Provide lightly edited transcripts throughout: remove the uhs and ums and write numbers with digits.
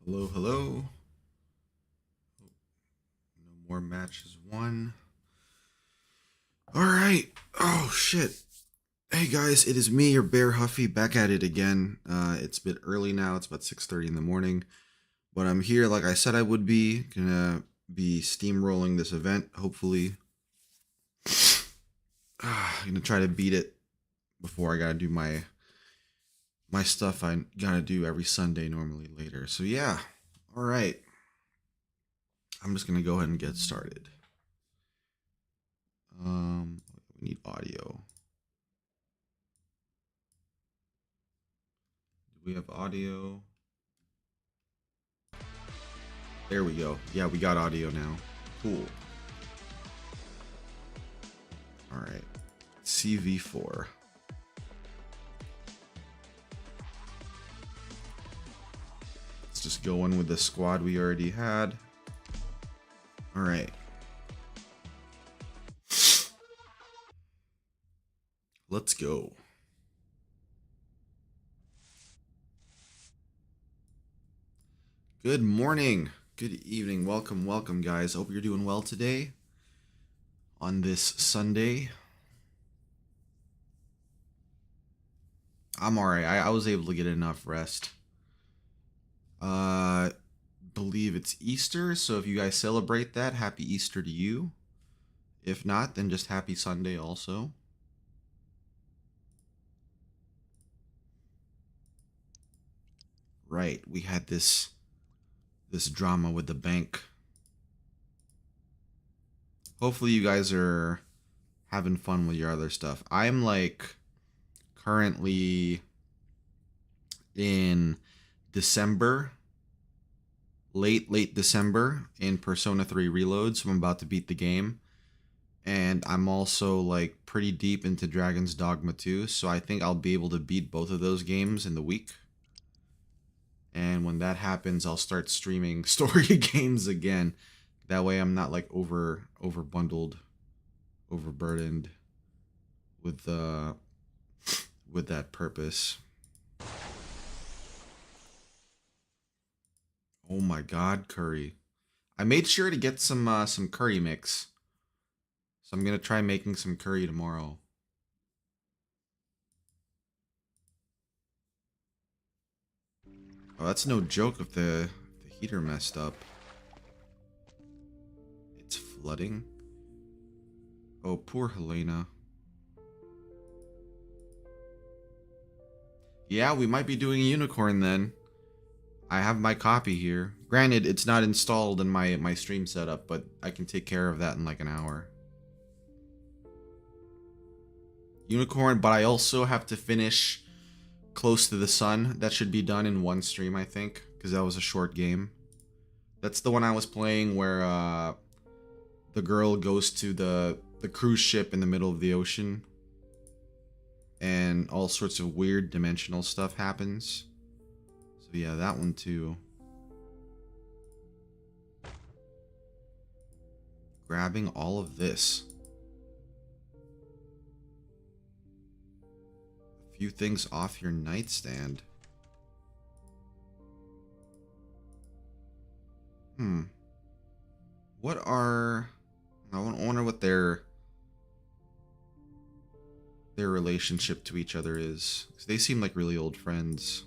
Hello, hello. No more matches won. All right. Oh shit. Hey guys, it is me, your bear Huffy, back at it again. It's a bit early now. It's about 6:30 in the morning, but I'm here like I said I would be. Gonna be steamrolling this event. Hopefully, I'm gonna try to beat it before I gotta do my stuff I gotta do every Sunday normally later. So yeah. All right. I'm just gonna go ahead and get started. We need audio. Do we have audio? There we go. Yeah, we got audio now. Cool. All right. CV4. Let's just go in with the squad we already had. All right. Let's go. Good morning. Good evening. Welcome, welcome, guys. Hope you're doing well today on this Sunday. I'm all right. I was able to get enough rest. Believe it's Easter, so if you guys celebrate that, happy Easter to you. If not, then just happy Sunday also. Right, we had this drama with the bank. Hopefully you guys are having fun with your other stuff. I'm like currently in December, late December in Persona 3 Reload, so I'm about to beat the game. And I'm also like pretty deep into Dragon's Dogma 2, so I think I'll be able to beat both of those games in the week. And when that happens, I'll start streaming story games again. That way I'm not like over bundled, overburdened with that purpose. Oh my god, curry. I made sure to get some curry mix. So I'm going to try making some curry tomorrow. Oh, that's no joke if the heater messed up. It's flooding. Oh, poor Helena. Yeah, we might be doing a unicorn then. I have my copy here. Granted, it's not installed in my stream setup, but I can take care of that in like an hour. Unicorn, but I also have to finish Close to the Sun. That should be done in one stream, I think, because that was a short game. That's the one I was playing where the girl goes to the cruise ship in the middle of the ocean and all sorts of weird dimensional stuff happens. So yeah, that one too. Grabbing all of this. A few things off your nightstand. What are... I wonder what their relationship to each other is. 'Cause they seem like really old friends.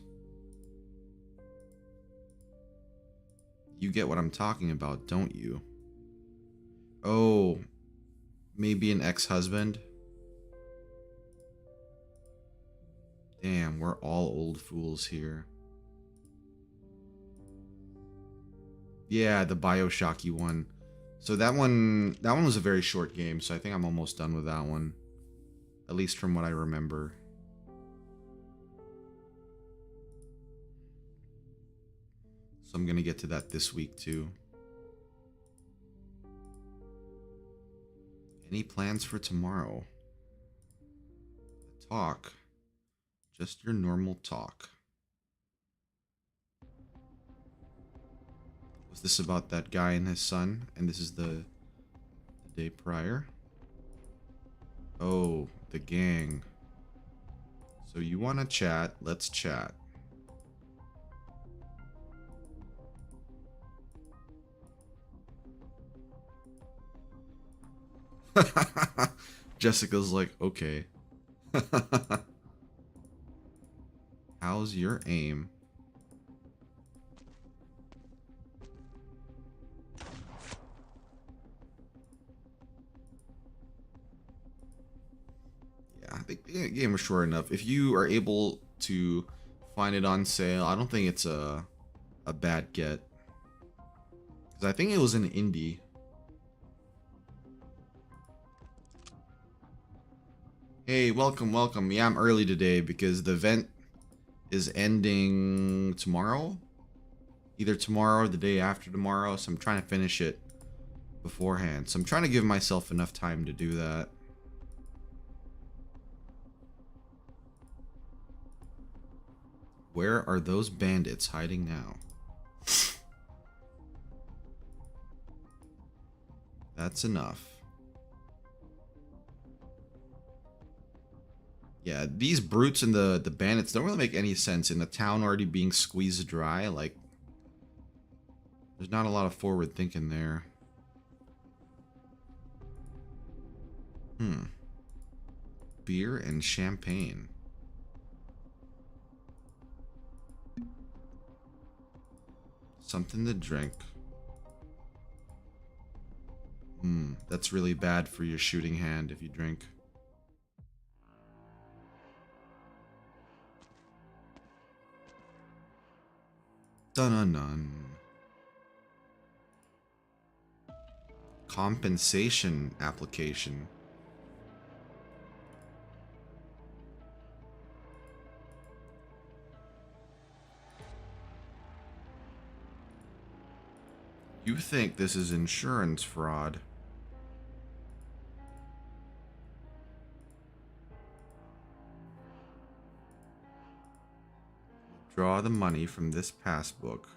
You get what I'm talking about, don't you? Oh, maybe an ex-husband? Damn, we're all old fools here. Yeah, the Bioshocky one. So that one was a very short game, so I think I'm almost done with that one. At least from what I remember. So I'm gonna get to that this week too. Any plans for tomorrow? A talk. Just your normal talk. Was this about that guy and his son? And this is the day prior? Oh, the gang. So you want to chat? Let's chat. Jessica's like, okay. How's your aim? Yeah, I think the game was short enough. If you are able to find it on sale, I don't think it's a bad get. Because I think it was an indie. Hey, welcome, welcome. Yeah, I'm early today because the event is ending tomorrow. Either tomorrow or the day after tomorrow. So I'm trying to finish it beforehand. So I'm trying to give myself enough time to do that. Where are those bandits hiding now? That's enough. Yeah, these brutes and the bandits don't really make any sense in the town already being squeezed dry. Like, there's not a lot of forward thinking there. Beer and champagne. Something to drink. That's really bad for your shooting hand if you drink. Dun-dun-dun. Compensation application. You think this is insurance fraud? Draw the money from this passbook.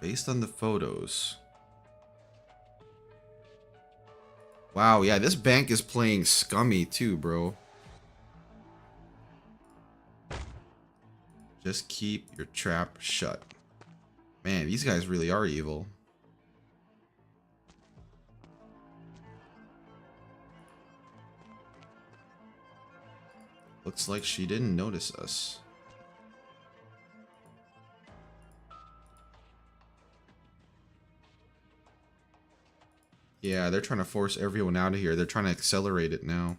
Based on the photos. Wow, yeah, this bank is playing scummy too, bro. Just keep your trap shut. Man, these guys really are evil. Looks like she didn't notice us. Yeah, they're trying to force everyone out of here. They're trying to accelerate it now.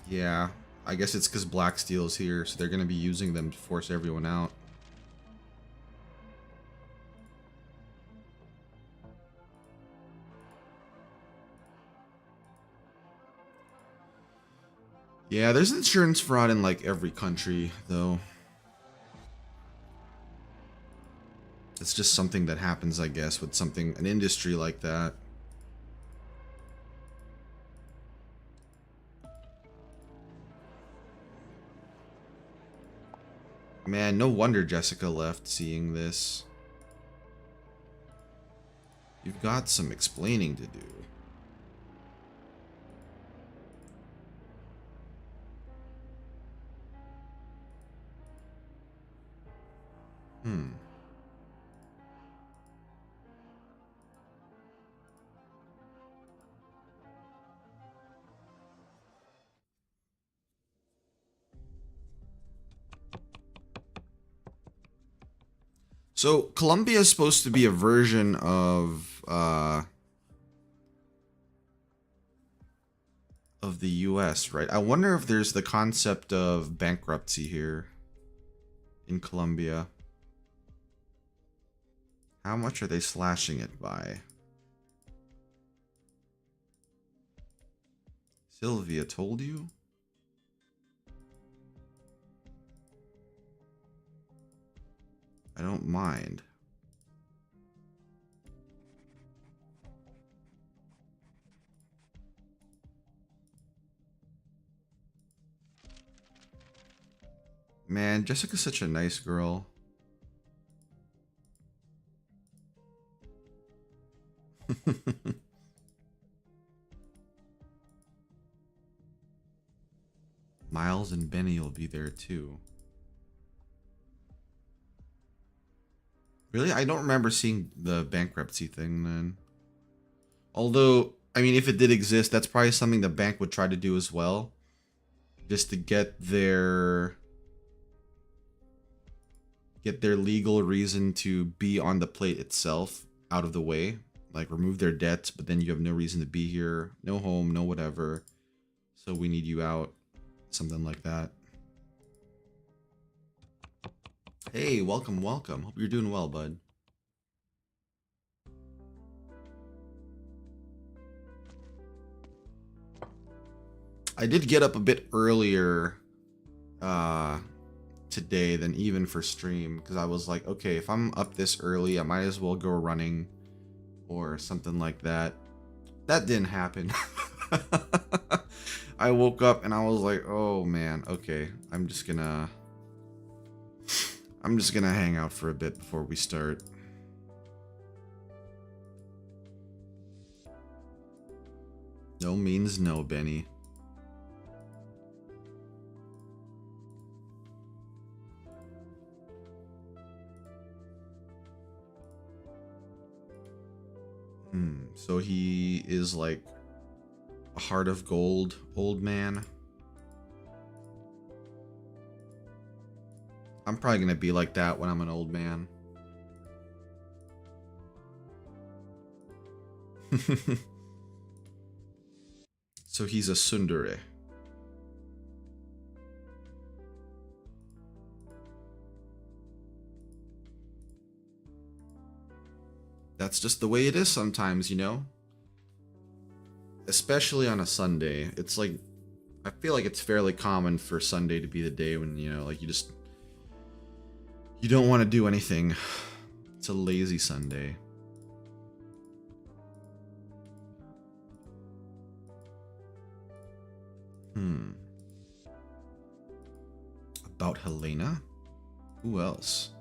Yeah, I guess it's because Black Steel's here, so they're going to be using them to force everyone out. Yeah, there's insurance fraud in like every country, though. It's just something that happens, I guess, with an industry like that. Man, no wonder Jessica left seeing this. You've got some explaining to do. So, Colombia is supposed to be a version of the US, right? I wonder if there's the concept of bankruptcy here in Colombia. How much are they slashing it by? Sylvia told you? I don't mind. Man, Jessica's such a nice girl. Miles and Benny will be there too. Really? I don't remember seeing the bankruptcy thing then. Although, I mean, if it did exist, that's probably something the bank would try to do as well. Just to get their legal reason to be on the plate itself out of the way. Like remove their debts, but then you have no reason to be here. No home, no whatever. So we need you out. Something like that. Hey, welcome, welcome. Hope you're doing well, bud. I did get up a bit earlier today than even for stream, because I was like, okay, if I'm up this early, I might as well go running or something like that. That didn't happen. I woke up and I was like, oh man, okay, I'm just gonna hang out for a bit before we start. No means no, Benny. So he is like a heart of gold old man. I'm probably gonna be like that when I'm an old man. So he's a tsundere. That's just the way it is sometimes, you know? Especially on a Sunday. It's like, I feel like it's fairly common for Sunday to be the day when, you know, like you don't want to do anything. It's a lazy Sunday. About Helena? Who else?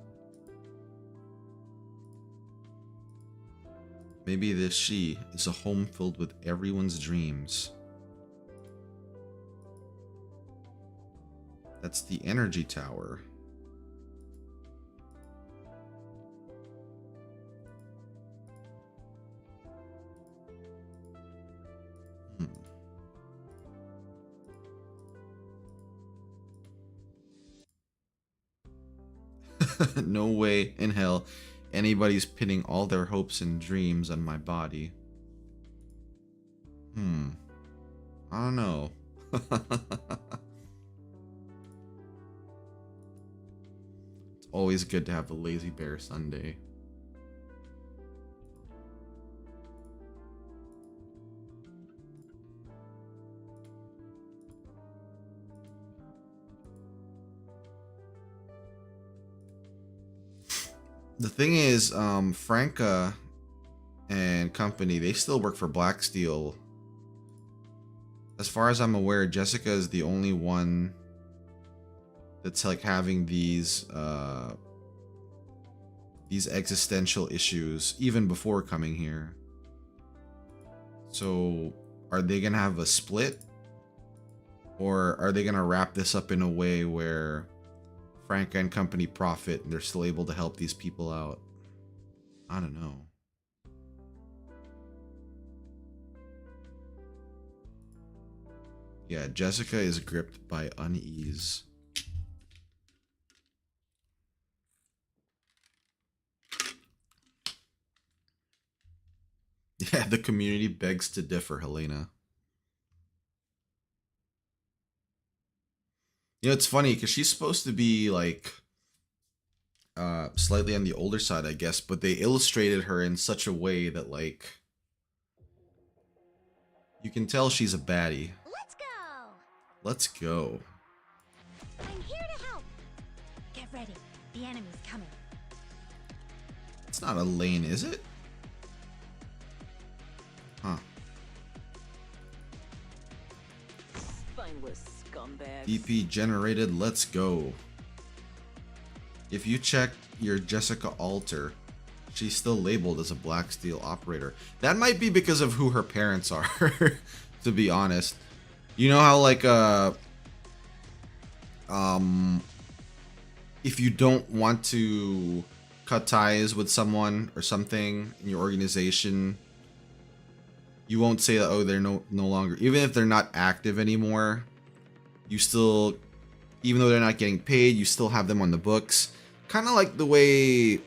Maybe this she is a home filled with everyone's dreams. That's the energy tower. No way in hell anybody's pinning all their hopes and dreams on my body. I don't know. It's always good to have a lazy bear Sunday. The thing is, Franca and company, they still work for Black Steel. As far as I'm aware, Jessica is the only one that's like having these existential issues even before coming here. So, are they gonna have a split? Or are they gonna wrap this up in a way where Franca and company profit and they're still able to help these people out? I don't know. Yeah, Jessica is gripped by unease. Yeah, the community begs to differ, Helena. You know, it's funny because she's supposed to be like slightly on the older side, I guess, but they illustrated her in such a way that like you can tell she's a baddie. Let's go. Let's go. I'm here to help. Get ready. The enemy's coming. It's not a lane, is it? Huh. Spineless scumbag. EP generated, let's go. If you check your Jessica Alter, she's still labeled as a Black Steel operator. That might be because of who her parents are, to be honest. You know how like if you don't want to cut ties with someone or something in your organization, you won't say that, oh, they're no longer, even if they're not active anymore, you still, even though they're not getting paid, you still have them on the books. Kind of like the way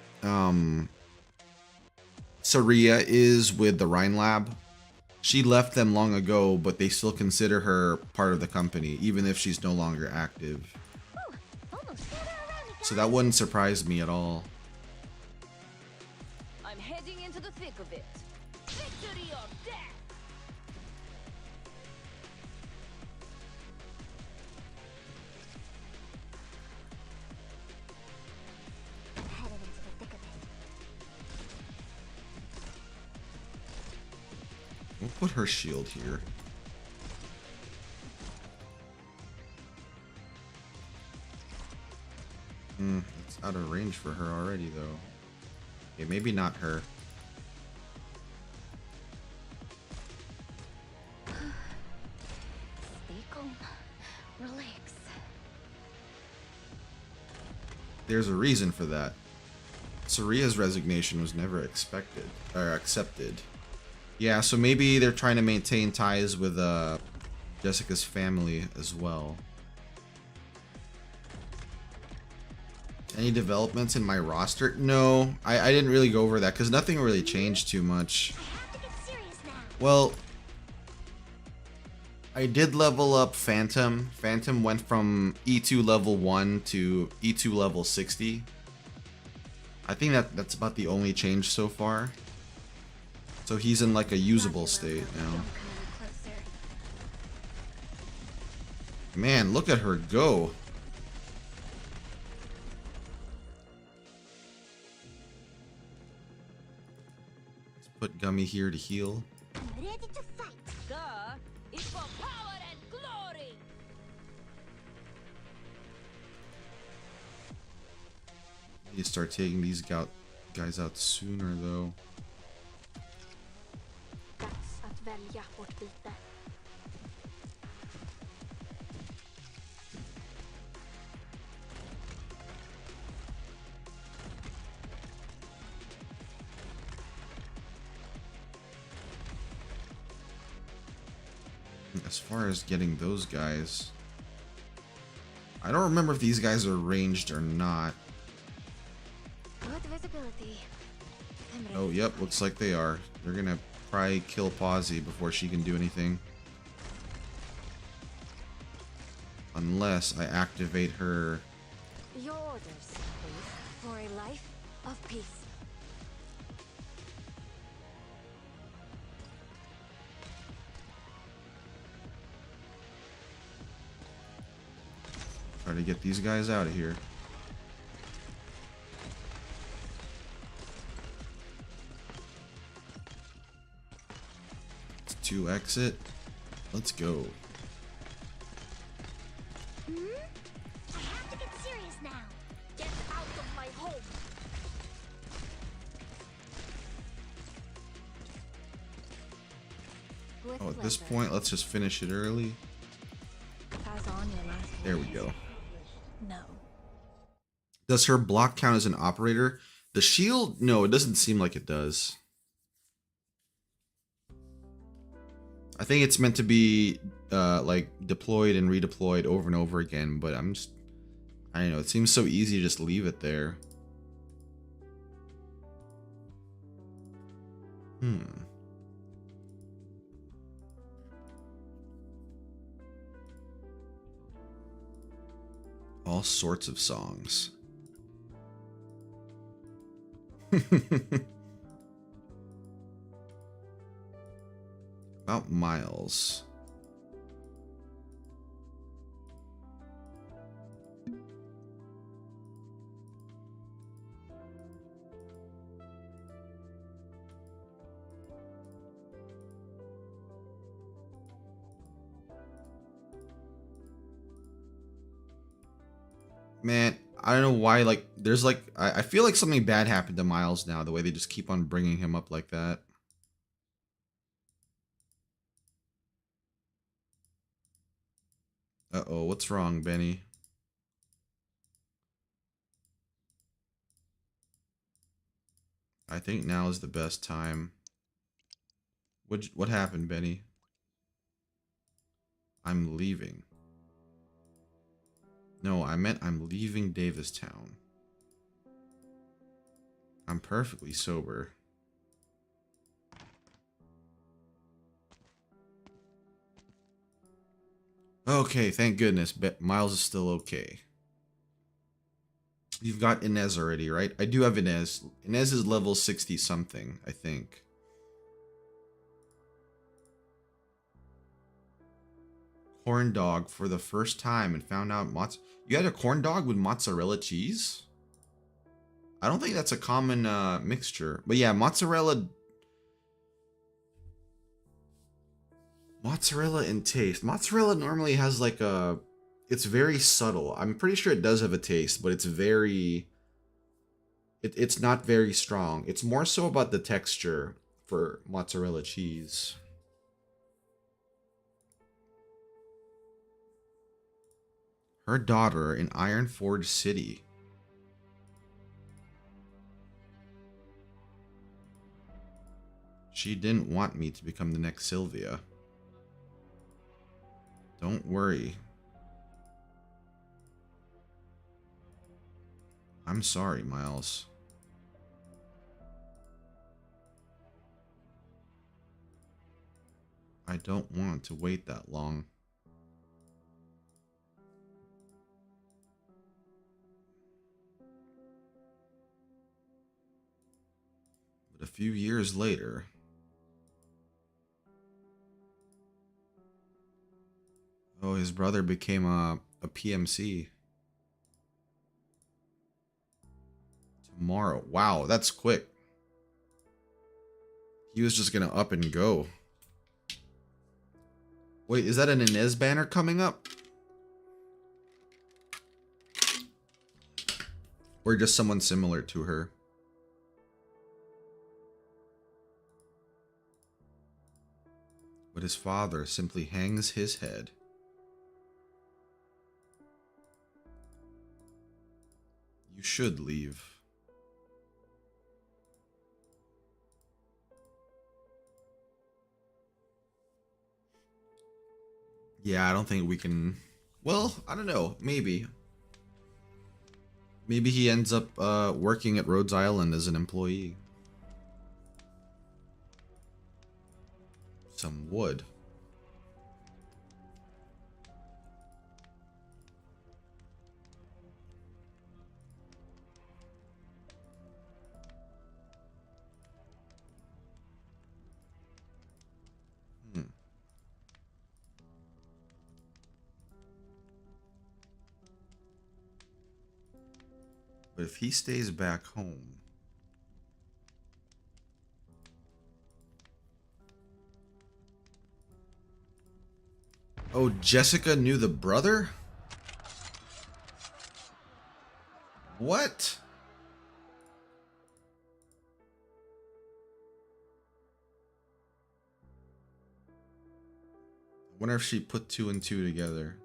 Saria is with the Rhine Lab. She left them long ago, but they still consider her part of the company, even if she's no longer active. Whew, almost got her around, you So guys. that wouldn't surprise me at all. I'm heading into the thick of it. Victory or death! Headed into the thick of it. We'll put her shield here. It's out of range for her already, though. Okay, maybe not her. Stay calm. Relax. There's a reason for that. Saria's resignation was never expected or accepted. Yeah, so maybe they're trying to maintain ties with Jessica's family as well. Any developments in my roster? No, I didn't really go over that because nothing really changed too much. I have to get serious now. Well, I did level up Phantom. Phantom went from E2 level 1 to E2 level 60. I think that's about the only change so far. So he's in like a usable state now. Don't come any closer. Man, look at her go. Let's put Gummy here to heal. I'm ready to fight. Duh! It's for power and glory! Need to start taking these guys out sooner though. Dags att välja vårt byte. As far as getting those guys, I don't remember if these guys are ranged or not. Good visibility. I'm ready. Oh, yep, looks like they are. They're gonna probably kill Pawsey before she can do anything. Unless I activate her. Your orders, please, for a life of peace. Try to get these guys out of here. It's 2 exit. Let's go. I have to get serious now. Get out of my home! With Oh, at this pleasure. point, let's just finish it early. Pass on your last There we words. go. No. Does her block count as an operator? The shield? No, it doesn't seem like it does. I think it's meant to be like deployed and redeployed over and over again, but I don't know, it seems so easy to just leave it there. All sorts of songs. About Miles. Man, I don't know why, like, there's like, I feel like something bad happened to Miles now, the way they just keep on bringing him up like that. Uh-oh, what's wrong, Benny? I think now is the best time. What happened, Benny? I'm leaving. No, I meant I'm leaving Davistown. I'm perfectly sober. Okay, thank goodness. Miles is still okay. You've got Inez already, right? I do have Inez. Inez is level 60 something, I think. Corn dog for the first time and found out you had a corn dog with mozzarella cheese? I don't think that's a common mixture. But yeah, mozzarella and taste. Mozzarella normally has like a... It's very subtle. I'm pretty sure it does have a taste, but it's very... It's not very strong. It's more so about the texture for mozzarella cheese. Her daughter in Iron Forge City. She didn't want me to become the next Sylvia. Don't worry. I'm sorry, Miles. I don't want to wait that long. But a few years later... Oh, his brother became a PMC. Tomorrow. Wow, that's quick. He was just gonna up and go. Wait, is that an Inez banner coming up? Or just someone similar to her? But his father simply hangs his head. You should leave. Yeah, I don't think we can... Well, I don't know. Maybe. Maybe he ends up working at Rhodes Island as an employee. Some wood. But if he stays back home... Oh, Jessica knew the brother? What? I wonder if she put two and two together.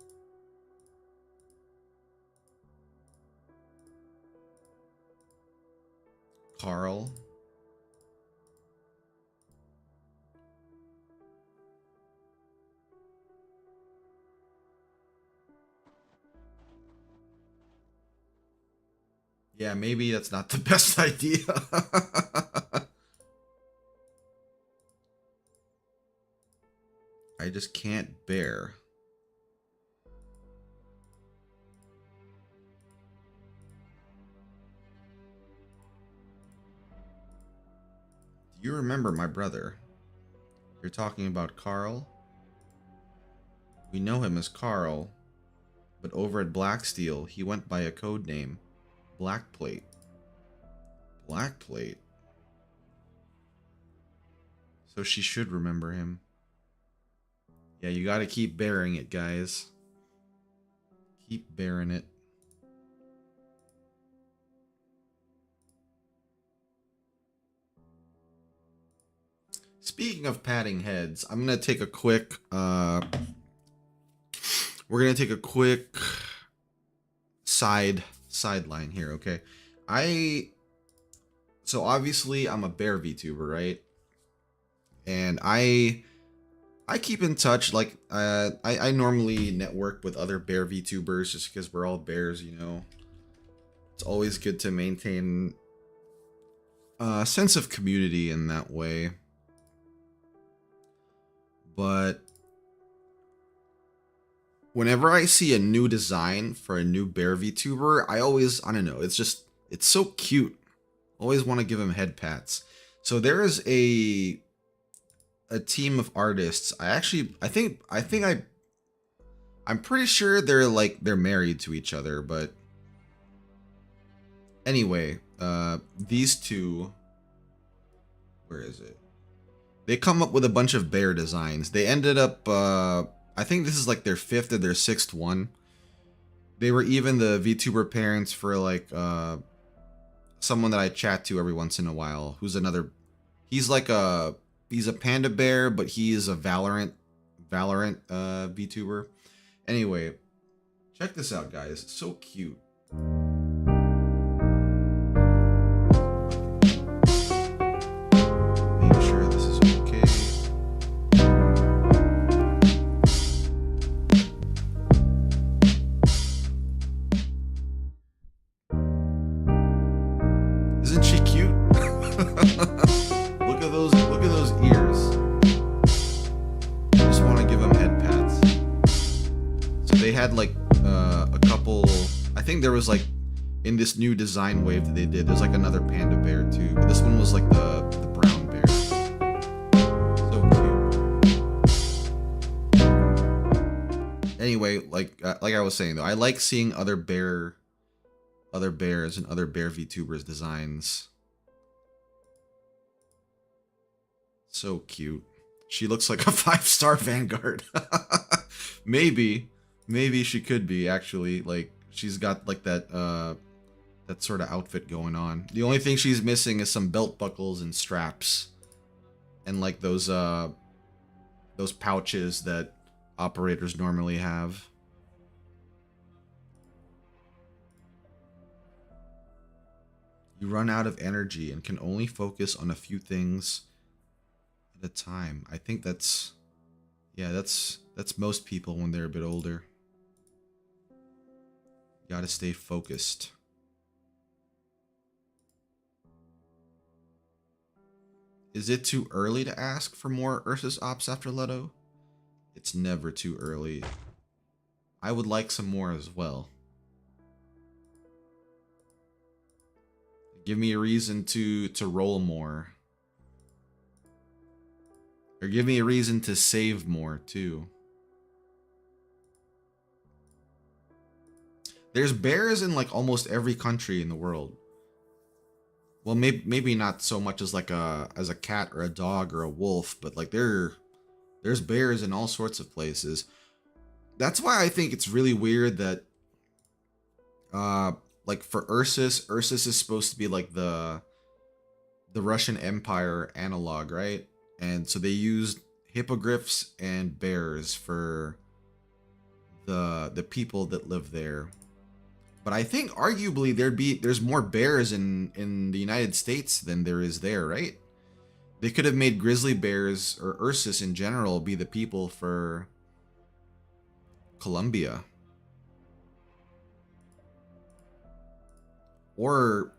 Carl. Yeah, maybe that's not the best idea. I just can't bear. Do you remember my brother? You're talking about Carl? We know him as Carl, but over at Blacksteel, he went by a code name, Blackplate. Blackplate? So she should remember him. Yeah, you gotta keep bearing it, guys. Keep bearing it. Speaking of patting heads, I'm gonna take a quick we're gonna take a quick sideline here, okay? So obviously I'm a bear VTuber, right? And I keep in touch, like I normally network with other bear VTubers just because we're all bears, you know. It's always good to maintain a sense of community in that way. But whenever I see a new design for a new bear VTuber, I don't know, it's so cute. Always want to give him head pats. So there is a team of artists. I'm pretty sure they're married to each other, but anyway, these two, where is it? They come up with a bunch of bear designs. They ended up I think this is like their 5th or their 6th one. They were even the VTuber parents for like someone that I chat to every once in a while, who's another, he's a panda bear, but he is a Valorant VTuber. Anyway, check this out, guys. It's so cute. Make sure this is okay. Isn't she cute? Look at those ears. I just want to give them head pats. So they had like a couple, I think there was like, in this new design wave that they did, there's like another panda bear too, but this one was like the brown bear. So cute. Anyway, like I was saying though, I like seeing other bears and other bear VTubers designs. So cute. She looks like a 5-star Vanguard. Maybe she could be, actually. Like, she's got like that sort of outfit going on. The only thing she's missing is some belt buckles and straps, and like those pouches that operators normally have. You run out of energy and can only focus on a few things at a time. I think that's most people when they're a bit older. You gotta stay focused. Is it too early to ask for more Ursus ops after Leto? It's never too early. I would like some more as well. Give me a reason to roll more. Or give me a reason to save more, too. There's bears in, like, almost every country in the world. Well, maybe not so much as, like, as a cat or a dog or a wolf, but, like, there's bears in all sorts of places. That's why I think it's really weird that, like, for Ursus is supposed to be, like, the Russian Empire analog, right? And so they used hippogriffs and bears for the people that live there. But I think arguably there's more bears in the United States than there is there, right? They could have made grizzly bears or Ursus in general be the people for Colombia. Or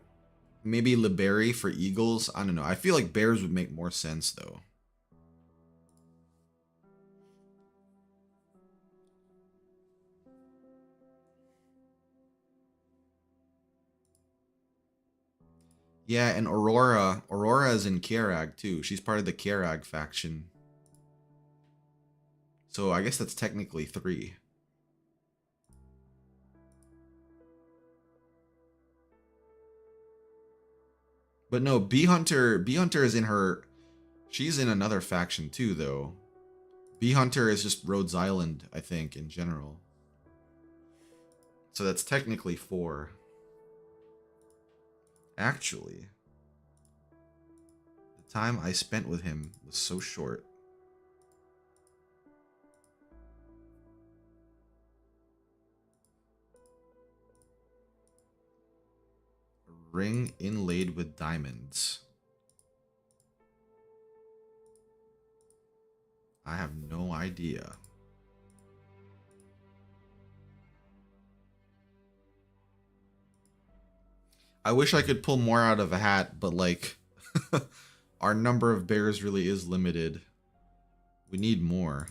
maybe Liberi for eagles. I don't know. I feel like bears would make more sense though. Yeah, and Aurora is in Kierag too. She's part of the Kierag faction. So I guess that's technically 3. But no, Bee Hunter is in her, she's in another faction too though. Bee Hunter is just Rhodes Island, I think, in general. So that's technically 4. Actually, The time I spent with him was so short. A ring inlaid with diamonds. I have no idea. I wish I could pull more out of a hat, but like our number of bears really is limited. We need more.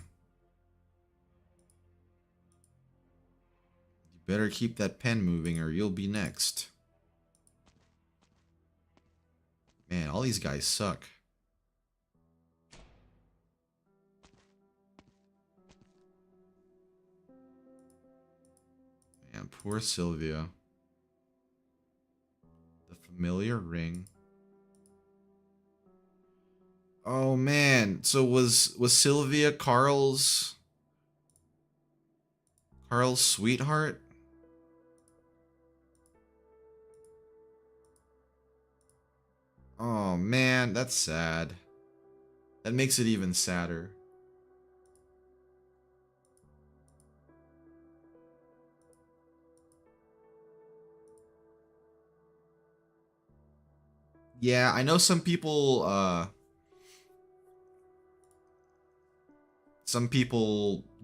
You better keep that pen moving or you'll be next. Man, all these guys suck. Man, poor Sylvia. The familiar ring. Oh man, so was Sylvia Carl's sweetheart? Oh man, that's sad. That makes it even sadder. Yeah, I know some people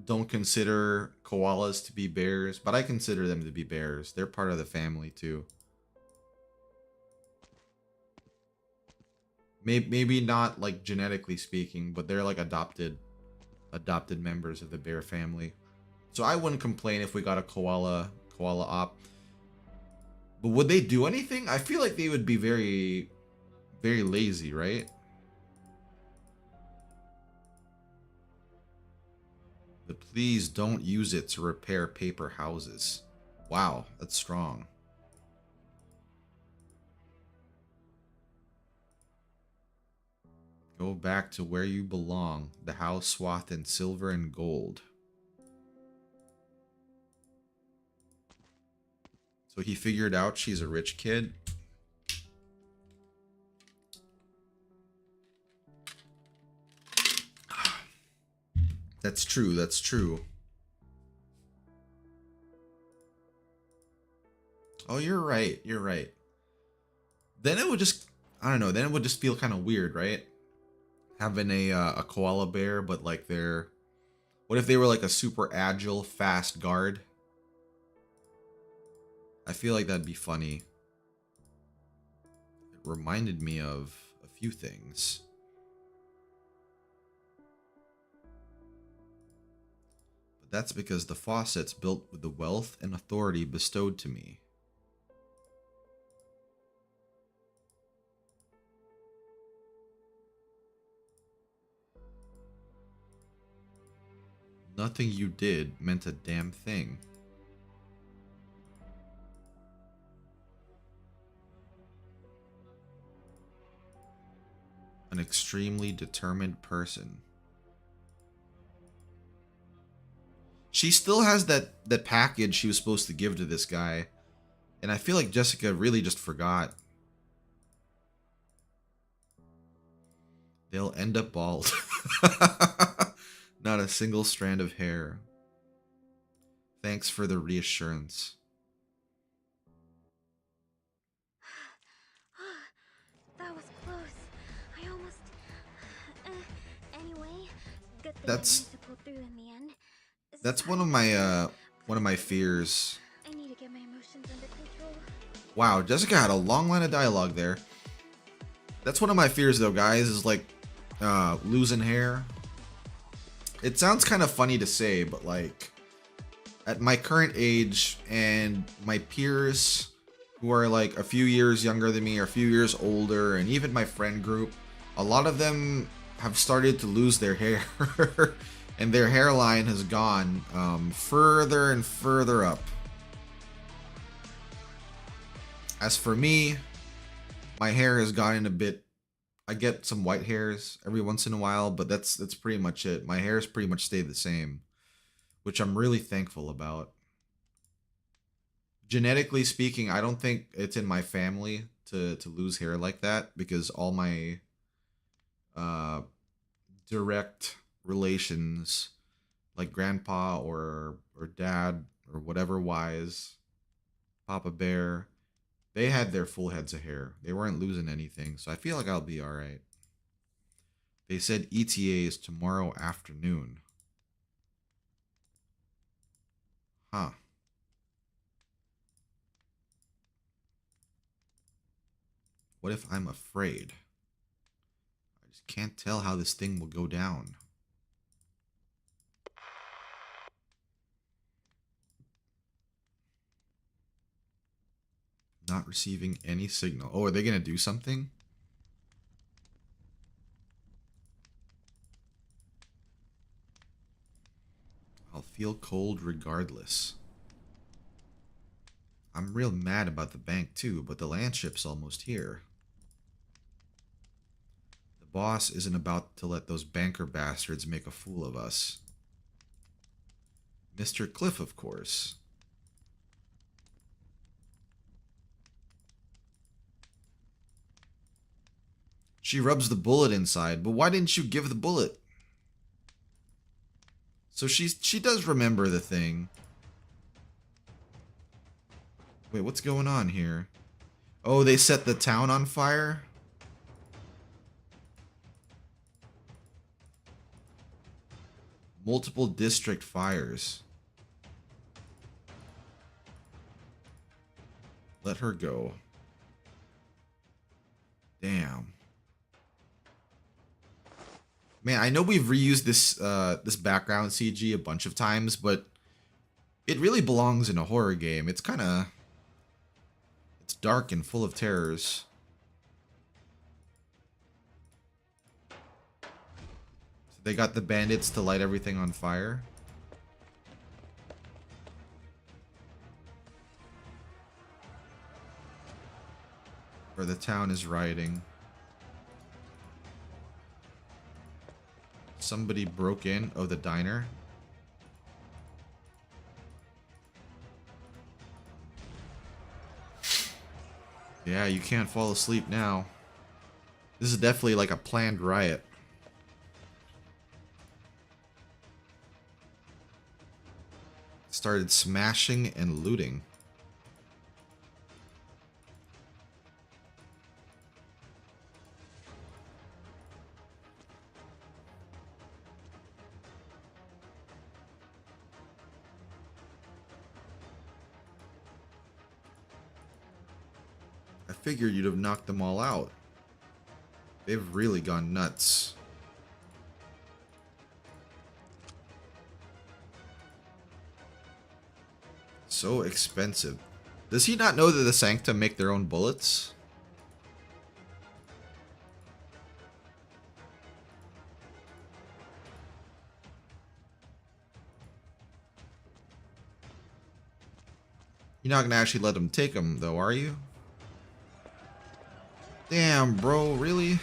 don't consider koalas to be bears, but I consider them to be bears. They're part of the family too. Maybe not like genetically speaking, but they're like adopted members of the bear family. So I wouldn't complain if we got a koala op. But would they do anything? I feel like they would be very lazy, right? But please don't use it to repair paper houses. Wow, that's strong. Go back to where you belong, the house swathed in silver and gold. So he figured out she's a rich kid. That's true, that's true. Oh, you're right, you're right. Then it would just, I don't know, then it would just feel kind of weird, right? Having a koala bear, but like they're... What if they were like a super agile, fast guard? I feel like that'd be funny. It reminded me of a few things. But that's because the faucet's built with the wealth and authority bestowed to me. Nothing you did meant a damn thing. An extremely determined person. She still has that package she was supposed to give to this guy. And I feel like Jessica really just forgot. They'll end up bald. Not a single strand of hair. Thanks for the reassurance. That was close. I almost... anyway, good thing I That's managed to pull through in the end. that's Sorry. one of my fears. I need to get my emotions under control. Wow, Jessica had a long line of dialogue there. That's one of my fears though, guys, is like losing hair. It sounds kind of funny to say, but like at my current age and my peers who are like a few years younger than me or a few years older, and even my friend group, a lot of them have started to lose their hair and their hairline has gone further and further up. As for me, my hair has gotten a bit... I get some white hairs every once in a while, but that's pretty much it. My hair's pretty much stayed the same, which I'm really thankful about. Genetically speaking, I don't think it's in my family to lose hair like that, because all my uh, direct relations, like grandpa or dad or whatever wise, Papa Bear. They had their full heads of hair. They weren't losing anything, so I feel like I'll be all right. They said ETA is tomorrow afternoon. Huh. What if I'm afraid? I just can't tell how this thing will go down. Not receiving any signal. Oh, are they going to do something? I'll feel cold regardless. I'm real mad about the bank too, but the land ship's almost here. The boss isn't about to let those banker bastards make a fool of us. Mr. Cliff, of course. She rubs the bullet inside, but why didn't you give the bullet? So she does remember the thing. Wait, what's going on here? Oh, they set the town on fire? Multiple district fires. Let her go. Damn. Man, I know we've reused this background CG a bunch of times, but it really belongs in a horror game. It's dark and full of terrors. So they got the bandits to light everything on fire. Or the town is rioting. Somebody broke in. Oh, the diner. Yeah, you can't fall asleep now. This is definitely like a planned riot. Started smashing and looting. I figured you'd have knocked them all out. They've really gone nuts. So expensive. Does he not know that the Sanctum make their own bullets? You're not gonna actually let them take them, though, are you? Damn, bro, really?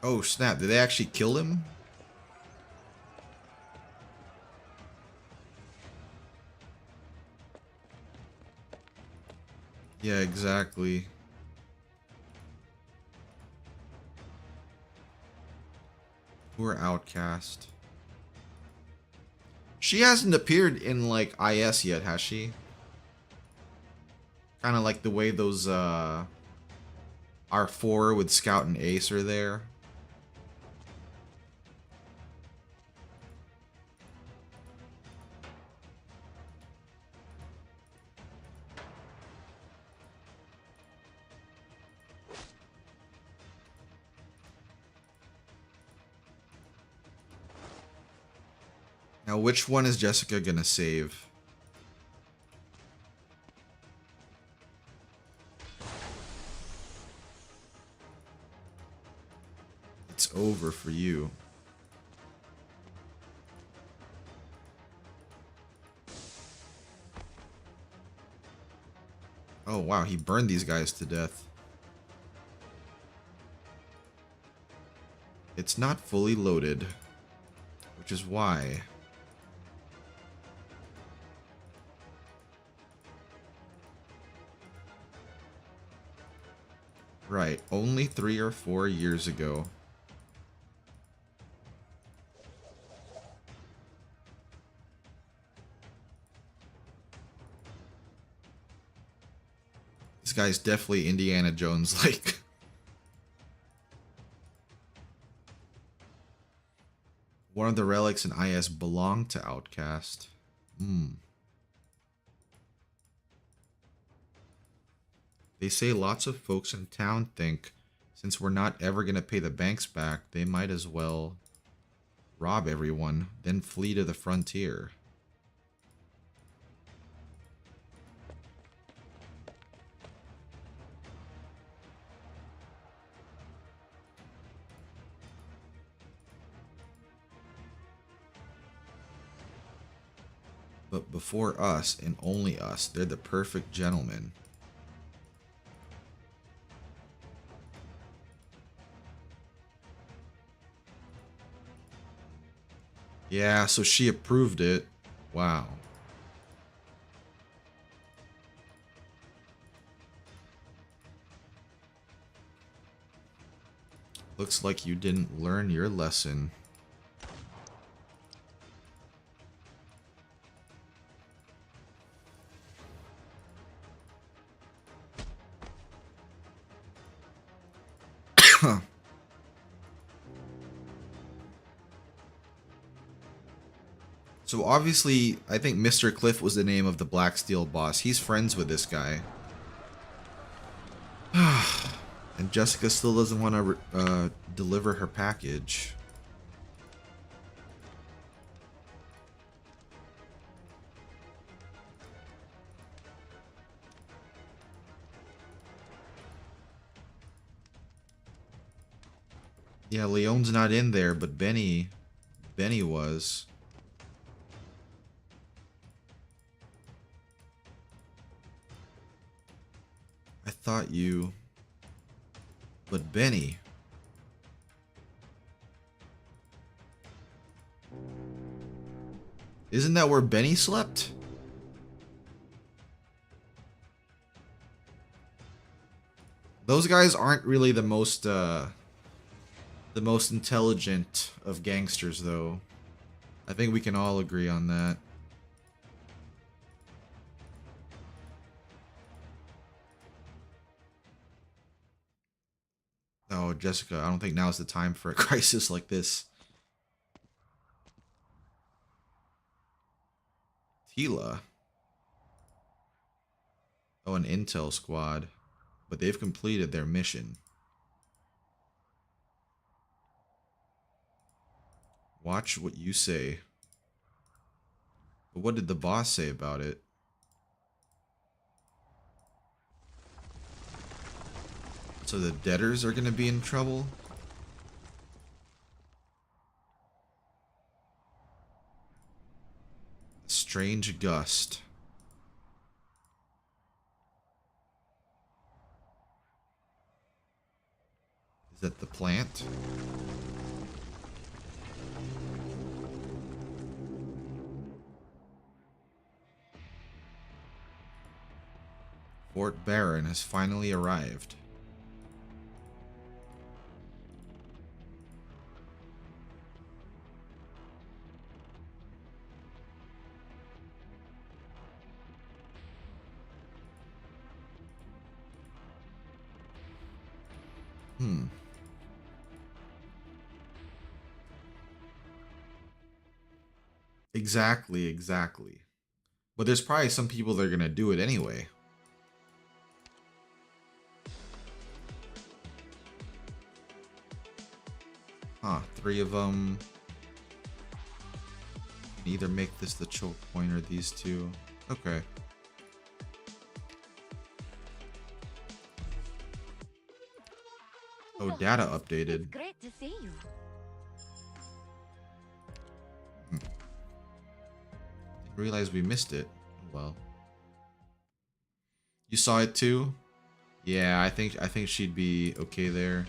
Oh, snap. Did they actually kill him? Yeah, exactly. Poor outcast. She hasn't appeared in, like, IS yet, has she? Kind of like the way those, R4 with Scout and Ace are there. Now, which one is Jessica gonna save? It's over for you. Oh, wow, he burned these guys to death. It's not fully loaded, which is why. Right, only 3 or 4 years ago. This guy's definitely Indiana Jones like. One of the relics in IS belonged to Outcast. They say lots of folks in town think since we're not ever going to pay the banks back, they might as well rob everyone, then flee to the frontier. But before us, and only us, they're the perfect gentlemen. Yeah, so she approved it. Wow. Looks like you didn't learn your lesson. So obviously, I think Mr. Cliff was the name of the Black Steel boss. He's friends with this guy. And Jessica still doesn't want to deliver her package. Yeah, Leon's not in there, but Benny was. I thought you... But Benny... Isn't that where Benny slept? Those guys aren't really the most intelligent of gangsters, though. I think we can all agree on that. Oh, Jessica, I don't think now's the time for a crisis like this. Tila. Oh, an intel squad. But they've completed their mission. Watch what you say. But what did the boss say about it? So the debtors are going to be in trouble? A strange gust. Is that the plant? Fort Barren has finally arrived. Exactly. But there's probably some people that are gonna do it anyway. Huh, 3 of them. You can either make this the choke point or these 2. Okay. Oh, data updated. It's great to see you. Didn't realize we missed it. Oh, well. You saw it too? Yeah, I think she'd be okay there.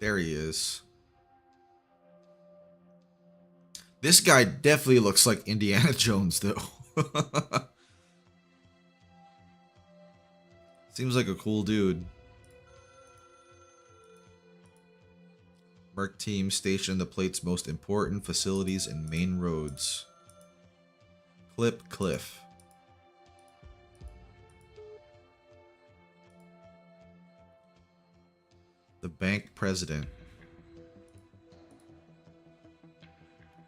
There he is. This guy definitely looks like Indiana Jones, though. Seems like a cool dude. Merc team stationed the plate's most important facilities and main roads. Cliff. The bank president.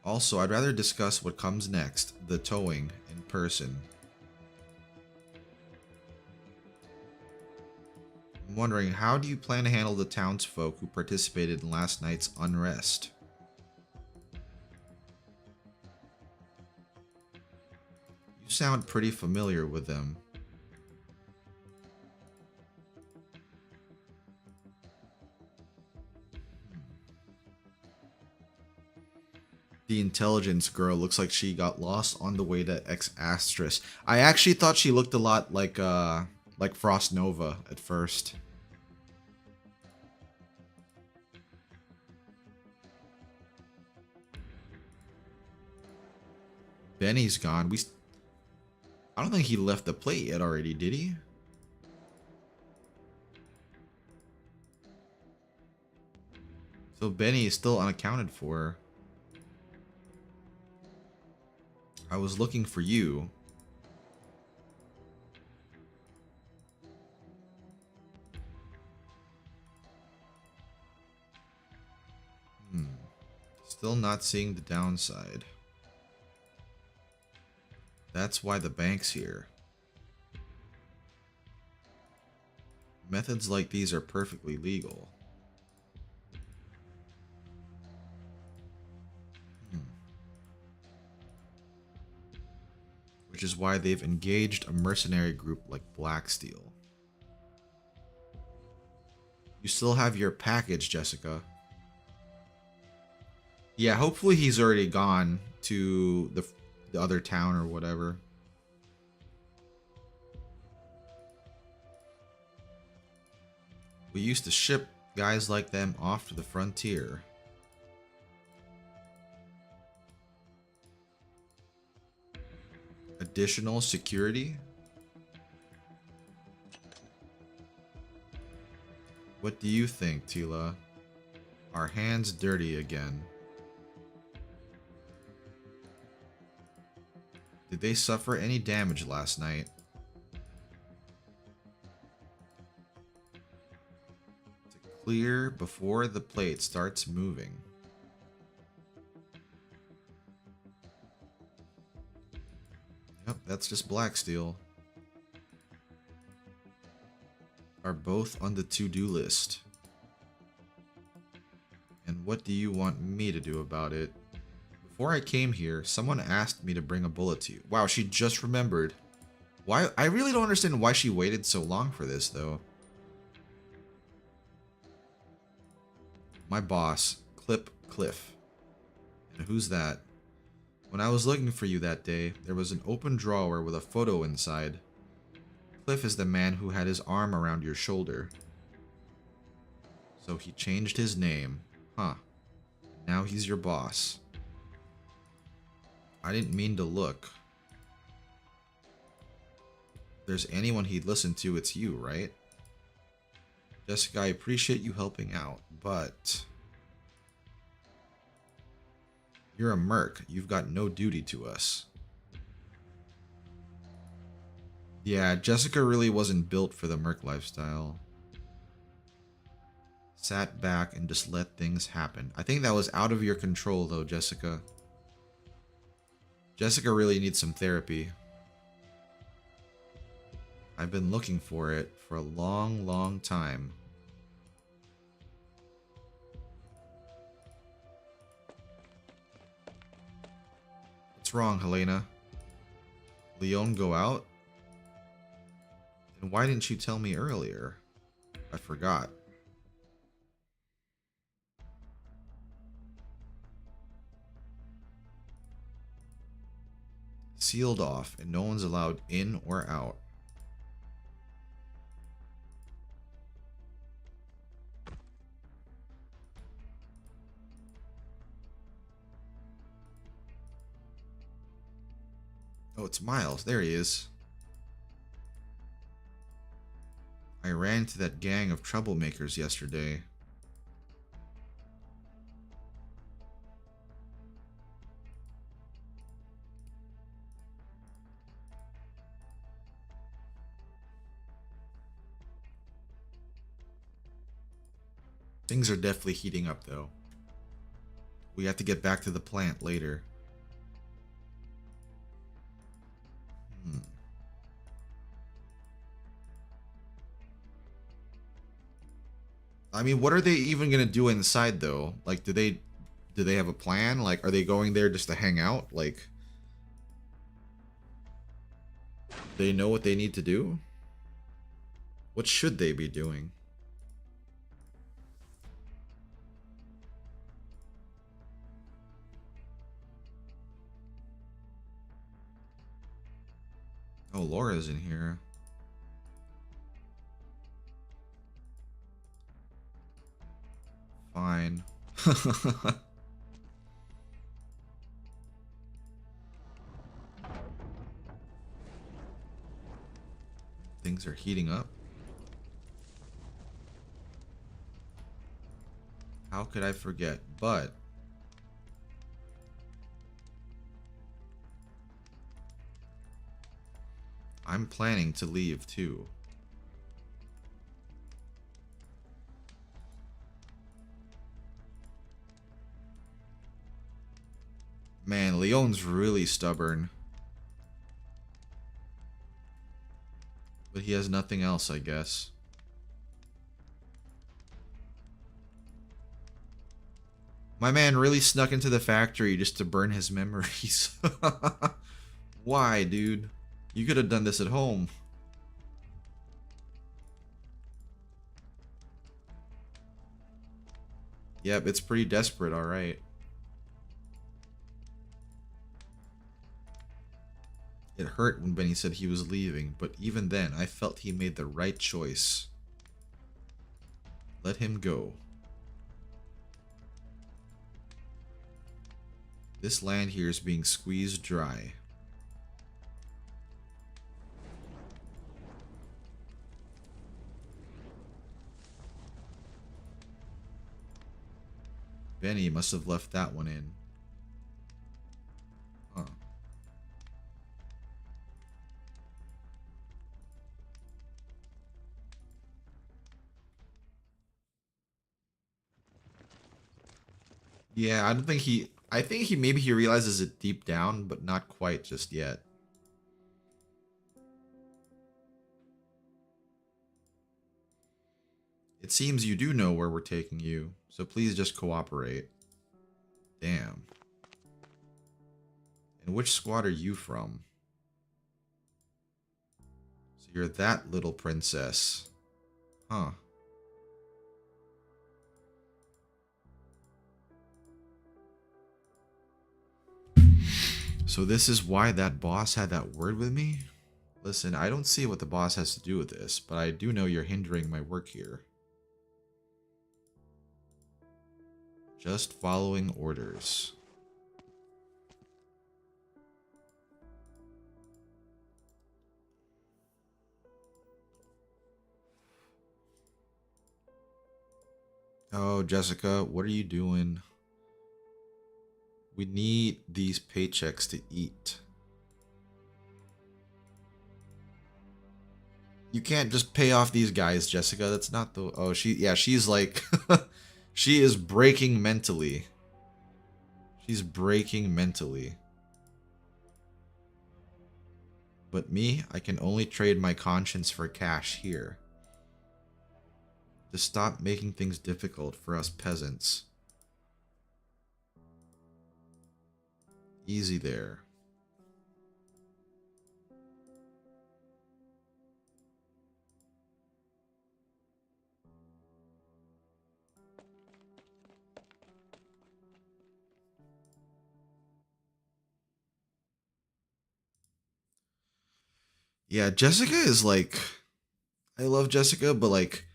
Also, I'd rather discuss what comes next, the towing, in person. I'm wondering, how do you plan to handle the townsfolk who participated in last night's unrest? You sound pretty familiar with them. The intelligence girl looks like she got lost on the way to X-Astris. I actually thought she looked a lot like Frost Nova at first. Benny's gone. I don't think he left the plate yet already, did he? So Benny is still unaccounted for. I was looking for you. Still not seeing the downside. That's why the bank's here. Methods like these are perfectly legal. Which is why they've engaged a mercenary group like Blacksteel. You still have your package, Jessica. Yeah, hopefully he's already gone to the other town or whatever. We used to ship guys like them off to the frontier. Additional security? What do you think, Tila? Our hands dirty again. Did they suffer any damage last night? To clear before the plate starts moving. Yep, that's just Blacksteel. Are both on the to-do list. And what do you want me to do about it? Before I came here, someone asked me to bring a bullet to you. Wow, she just remembered. Why? I really don't understand why she waited so long for this, though. My boss, Cliff. And who's that? When I was looking for you that day, there was an open drawer with a photo inside. Cliff is the man who had his arm around your shoulder. So he changed his name. Huh. Now he's your boss. I didn't mean to look. If there's anyone he'd listen to, it's you, right? Jessica, I appreciate you helping out, but you're a merc. You've got no duty to us. Yeah, Jessica really wasn't built for the merc lifestyle. Sat back and just let things happen. I think that was out of your control, though, Jessica. Jessica really needs some therapy. I've been looking for it for a long, long time. What's wrong, Helena? Leon go out? And why didn't you tell me earlier? I forgot. Sealed off, and no one's allowed in or out. Oh, it's Miles. There he is. I ran into that gang of troublemakers yesterday. Things are definitely heating up, though. We have to get back to the plant later. I mean, what are they even gonna do inside, though? Like, do they have a plan? Like, are they going there just to hang out? Like, they know what they need to do? What should they be doing? Oh, Laura's in here. Fine. Things are heating up. How could I forget? But I'm planning to leave too. Man, Leon's really stubborn. But he has nothing else, I guess. My man really snuck into the factory just to burn his memories. Why, dude? You could have done this at home. Yep, it's pretty desperate, alright. It hurt when Benny said he was leaving, but even then, I felt he made the right choice. Let him go. This land here is being squeezed dry. Benny must have left that one in. Huh. Yeah, I don't think he... I think maybe he realizes it deep down, but not quite just yet. It seems you do know where we're taking you, so please just cooperate. Damn. And which squad are you from? So you're that little princess. Huh. So this is why that boss had that word with me? Listen, I don't see what the boss has to do with this, but I do know you're hindering my work here. Just following orders. Oh, Jessica, what are you doing? We need these paychecks to eat. You can't just pay off these guys, Jessica. That's not the... Oh, she's like... she is breaking mentally. She's breaking mentally. But me, I can only trade my conscience for cash here. To stop making things difficult for us peasants. Easy there. Yeah, Jessica is like... I love Jessica, but like...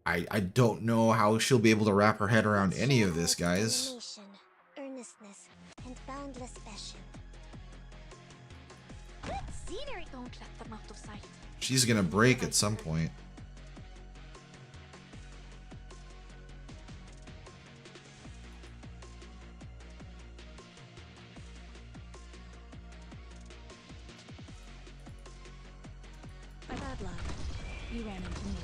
I don't know how she'll be able to wrap her head around any of this, guys. Earnestness, and boundless passion. out of sight. She's gonna break at some point. By bad luck, you ran into me.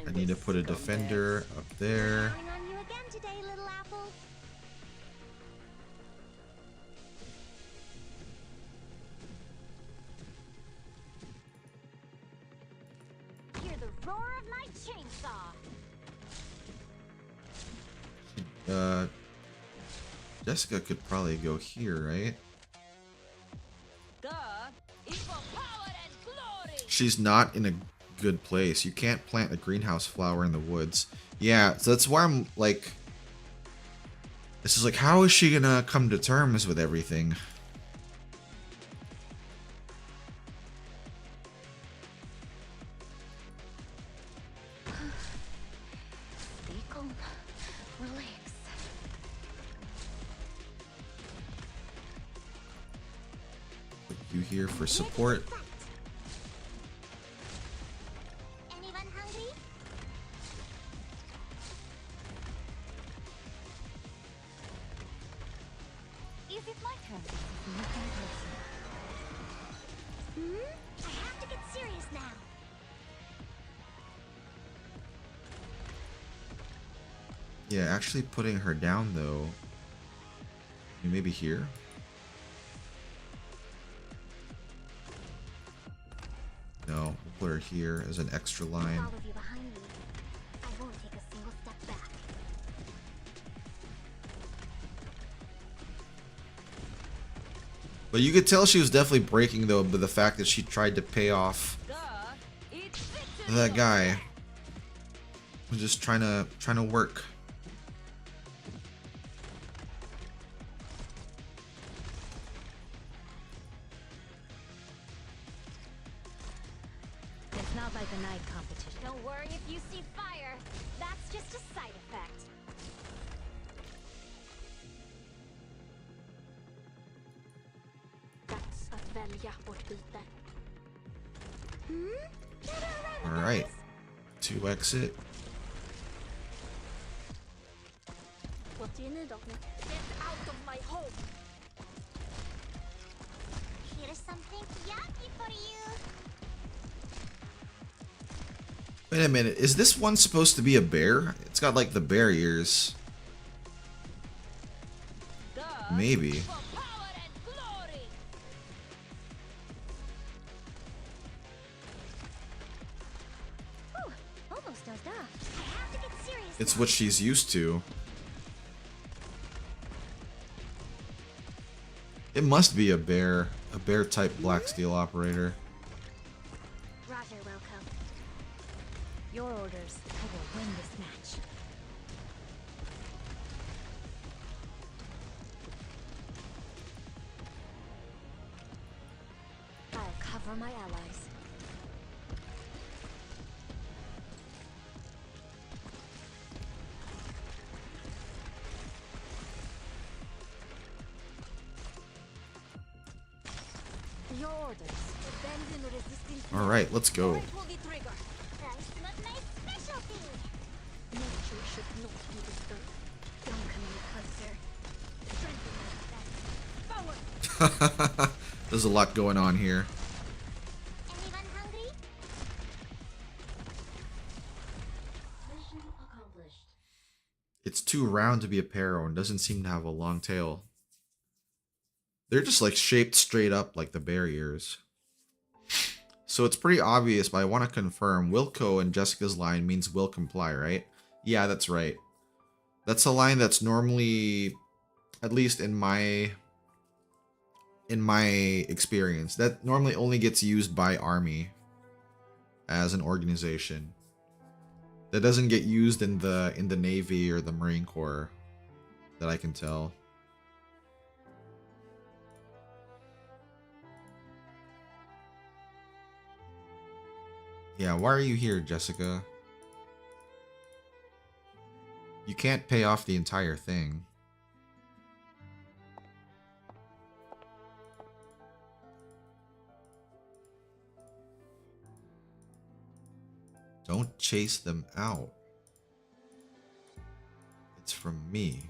I need to put a defender up there. Counting on you again today, little apple. Hear the roar of my chainsaw. Jessica could probably go here, right? She's not in a good place. You can't plant a greenhouse flower in the woods. Yeah, so that's why I'm like... This is like, how is she gonna come to terms with everything? Stay calm. Relax. Put you here for support. Anyone hungry? Is it my turn? I have to get serious now. Yeah, actually putting her down though. Maybe here? No, we'll put her here as an extra line. All of you behind me. I won't take a single step back. But you could tell she was definitely breaking though by the fact that she tried to pay off that guy. Was just trying to work. It's not like a night competition. Don't worry if you see fire. That's just a side effect. Dags att välja vårt byte. Alright. 2 exit. What do you need of me? Get out of my home! Here's something yucky for you. Wait a minute, is this one supposed to be a bear? It's got like the bear ears. Maybe. Whew, almost dozed off. I have to get serious. It's now. what she's used to. It must be a bear type black steel operator. Roger, welcome. Your orders. I will win this match. I'll cover my allies. Your orders. Abandon resistance. Alright, let's go. Pull the trigger. That's not my specialty. Nature should not be disturbed. Don't come any closer. Strengthen my defense. Power. There's a lot going on here. Anyone hungry? Mission accomplished. It's too round to be a parrow and doesn't seem to have a long tail. They're just like shaped straight up like the bear ears. So it's pretty obvious, but I want to confirm Wilco in Jessica's line means will comply, right? Yeah, that's right. That's a line that's normally, at least in my experience, that normally only gets used by Army as an organization. That doesn't get used in the Navy or the Marine Corps, that I can tell. Yeah, why are you here, Jessica? You can't pay off the entire thing. Don't chase them out. It's from me.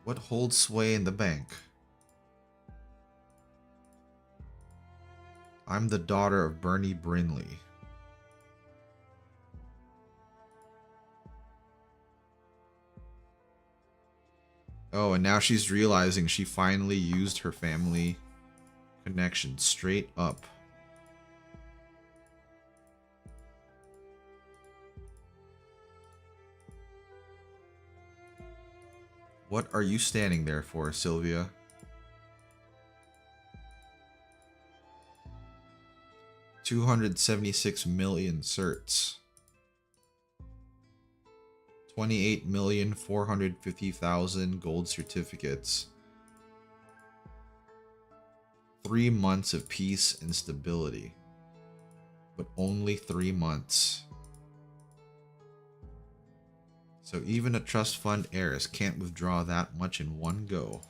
What holds sway in the bank? I'm the daughter of Bernie Brinley. Oh, and now she's realizing she finally used her family connection straight up. What are you standing there for, Sylvia? $276 million certs. 28,450,000 gold certificates. 3 months of peace and stability. But only 3 months. So even a trust fund heiress can't withdraw that much in one go.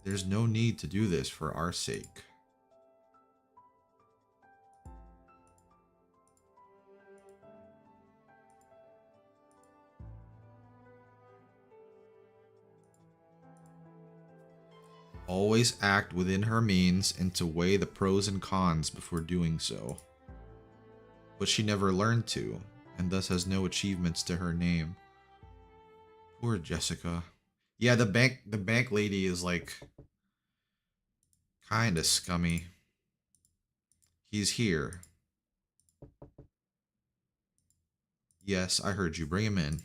There's no need to do this for our sake. Always act within her means and to weigh the pros and cons before doing so. But she never learned to, and thus has no achievements to her name. Poor Jessica. Yeah, the bank lady is like kinda scummy. He's here. Yes, I heard you. Bring him in.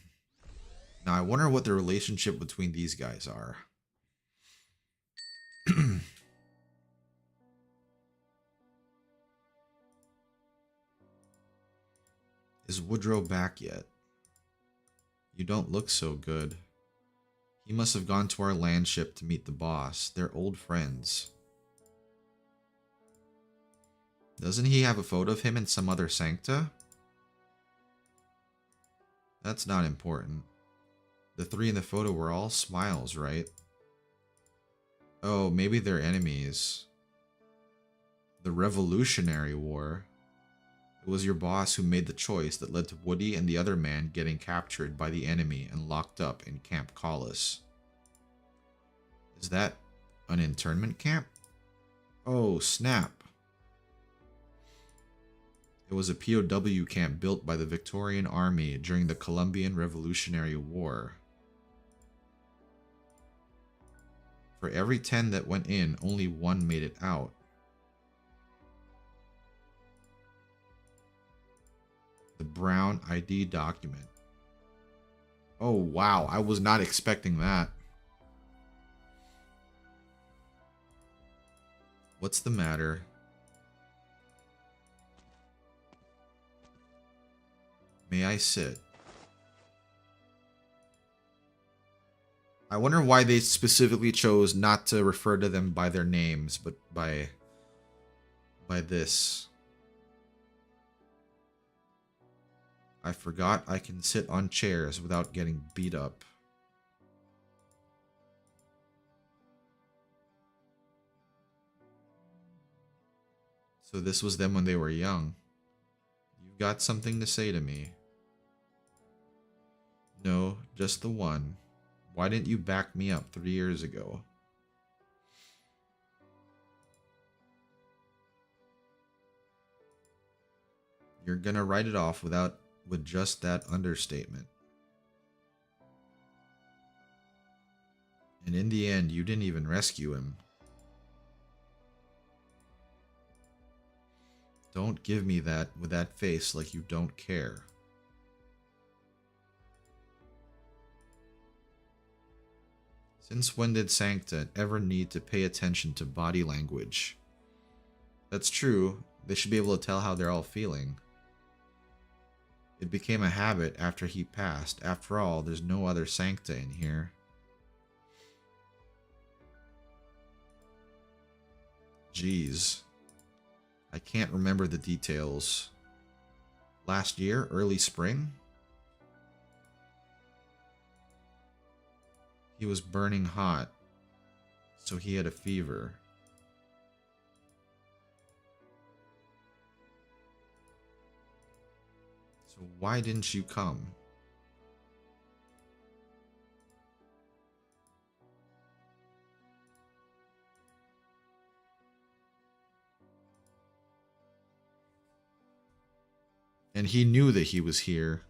Now I wonder what the relationship between these guys are. Is Woodrow back yet? You don't look so good. He must have gone to our land ship to meet the boss. They're old friends. Doesn't he have a photo of him in some other sancta? That's not important. The three in the photo were all smiles, right? Oh, maybe they're enemies. The Revolutionary War. It was your boss who made the choice that led to Woody and the other man getting captured by the enemy and locked up in Camp Collis. Is that an internment camp? Oh, snap. It was a POW camp built by the Victorian Army during the Colombian Revolutionary War. For every 10 that went in, only 1 made it out. The brown ID document. Oh, wow. I was not expecting that. What's the matter? May I sit? I wonder why they specifically chose not to refer to them by their names, but by this. I forgot I can sit on chairs without getting beat up. So this was them when they were young. You've got something to say to me. No, just the one. Why didn't you back me up 3 years ago? You're gonna write it off with just that understatement. And in the end, you didn't even rescue him. Don't give me that with that face like you don't care. Since when did Sancta ever need to pay attention to body language? That's true, they should be able to tell how they're all feeling. It became a habit after he passed. After all, there's no other Sancta in here. Jeez. I can't remember the details. Last year? Early spring? He was burning hot. So he had a fever. So why didn't you come? And he knew that he was here.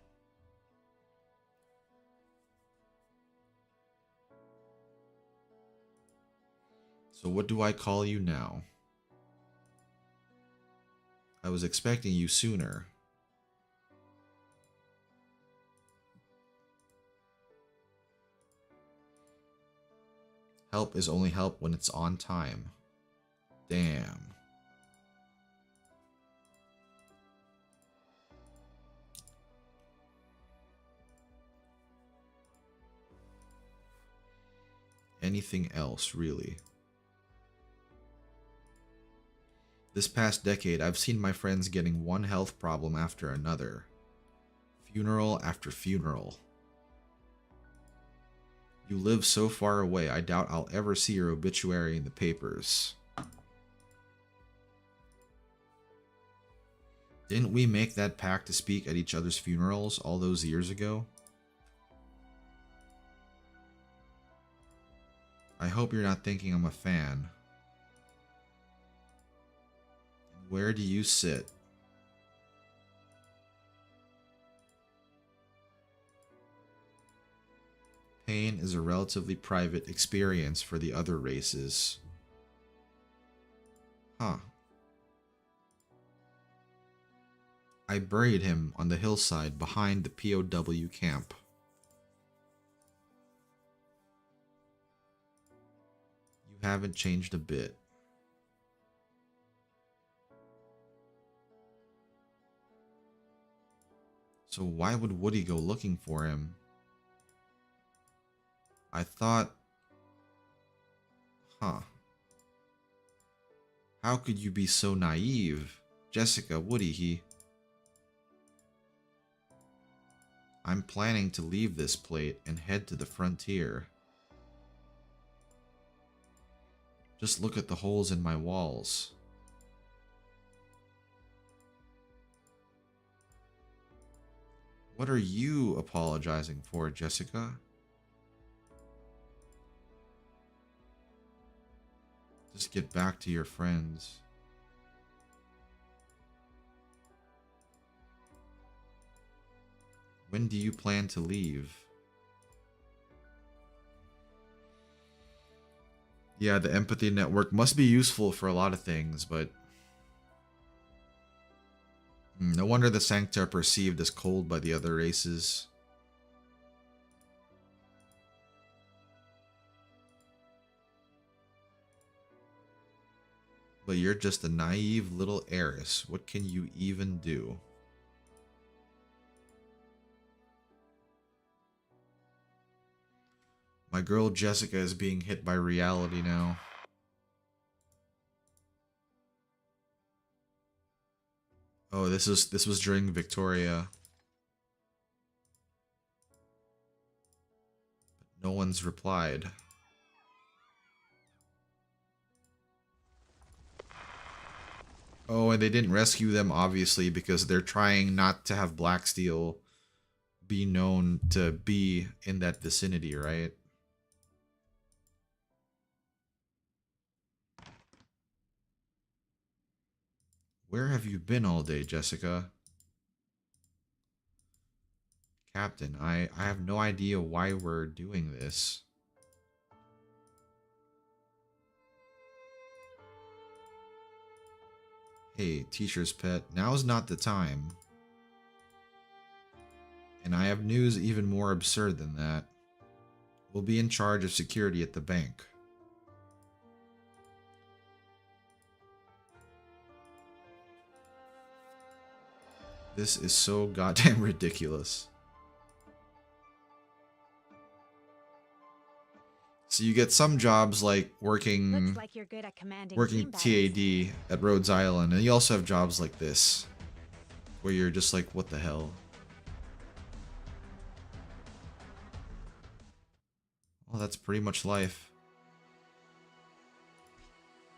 So what do I call you now? I was expecting you sooner. Help is only help when it's on time. Damn. Anything else, really? This past decade, I've seen my friends getting one health problem after another. Funeral after funeral. You live so far away, I doubt I'll ever see your obituary in the papers. Didn't we make that pact to speak at each other's funerals all those years ago? I hope you're not thinking I'm a fan. Where do you sit? Pain is a relatively private experience for the other races. Huh. I buried him on the hillside behind the POW camp. You haven't changed a bit. So why would Woody go looking for him? I thought... Huh. How could you be so naive? Jessica, Woody, I'm planning to leave this plate and head to the frontier. Just look at the holes in my walls. What are you apologizing for, Jessica? Just get back to your friends. When do you plan to leave? Yeah, the empathy network must be useful for a lot of things, but no wonder the Sancta are perceived as cold by the other races. But you're just a naive little heiress. What can you even do? My girl Jessica is being hit by reality now. Oh, this was during Victoria. But no one's replied. Oh, and they didn't rescue them, obviously, because they're trying not to have Blacksteel be known to be in that vicinity, right? Where have you been all day, Jessica? Captain, I have no idea why we're doing this. Hey, teacher's pet, now's not the time. And I have news even more absurd than that. We'll be in charge of security at the bank. This is so goddamn ridiculous. So you get some jobs like working Looks like you're good at commanding working team TAD at Rhodes Island, and you also have jobs like this where you're just like, what the hell? Well, that's pretty much life.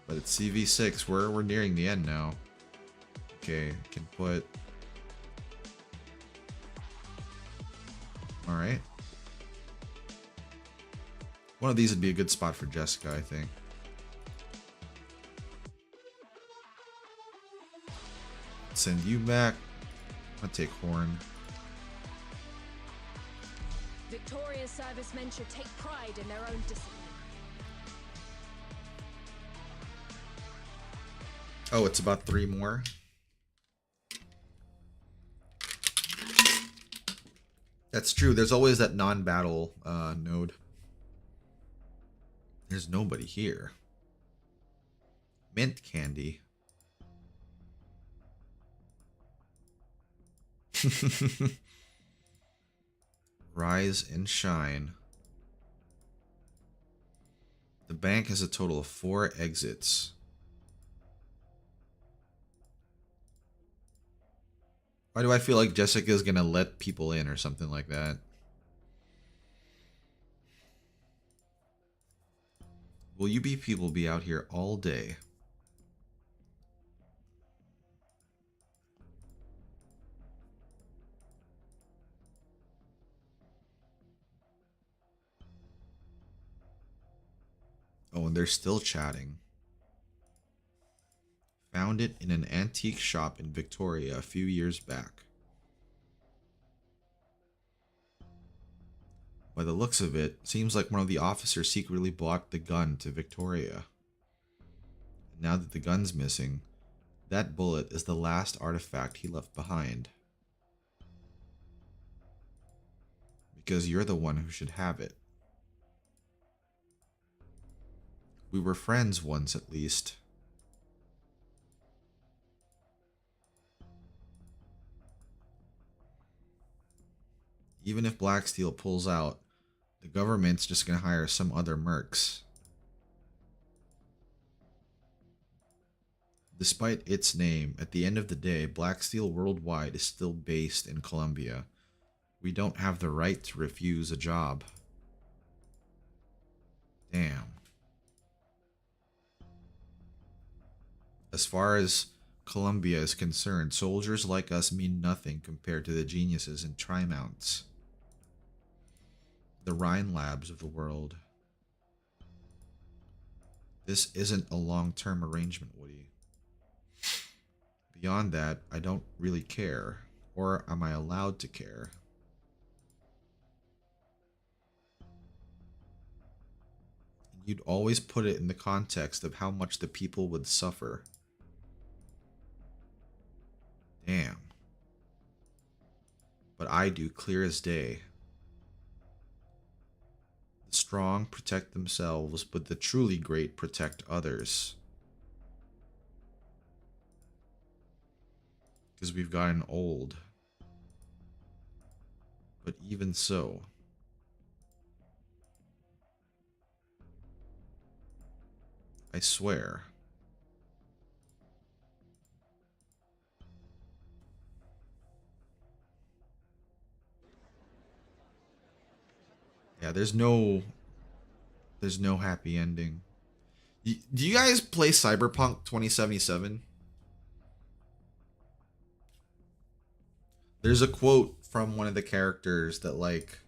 But it's CV6. We're nearing the end now. Okay, can put. All right. One of these would be a good spot for Jessica, I think. Send you back. I'll take Horn. Victoria's servicemen should take pride in their own discipline. Oh, it's about 3 more. That's true. There's always that non-battle node. There's nobody here. Mint candy. Rise and shine. The bank has a total of 4 exits. Why do I feel like Jessica's gonna let people in or something like that? Will you people be out here all day? Oh, and they're still chatting. Found it in an antique shop in Victoria a few years back. By the looks of it, seems like one of the officers secretly bought the gun to Victoria. And now that the gun's missing, that bullet is the last artifact he left behind. Because you're the one who should have it. We were friends once, at least. Even if Black Steel pulls out, the government's just gonna hire some other mercs. Despite its name, at the end of the day, Black Steel Worldwide is still based in Colombia. We don't have the right to refuse a job. Damn. As far as Colombia is concerned, soldiers like us mean nothing compared to the geniuses in Tri-Mounts. The Rhine Labs of the world. This isn't a long-term arrangement, Woody. Beyond that, I don't really care. Or am I allowed to care? You'd always put it in the context of how much the people would suffer. Damn. But I do clear as day. The strong protect themselves, but the truly great protect others. Because we've gotten old. But even so. I swear. Yeah, there's no happy ending. Do you guys play Cyberpunk 2077? There's a quote from one of the characters that, like,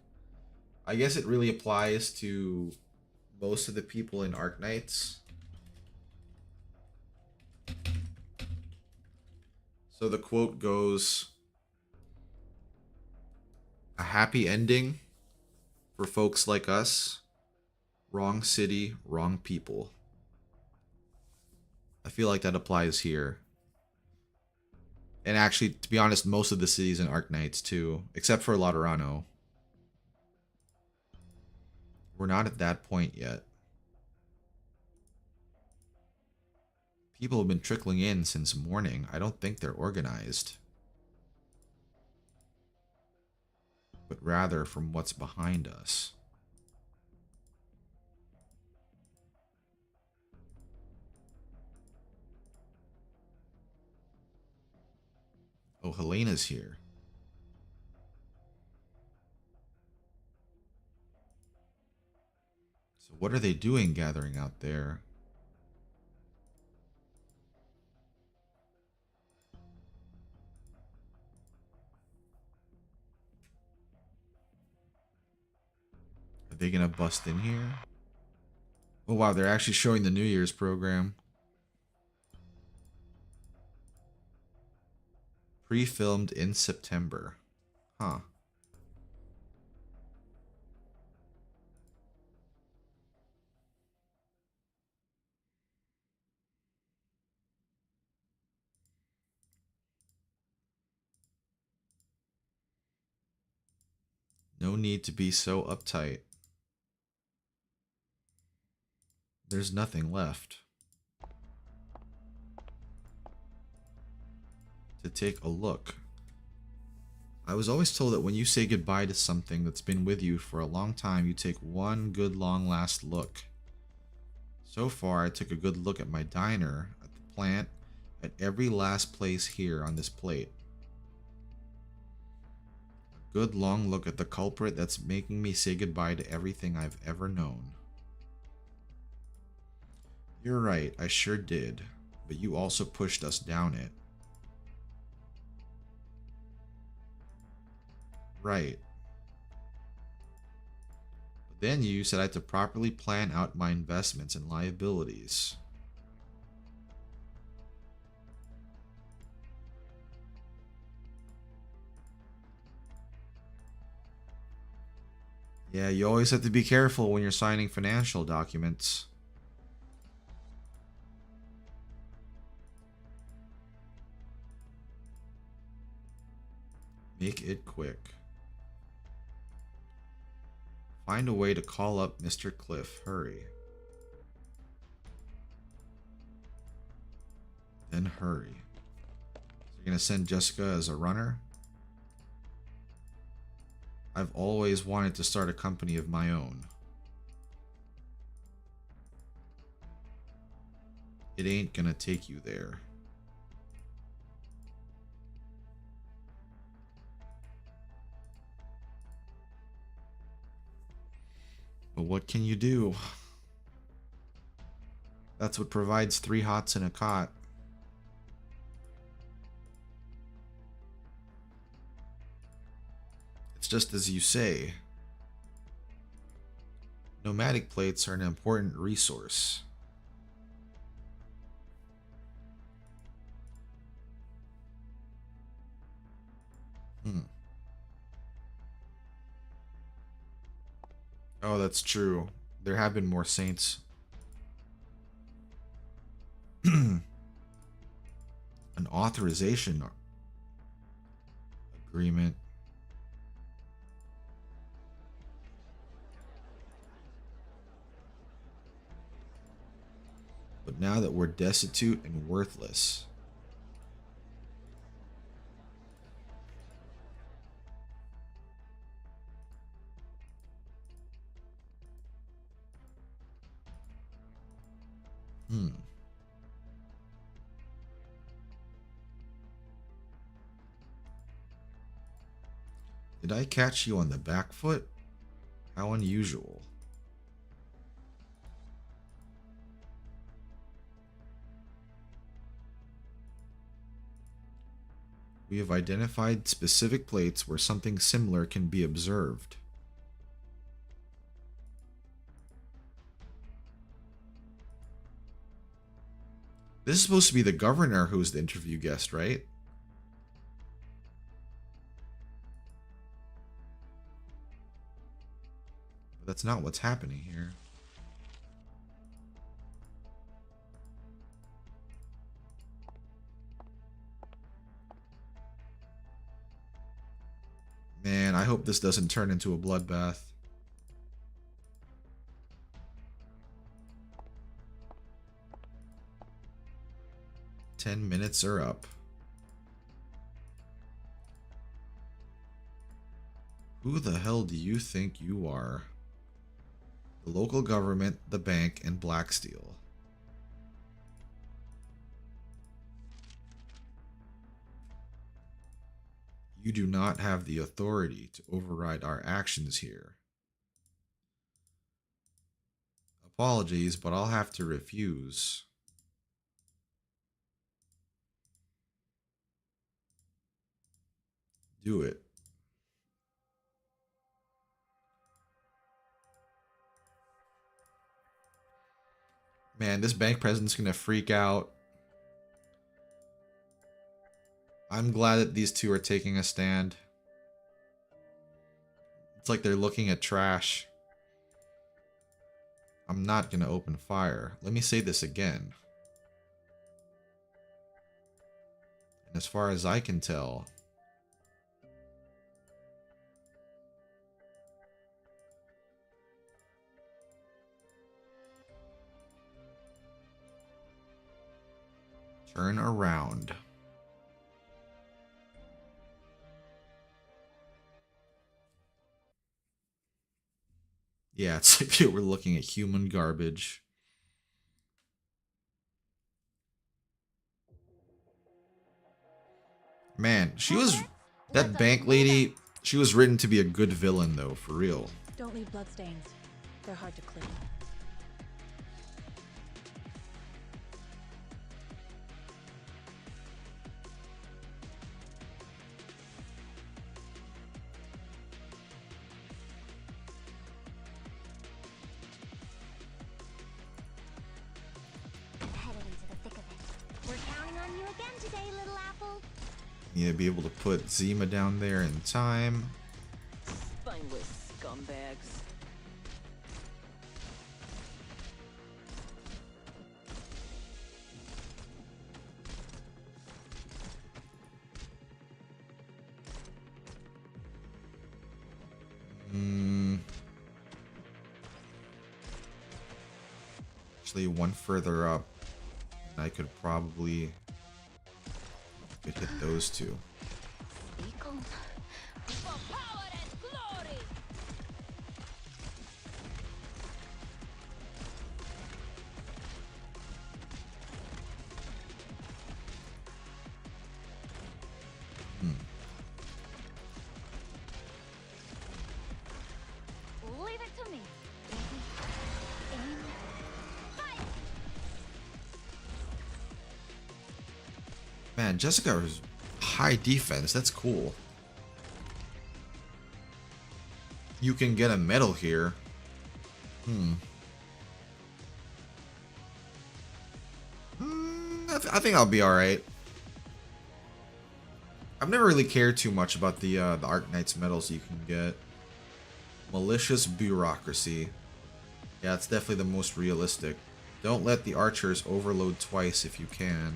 I guess it really applies to most of the people in Arknights. So the quote goes, "A happy ending for folks like us. Wrong city, wrong people." I feel like that applies here. And actually, to be honest, most of the cities in Arknights too, except for Laterano. We're not at that point yet. People have been trickling in since morning. I don't think they're organized. But rather from what's behind us. Oh, Helena's here. So what are they doing gathering out there? Are they gonna bust in here? Oh wow, they're actually showing the New Year's program. Pre-filmed in September. Huh. No need to be so uptight. There's nothing left. To take a look. I was always told that when you say goodbye to something that's been with you for a long time, you take one good long last look. So far, I took a good look at my diner, at the plant, at every last place here on this plate. A good long look at the culprit that's making me say goodbye to everything I've ever known. You're right, I sure did, but you also pushed us down it. Right. But then you said I had to properly plan out my investments and liabilities. Yeah, you always have to be careful when you're signing financial documents. Make it quick. Find a way to call up Mr. Cliff. Hurry. Then hurry. So you're gonna send Jessica as a runner? I've always wanted to start a company of my own. It ain't gonna take you there. But what can you do? That's what provides 3 hots and a cot. It's just as you say. Nomadic plates are an important resource. Oh, that's true. There have been more saints. An authorization agreement. But now that we're destitute and worthless. Did I catch you on the back foot? How unusual. We have identified specific plates where something similar can be observed. This is supposed to be the governor who's the interview guest, right? But that's not what's happening here. Man, I hope this doesn't turn into a bloodbath. "10 minutes are up." Who the hell do you think you are? The local government, the bank, and Blacksteel. You do not have the authority to override our actions here. Apologies, but I'll have to refuse. Do it. Man, this bank president's gonna freak out. I'm glad that these two are taking a stand. It's like they're looking at trash. I'm not gonna open fire. Let me say this again. And as far as I can tell, turn around. Yeah, it's like they were looking at human garbage. Man, that bank lady, she was written to be a good villain though, for real. Don't leave bloodstains. They're hard to clean. Headed into the thick of it. We're counting on you again today, little apple. Need to be able to put Zima down there in time. Spineless scumbags. Actually, one further up, and I could probably hit those two. Beacon. For power and glory. Leave it to me. Aim. Fight. Man, Jessica is high defense. That's cool. You can get a medal here. I think I'll be alright. I've never really cared too much about the Arknights medals you can get. Malicious bureaucracy. Yeah, it's definitely the most realistic. Don't let the archers overload twice if you can.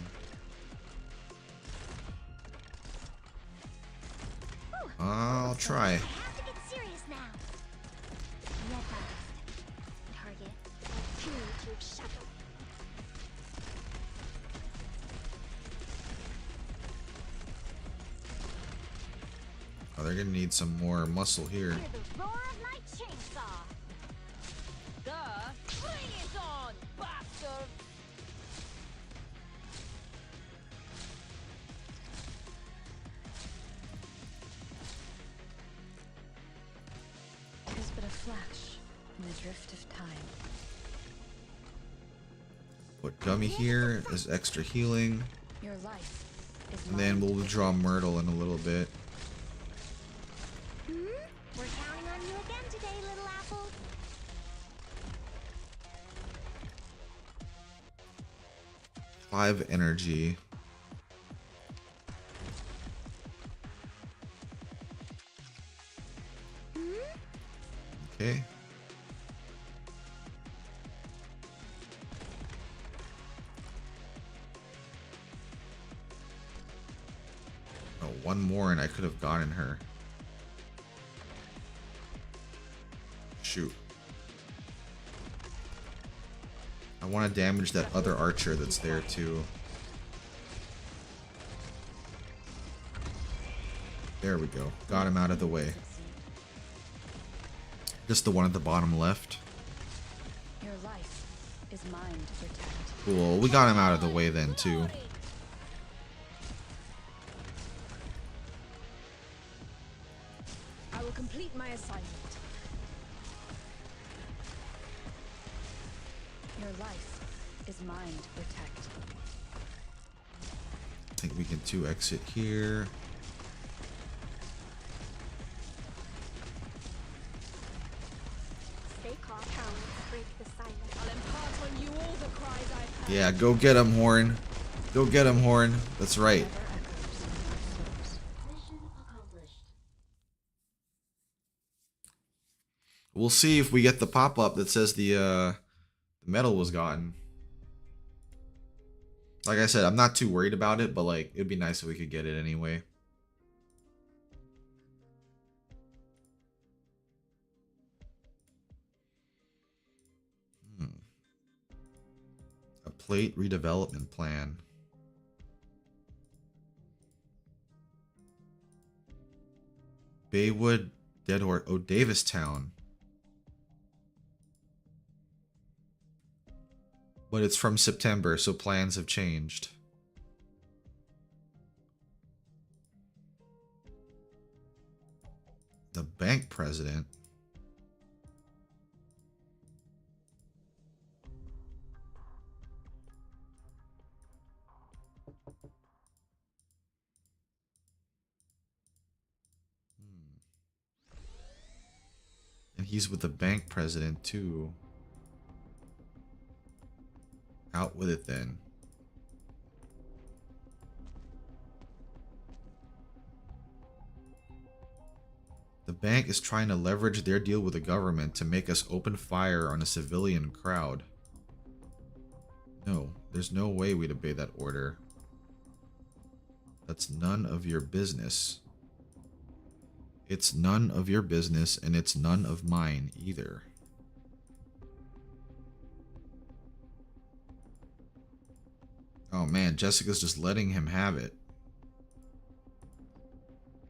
I'll try. I have to get serious now. Red Bust. Target. Punitive shadow. Oh, they're gonna need some more muscle here. Hear the roar of my chainsaw. Bring it on, bastard. Tis but a flash in the drift of time. Put Gummy here as extra healing. Your life is And then mine. we'll draw Myrtle in a little bit. We're counting on you again today, little apple. 5 energy. Okay. Oh, one more and I could have gotten her. Shoot. I want to damage that other archer that's there too. There we go. Got him out of the way. Just the one at the bottom left. Your life is mine to protect. Cool. We got him out of the way then too. I will complete my assignment. Your life is mine to protect. I think we can 2 exit here. Stay calm, Howard. Break the silence. I'll impart on you all the Yeah, go get him, Horn. Go get him, Horn. That's right. We'll see if we get the pop-up that says the medal was gotten. Like I said, I'm not too worried about it, but like it'd be nice if we could get it anyway. A plate redevelopment plan. Baywood, Dead Horse, oh, Davistown. But it's from September, so plans have changed. The bank president? And he's with the bank president too. Out with it then. The bank is trying to leverage their deal with the government to make us open fire on a civilian crowd. No, there's no way we'd obey that order. That's none of your business. It's none of your business, and it's none of mine either. Oh man, Jessica's just letting him have it.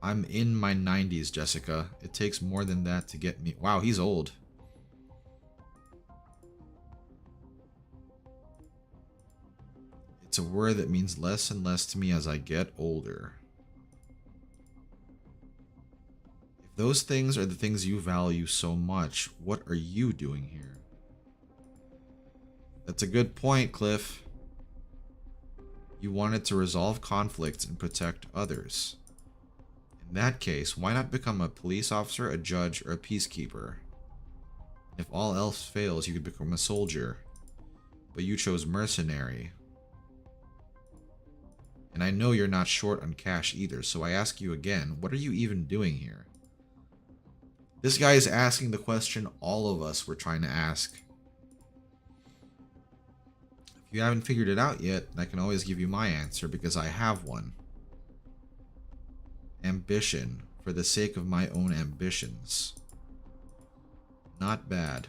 I'm in my 90s, Jessica. It takes more than that to get me. Wow, he's old. It's a word that means less and less to me as I get older. If those things are the things you value so much, what are you doing here? That's a good point, Cliff. You wanted to resolve conflicts and protect others. In that case, why not become a police officer, a judge, or a peacekeeper? If all else fails, you could become a soldier. But you chose mercenary. And I know you're not short on cash either, so I ask you again, what are you even doing here? This guy is asking the question all of us were trying to ask. If you haven't figured it out yet, I can always give you my answer because I have one. Ambition, for the sake of my own ambitions. Not bad.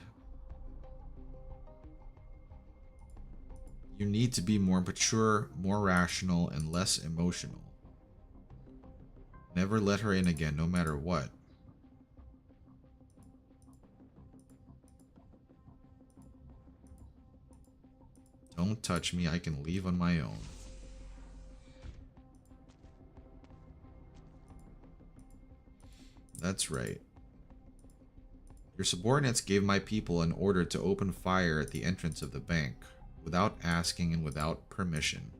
You need to be more mature, more rational, and less emotional. Never let her in again, no matter what. Don't touch me, I can leave on my own. That's right. Your subordinates gave my people an order to open fire at the entrance of the bank, without asking and without permission.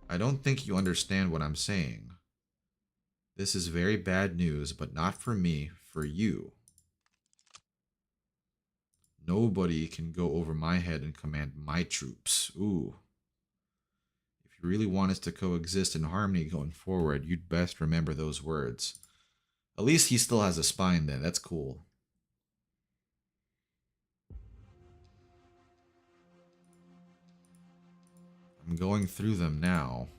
I don't think you understand what I'm saying. This is very bad news, but not for me, for you. Nobody can go over my head and command my troops. Ooh. If you really want us to coexist in harmony going forward, you'd best remember those words. At least he still has a spine then. That's cool. I'm going through them now.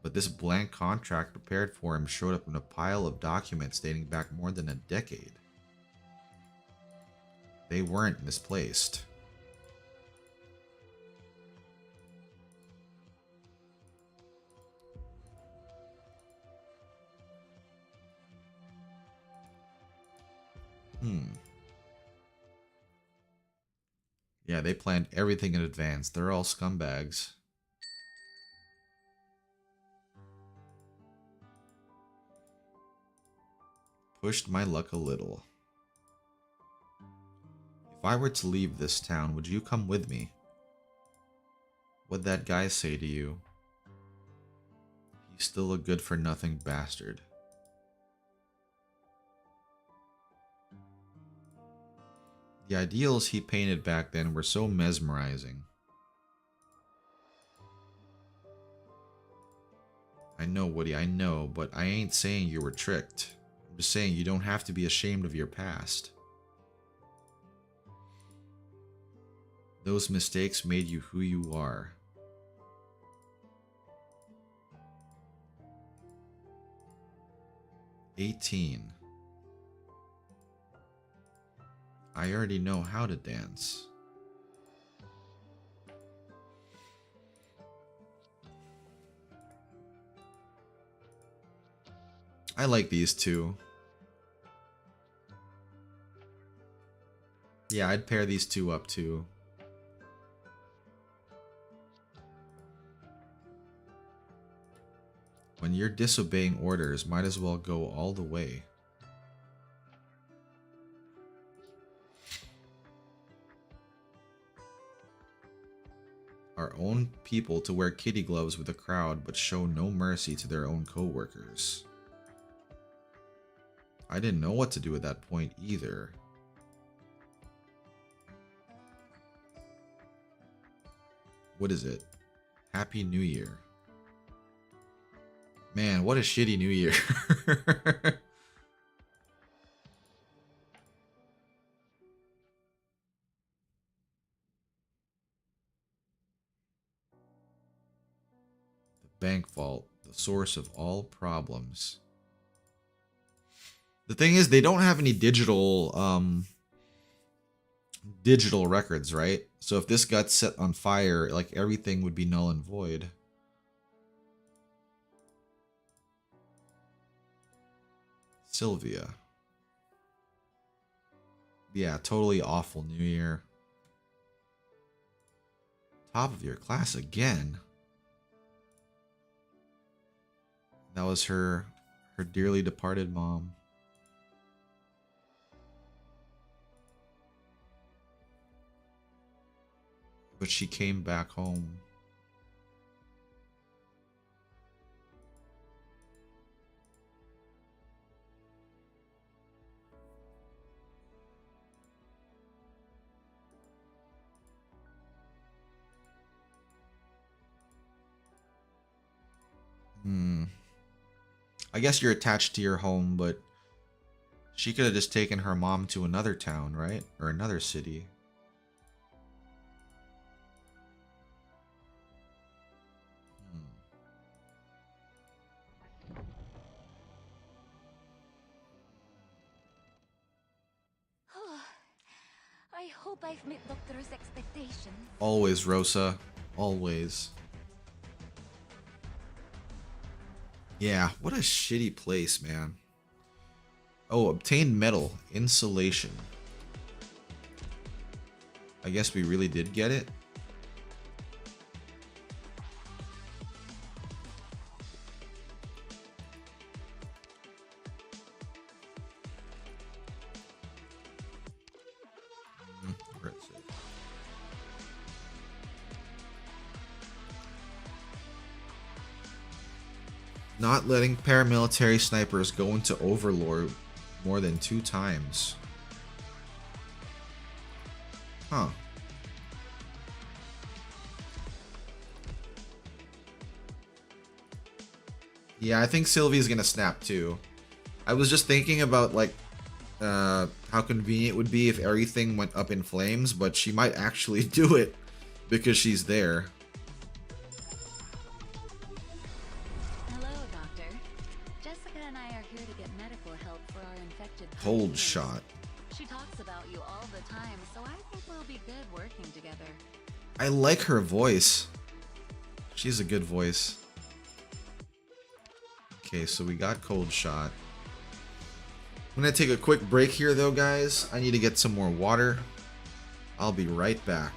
But this blank contract prepared for him showed up in a pile of documents dating back more than a decade. They weren't misplaced. Yeah, they planned everything in advance. They're all scumbags. Pushed my luck a little. If I were to leave this town, would you come with me? What'd that guy say to you? He's still a good-for-nothing bastard. The ideals he painted back then were so mesmerizing. I know, Woody, I know, but I ain't saying you were tricked. I'm just saying you don't have to be ashamed of your past. Those mistakes made you who you are. "18. I already know how to dance." I like these two. Yeah, I'd pair these two up too. When you're disobeying orders, might as well go all the way. Our own people to wear kitty gloves with the crowd but show no mercy to their own co-workers. I didn't know what to do at that point either. What is it? Happy New Year. Man, what a shitty New Year. The bank vault, the source of all problems. The thing is, they don't have any digital records, right? So if this got set on fire, like everything would be null and void. Sylvia. Yeah, totally awful New Year. Top of your class again. That was her dearly departed mom. But she came back home. I guess you're attached to your home, but she could have just taken her mom to another town, right? Or another city. I hope I've met Doctor's expectations. Always, Rosa. Always. Yeah, what a shitty place, man. Oh, obtained metal. Insulation. I guess we really did get it. Where is it? Not letting paramilitary snipers go into Overlord more than 2 times. Huh. Yeah, I think Sylvie's gonna snap too. I was just thinking about like how convenient it would be if everything went up in flames, but she might actually do it because she's there. Hello, Doctor. Jessica and I are here to get medical help for our infected Cold pioneers. shot. She talks about you all the time, so I think we'll be good working together. I like her voice. She's a good voice. Okay, so we got cold shot. I'm gonna take a quick break here though, guys. I need to get some more water. I'll be right back.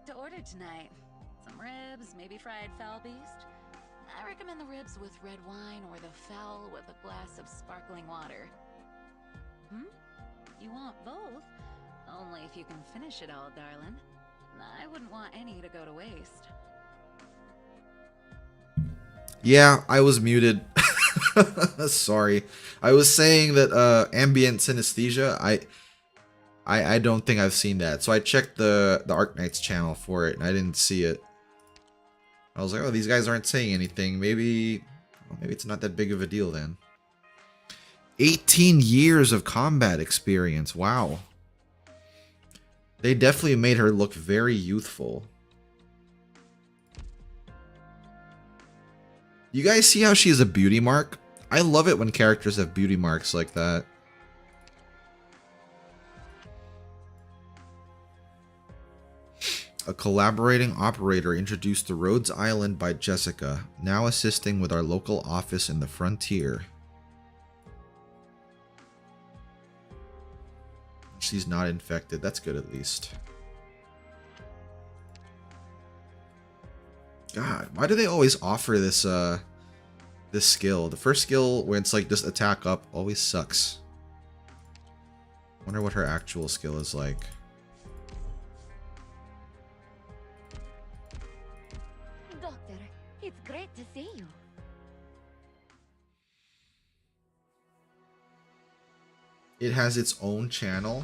to order tonight? Some ribs, maybe fried fowl beast? I recommend the ribs with red wine or the fowl with a glass of sparkling water. You want both? Only if you can finish it all, darling. I wouldn't want any to go to waste. Yeah, I was muted. Sorry. I was saying that ambient synesthesia, I don't think I've seen that. So I checked the Arknights channel for it and I didn't see it. I was like, oh, these guys aren't saying anything. Maybe it's not that big of a deal then. 18 years of combat experience. Wow. They definitely made her look very youthful. You guys see how she has a beauty mark? I love it when characters have beauty marks like that. A collaborating operator introduced to Rhodes Island by Jessica, now assisting with our local office in the frontier. She's not infected. That's good at least. God, why do they always offer this this skill? The first skill where it's like just attack up always sucks. Wonder what her actual skill is like. Doctor, it's great to see you. It has its own channel.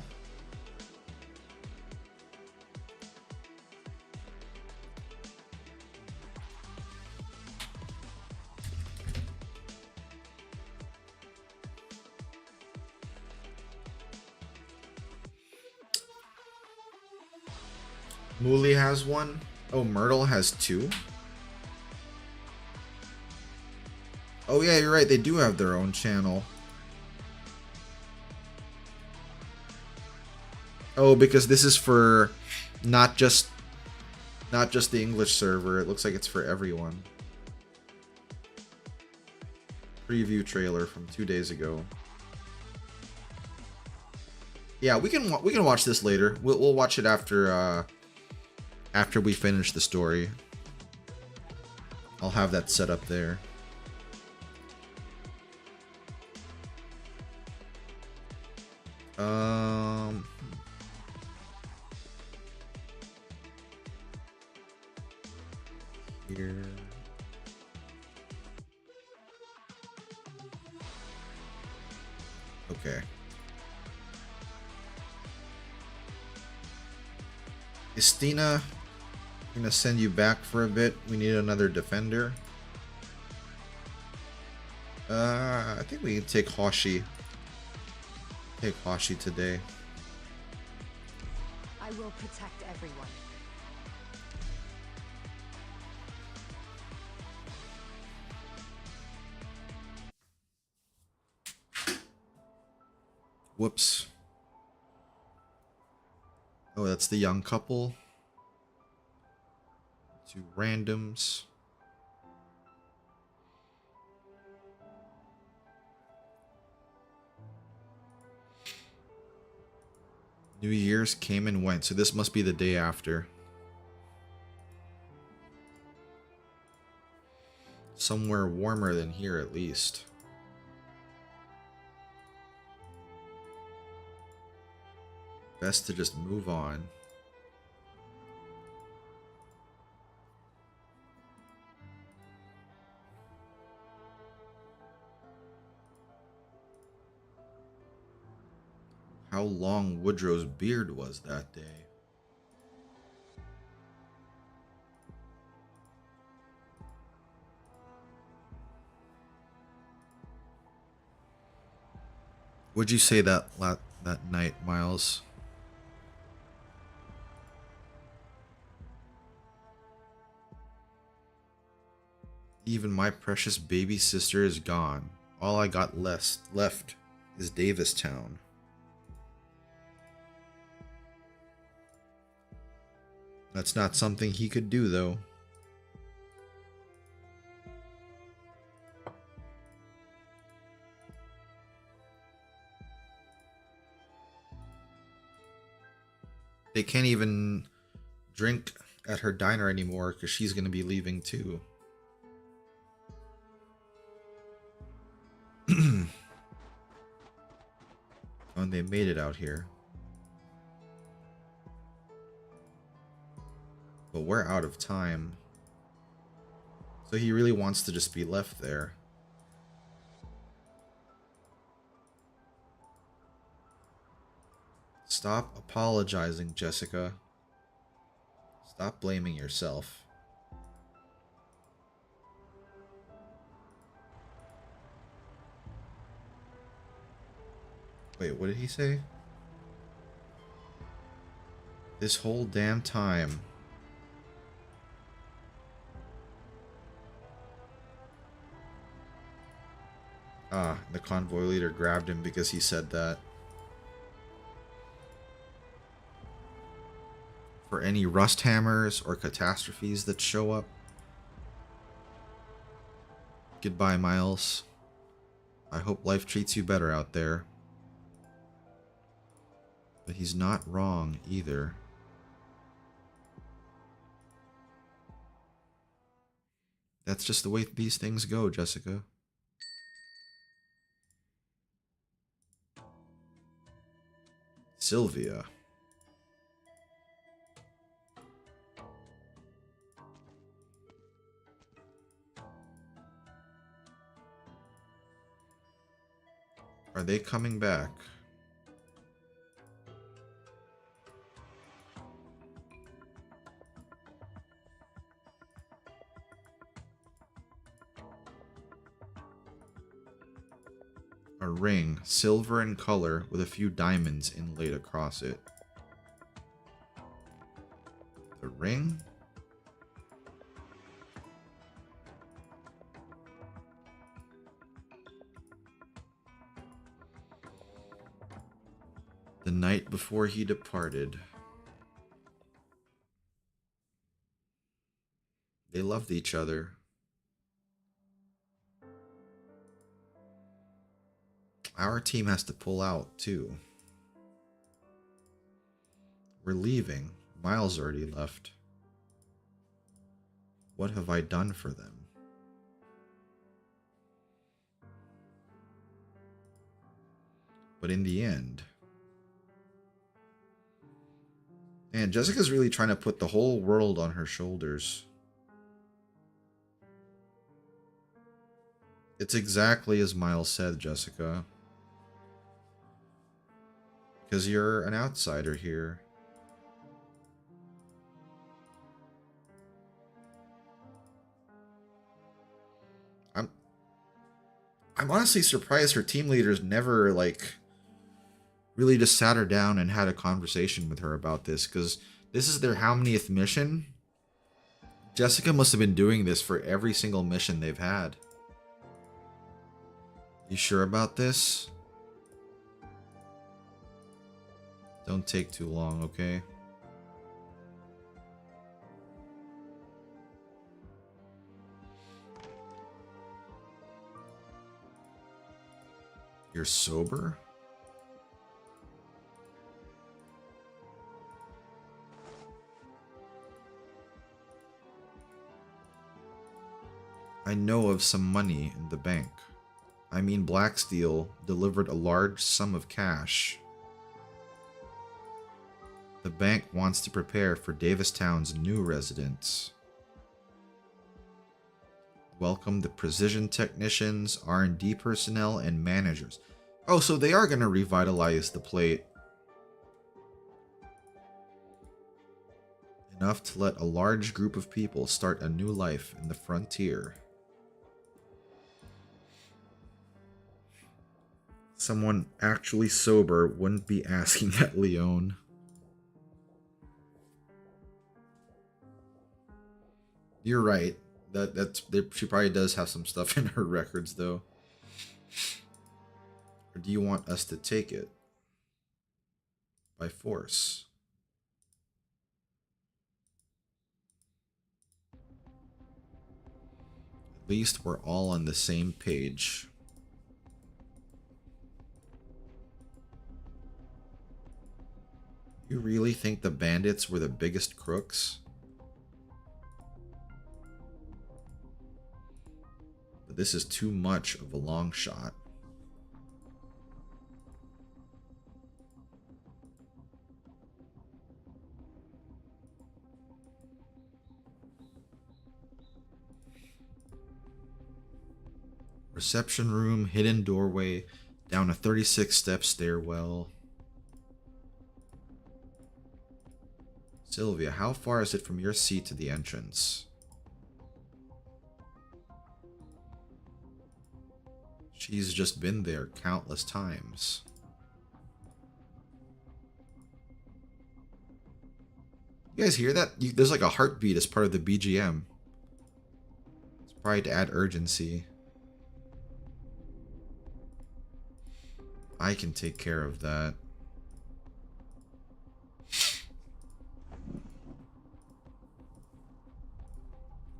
Mooley has one. Oh, Myrtle has two. Oh yeah, you're right. They do have their own channel. Oh, because this is for not just the English server. It looks like it's for everyone. Preview trailer from 2 days ago. Yeah, we can watch this later. We'll watch it after we finish the story. I'll have that set up there. Here. Okay. Istina, I'm gonna send you back for a bit. We need another defender. I think we can take Hoshi. Take Hoshi today. I will protect everyone. Whoops. Oh, that's the young couple. 2 randoms. New Year's came and went, so this must be the day after. Somewhere warmer than here, at least. Best to just move on. How long Woodrow's beard was that day. What'd you say that night, Miles? Even my precious baby sister is gone. All I got left is Davistown. That's not something he could do, though. They can't even drink at her diner anymore because she's going to be leaving too. And they made it out here. But we're out of time. So he really wants to just be left there. Stop apologizing, Jessica. Stop blaming yourself. Wait, what did he say? This whole damn time. Ah, the convoy leader grabbed him because he said that. For any rust hammers or catastrophes that show up. Goodbye, Miles. I hope life treats you better out there. But he's not wrong either. That's just the way these things go, Jessica. Sylvia. Are they coming back? A ring, silver in color, with a few diamonds inlaid across it. The ring? The night before he departed. They loved each other. Our team has to pull out, too. We're leaving. Miles already left. What have I done for them? But in the end... Man, Jessica's really trying to put the whole world on her shoulders. It's exactly as Miles said, Jessica. Because you're an outsider here. I'm honestly surprised her team leaders never, like, really just sat her down and had a conversation with her about this, because this is their how manyth mission? Jessica must have been doing this for every single mission they've had. You sure about this? Don't take too long, okay? You're sober? I know of some money in the bank. I mean, Blacksteel delivered a large sum of cash. The bank wants to prepare for Davistown's new residents. Welcome the precision technicians, R&D personnel, and managers. Oh, so they are going to revitalize the plate. Enough to let a large group of people start a new life in the frontier. Someone actually sober wouldn't be asking that, Leone. You're right. She probably does have some stuff in her records, though. Or do you want us to take it? By force? At least we're all on the same page. You really think the bandits were the biggest crooks? But this is too much of a long shot. Reception room, hidden doorway, down a 36-step stairwell. Sylvia, how far is it from your seat to the entrance? She's just been there countless times. You guys hear that? There's like a heartbeat as part of the BGM. It's probably to add urgency. I can take care of that.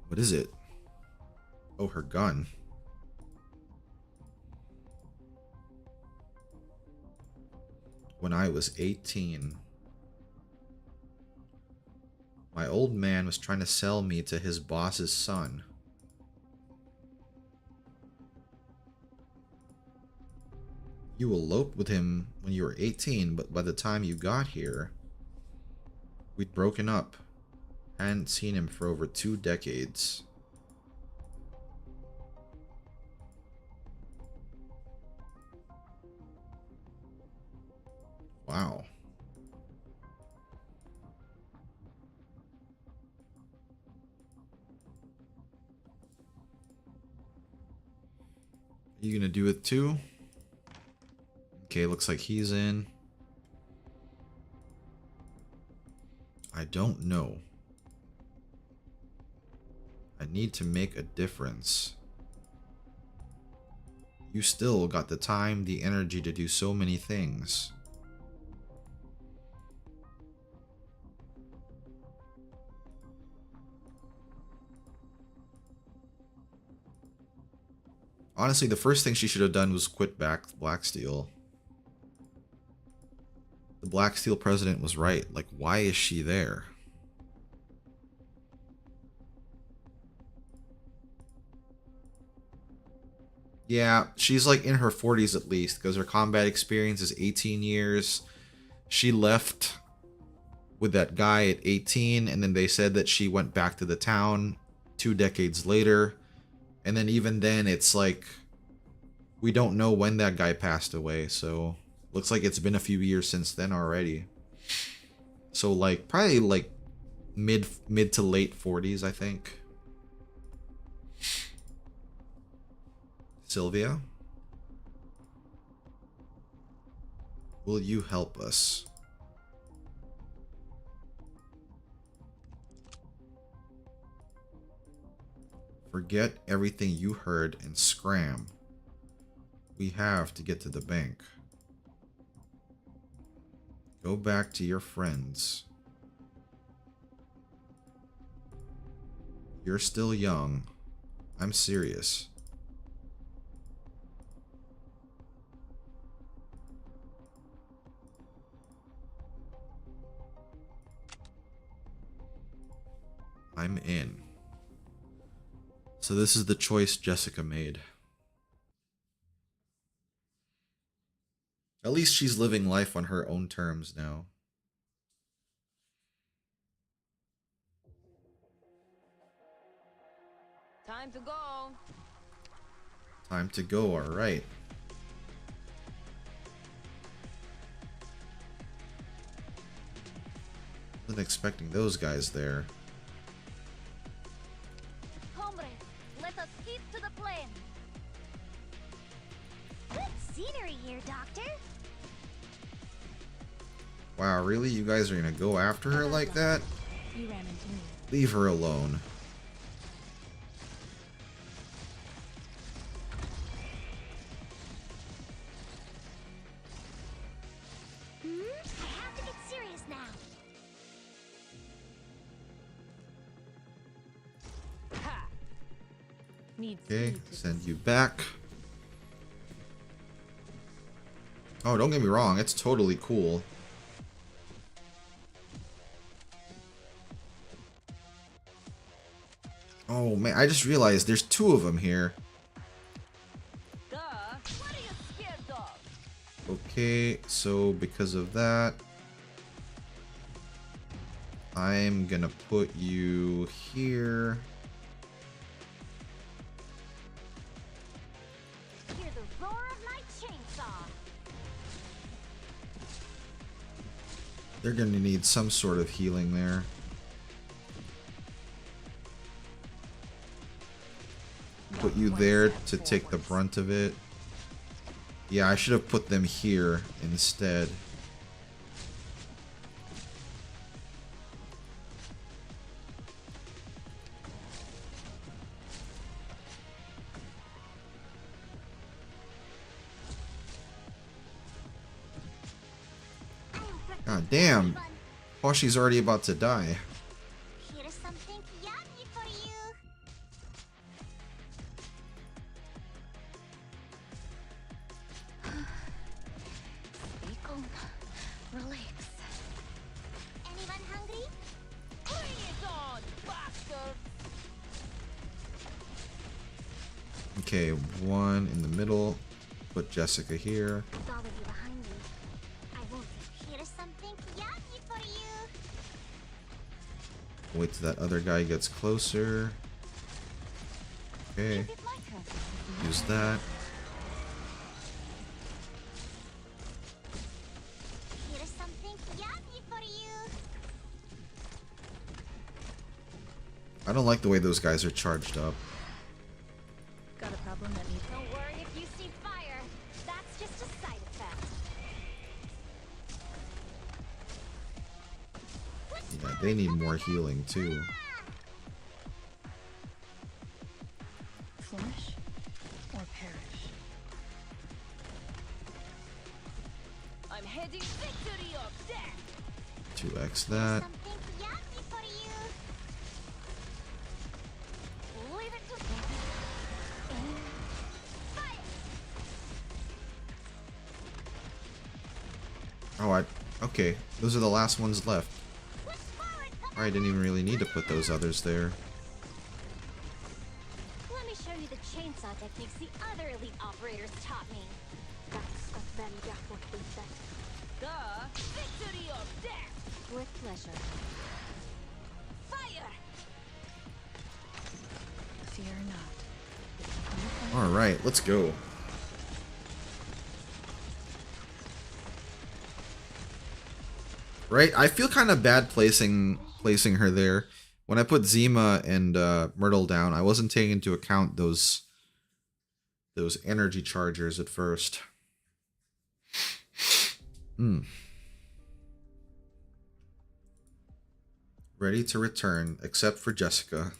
What is it? Oh, her gun. When I was 18, my old man was trying to sell me to his boss's son. You eloped with him when you were 18, but by the time you got here, we'd broken up. Hadn't seen him for over 2 decades. Wow. Are you gonna do it too? Okay, looks like he's in. I don't know. I need to make a difference. You still got the time, the energy to do so many things. Honestly, the first thing she should have done was quit Blacksteel. The Blacksteel president was right. Like, why is she there? Yeah, she's like in her 40s at least, because her combat experience is 18 years. She left with that guy at 18, and then they said that she went back to the town 2 decades later. And then even then, it's like, we don't know when that guy passed away, so looks like it's been a few years since then already. So like, probably like mid to late 40s, I think. Sylvia? Will you help us? Forget everything you heard and scram. We have to get to the bank. Go back to your friends. You're still young. I'm serious. I'm in. So this is the choice Jessica made. At least she's living life on her own terms now. Time to go. Time to go, alright. Wasn't expecting those guys there. Hombres, let us head to the plane. Good scenery here, Doctor. Wow, really? You guys are gonna go after her like that? You ran into me. Leave her alone. I have to get serious now. Ha! Need Okay, speed to send you back. Oh, don't get me wrong, it's totally cool. Oh man, I just realized there's 2 of them here. Okay, so because of that, I'm gonna put you here. Hear the roar of my chainsaw. They're gonna need some sort of healing there. Put you there to take the brunt of it. Yeah, I should have put them here instead. God damn. Hoshi's already about to die. Here is something yummy for you. Speak on. Relax. Anyone hungry? Bring it on, bastard! Okay, one in the middle. Put Jessica here. With all of you behind me, I won't. Here is something yummy for you. Wait till that other guy gets closer. Okay, Is it my turn? use that. Here is something yummy for you. I don't like the way those guys are charged up. Got a problem that needs. Don't worry if you see fire. That's just a side effect. Yeah, they need more healing too. Flourish or perish. I'm heading victory or death! 2x that. Something yummy for you. Leave it to Aim. Fire. Oh, okay. Those are the last ones left. Push forward, come I didn't even really need to put those others there. Let me show you the chainsaw techniques the other elite operators taught me. That's a very careful set. the victory or death! With pleasure. Fire! Fear not. Alright, let's go. Right? I feel kind of bad placing her there. When I put Zima and Myrtle down, I wasn't taking into account those energy chargers at first. Ready to return, except for Jessica.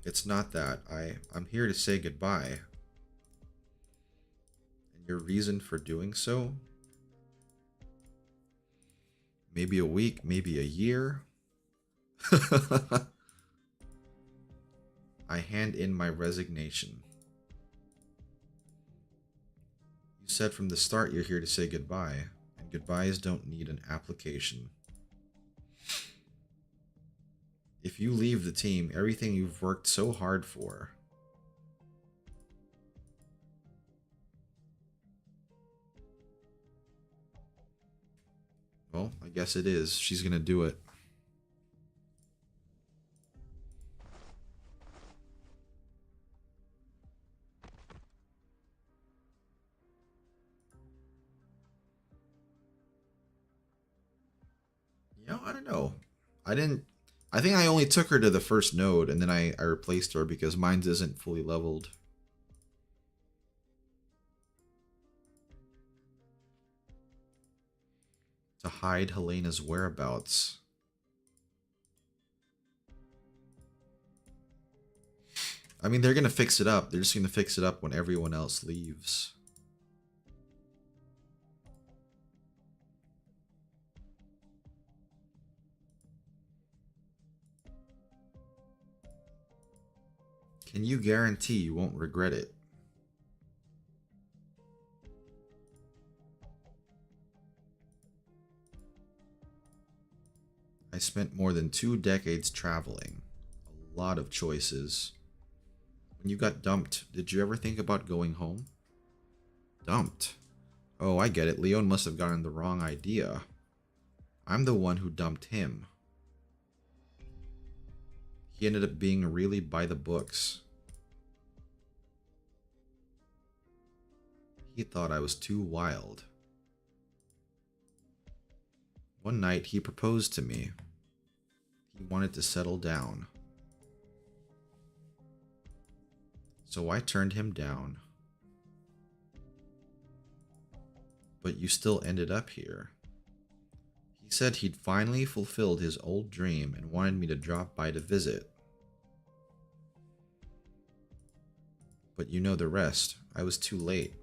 It's not that. I'm here to say goodbye. And your reason for doing so? Maybe a week, maybe a year? I hand in my resignation. You said from the start you're here to say goodbye, and goodbyes don't need an application. If you leave the team, everything you've worked so hard for. Well, I guess it is. She's gonna do it. You know, I don't know. I think I only took her to the first node, and then I replaced her because mine isn't fully leveled. To hide Helena's whereabouts. I mean, they're gonna fix it up. They're just gonna fix it up when everyone else leaves. Can you guarantee you won't regret it? I spent more than 2 decades traveling. lot of choices. When you got dumped, did you ever think about going home? Dumped? Oh, I get it. Leon must have gotten the wrong idea. I'm the one who dumped him. He ended up being really by the books. He thought I was too wild. One night, he proposed to me. He wanted to settle down. So I turned him down. But you still ended up here. He said he'd finally fulfilled his old dream and wanted me to drop by to visit. But you know the rest. I was too late.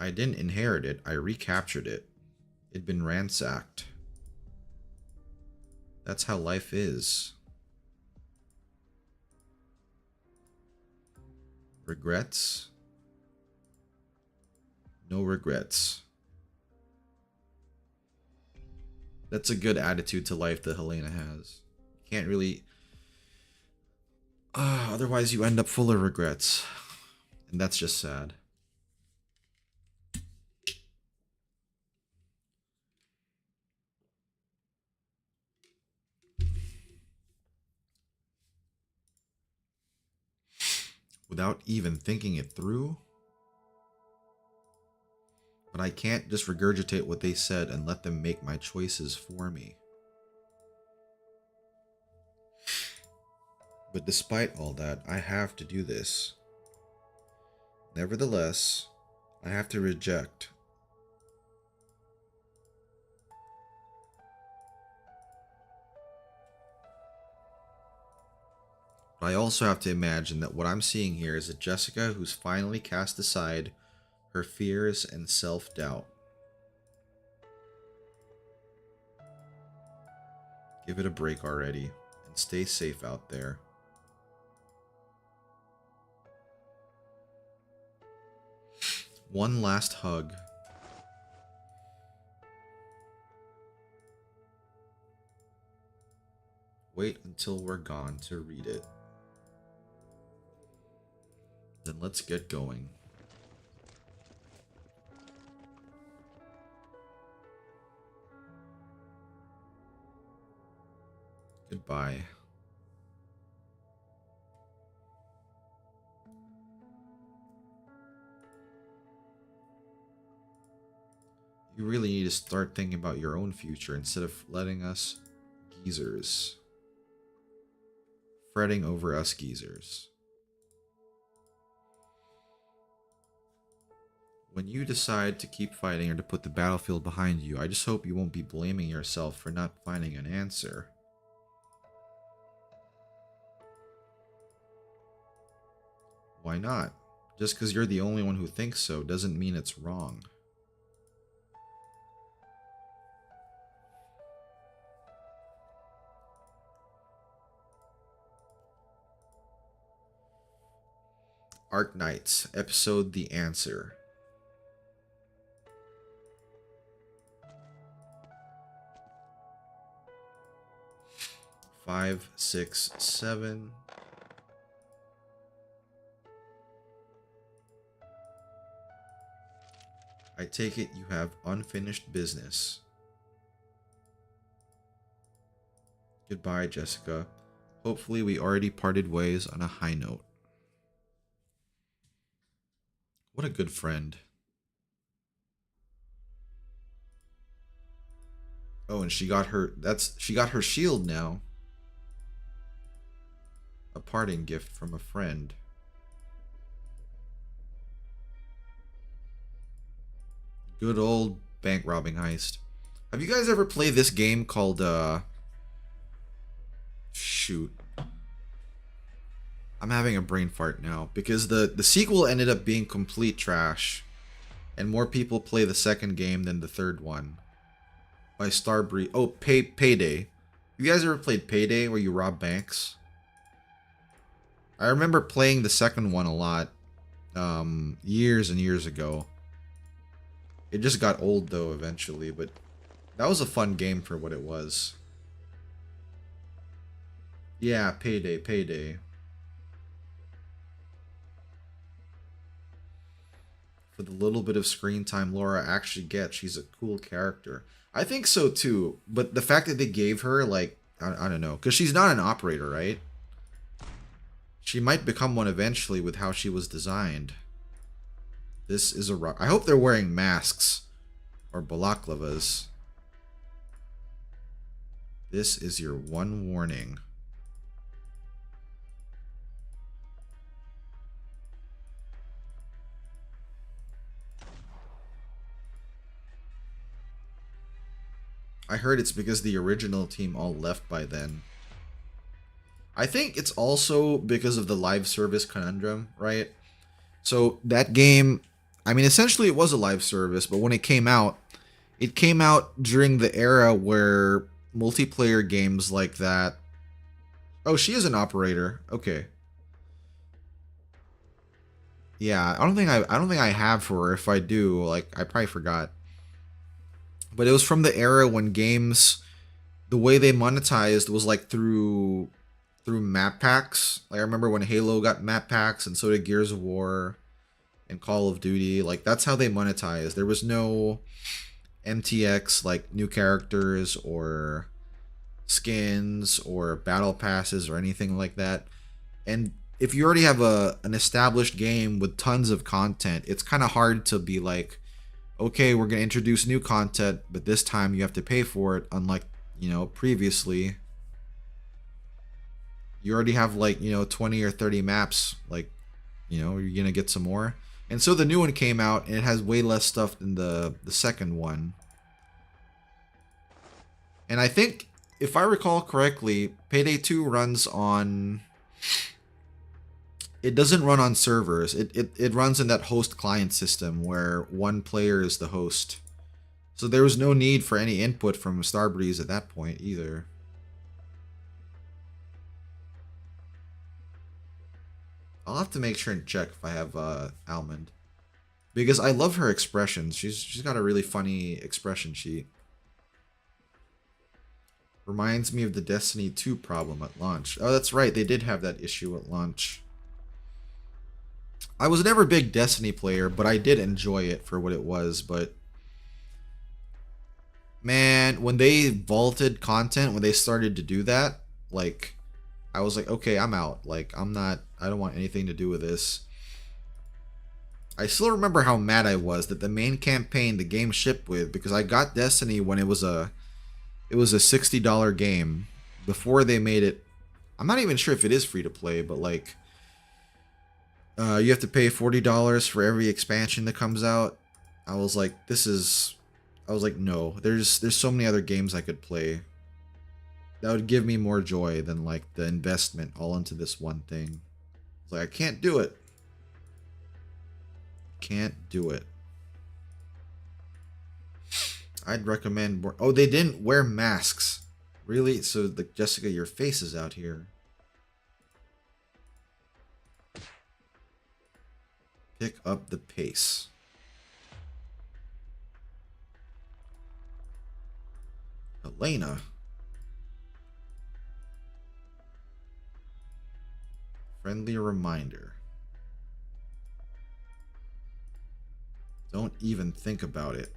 I didn't inherit it, I recaptured it. It'd been ransacked. That's how life is. Regrets? No regrets. That's a good attitude to life that Helena has. Can't really... otherwise you end up full of regrets. And that's just sad. Without even thinking it through? But I can't just regurgitate what they said and let them make my choices for me. But despite all that, I have to do this. Nevertheless, I have to reject. But I also have to imagine that what I'm seeing here is a Jessica who's finally cast aside her fears and self-doubt. Give it a break already, and stay safe out there. One last hug. Wait until we're gone to read it. Then let's get going. Goodbye. You really need to start thinking about your own future instead of letting us geezers fretting over us geezers. When you decide to keep fighting or to put the battlefield behind you, I just hope you won't be blaming yourself for not finding an answer. Why not? Just because you're the only one who thinks so doesn't mean it's wrong. Arknights, episode The Answer. Five, 6, 7. I take it you have unfinished business. Goodbye, Jessica. Hopefully we already parted ways on a high note. What a good friend. Oh, and she got her shield now. A parting gift from a friend. Good old bank robbing heist. Have you guys ever played this game called shoot. I'm having a brain fart now because the sequel ended up being complete trash, and more people play the second game than the third one. By Starbreeze. Oh, Payday. You guys ever played Payday where you rob banks? I remember playing the second one a lot, years and years ago. It just got old though eventually, but that was a fun game for what it was. Yeah, Payday, Payday. For the little bit of screen time Laura actually gets, she's a cool character. I think so too, but the fact that they gave her, like, I don't know, because she's not an operator, right? She might become one eventually with how she was designed. This is a... I hope they're wearing masks. Or balaklavas. This is your one warning. I heard it's because the original team all left by then. I think it's also because of the live service conundrum, right? So that game, I mean, essentially it was a live service, but when it came out during the era where multiplayer games like that... Oh, she is an operator. Okay. Yeah, I don't think I have for her. If I do, like, I probably forgot. But it was from the era when games, the way they monetized was like through map packs. Like I remember when Halo got map packs, and so did Gears of War and Call of Duty. Like that's how they monetized. There was no MTX, like new characters or skins or battle passes or anything like that. And if you already have an established game with tons of content, it's kind of hard to be like, okay, we're going to introduce new content, but this time you have to pay for it, unlike, you know, previously. You already have like, you know, 20 or 30 maps, like, you know, you're going to get some more. And so the new one came out, and it has way less stuff than the second one. And I think, if I recall correctly, Payday 2 runs on... It doesn't run on servers. It runs in that host client system where one player is the host. So there was no need for any input from Starbreeze at that point either. I'll have to make sure and check if I have Almond. Because I love her expressions. She's got a really funny expression sheet. Reminds me of the Destiny 2 problem at launch. Oh, that's right. They did have that issue at launch. I was never a big Destiny player, but I did enjoy it for what it was. But man, when they vaulted content, when they started to do that, like, I was like, okay, I'm out. Like, I don't want anything to do with this. I still remember how mad I was that the main campaign the game shipped with, because I got Destiny when it was a $60 game before they made it. I'm not even sure if it is free to play, but like, you have to pay $40 for every expansion that comes out. I was like, no, there's so many other games I could play that would give me more joy than like the investment all into this one thing. It's like, I can't do it. Can't do it. I'd recommend more. Oh, they didn't wear masks. Really? So, like, Jessica, your face is out here. Pick up the pace. Elena. Friendly reminder. Don't even think about it.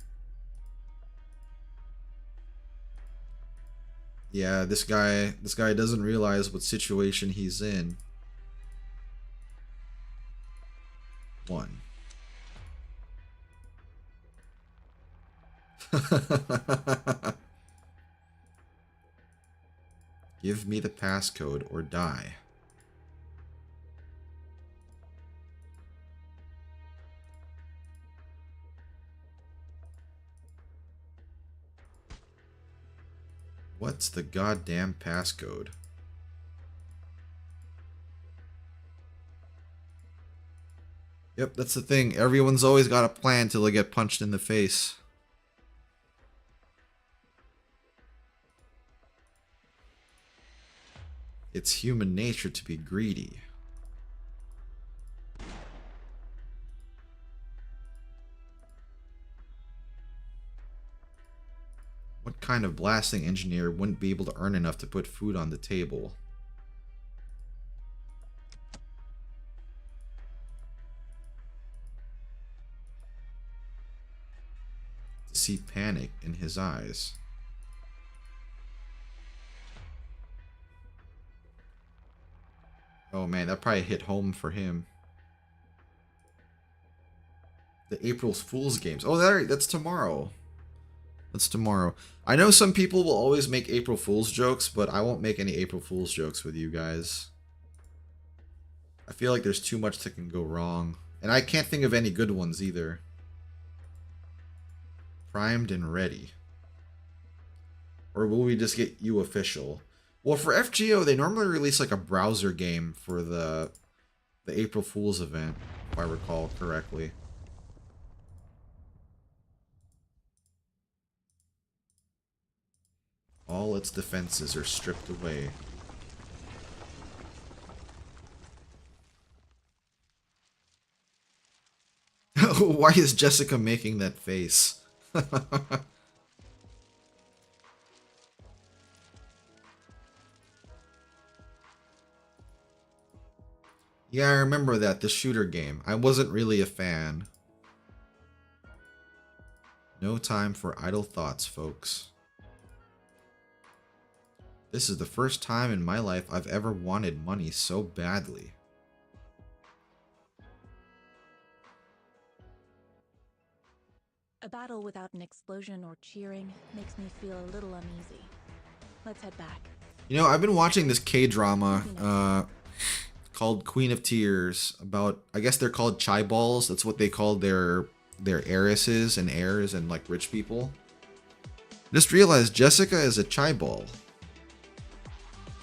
Yeah, this guy doesn't realize what situation he's in. 1. Give me the passcode or die. What's the goddamn passcode? Yep, that's the thing. Everyone's always got a plan till they get punched in the face. It's human nature to be greedy. What kind of blasting engineer wouldn't be able to earn enough to put food on the table? to see panic in his eyes. Oh man, that probably hit home for him. The April Fool's games. Oh, that's tomorrow. That's tomorrow. I know some people will always make April Fool's jokes, but I won't make any April Fool's jokes with you guys. I feel like there's too much that can go wrong. And I can't think of any good ones either. Primed and ready. Or will we just get you official? Well, for FGO, they normally release like a browser game for the April Fool's event, if I recall correctly. All its defenses are stripped away. Why is Jessica making that face? Yeah, I remember that, the shooter game. I wasn't really a fan. No time for idle thoughts, folks. This is the first time in my life I've ever wanted money so badly. A battle without an explosion or cheering makes me feel a little uneasy. Let's head back. You know, I've been watching this K-drama called Queen of Tears about, I guess they're called chai balls. That's what they call their heiresses and heirs and like rich people. Just realized Jessica is a chai ball.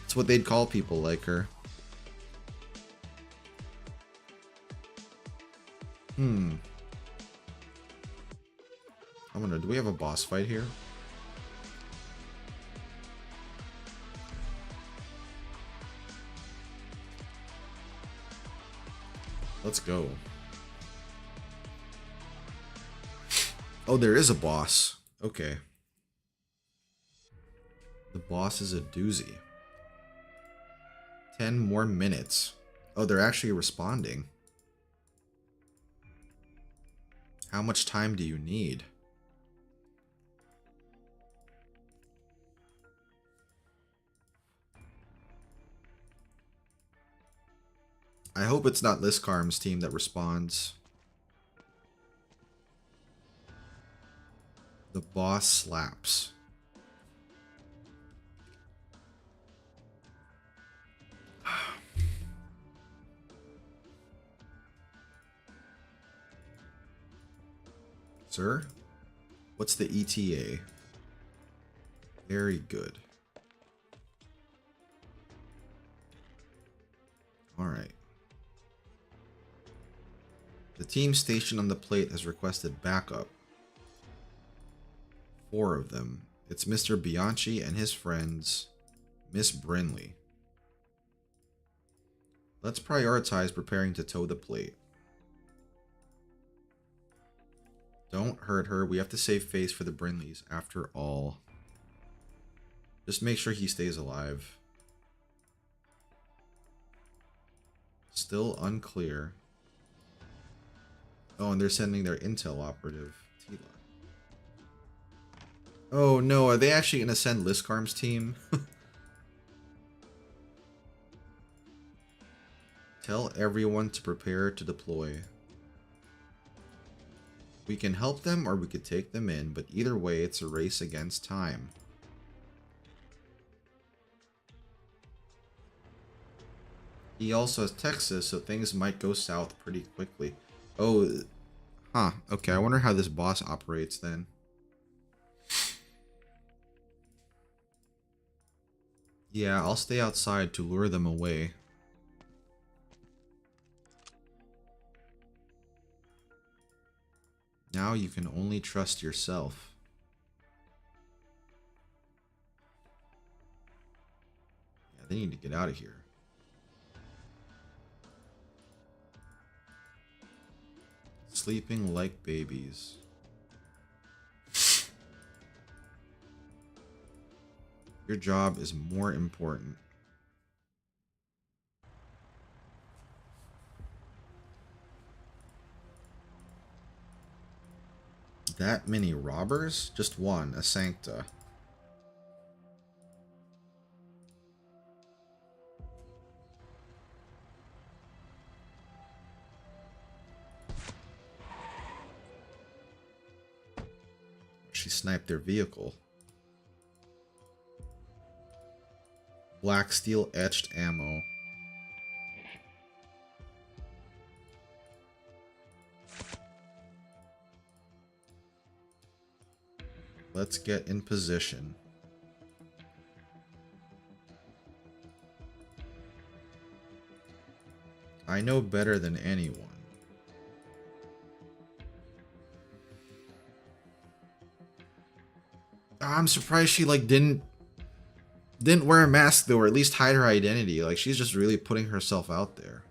That's what they'd call people like her. I wonder, do we have a boss fight here? Let's go. Oh, there is a boss. Okay. The boss is a doozy. 10 more minutes. Oh, they're actually responding. How much time do you need? I hope it's not Liskarm's team that responds. The boss slaps. Sir? What's the ETA? Very good. Alright. The team stationed on the plate has requested backup. 4 of them. It's Mr. Bianchi and his friends, Miss Brinley. Let's prioritize preparing to tow the plate. Don't hurt her. We have to save face for the Brinleys after all. Just make sure he stays alive. Still unclear. Oh, and they're sending their intel operative, Tila. Oh no, are they actually going to send Liskarm's team? Tell everyone to prepare to deploy. We can help them or we could take them in, but either way it's a race against time. He also has Texas, so things might go south pretty quickly. Oh, huh. Okay, I wonder how this boss operates then. Yeah, I'll stay outside to lure them away. Now you can only trust yourself. Yeah, they need to get out of here. Sleeping like babies. Your job is more important. that many robbers? Just one, a Sancta. She sniped their vehicle. Black steel etched ammo. Let's get in position. I know better than anyone. I'm surprised she like didn't wear a mask though, or at least hide her identity. Like she's just really putting herself out there.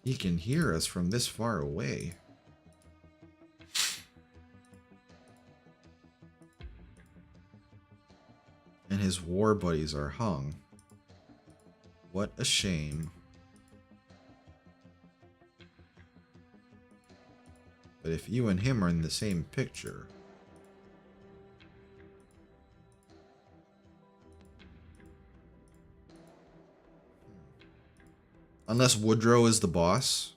He can hear us from this far away. And his war buddies are hung. What a shame. But if you and him are in the same picture... Unless Woodrow is the boss.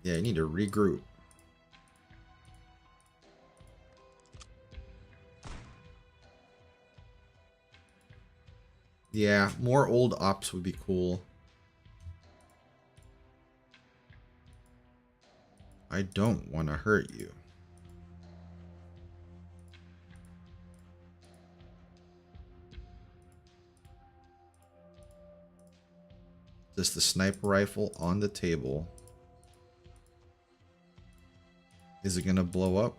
Yeah, you need to regroup. Yeah, more old ops would be cool. I don't want to hurt you. Just the sniper rifle on the table. Is it gonna blow up?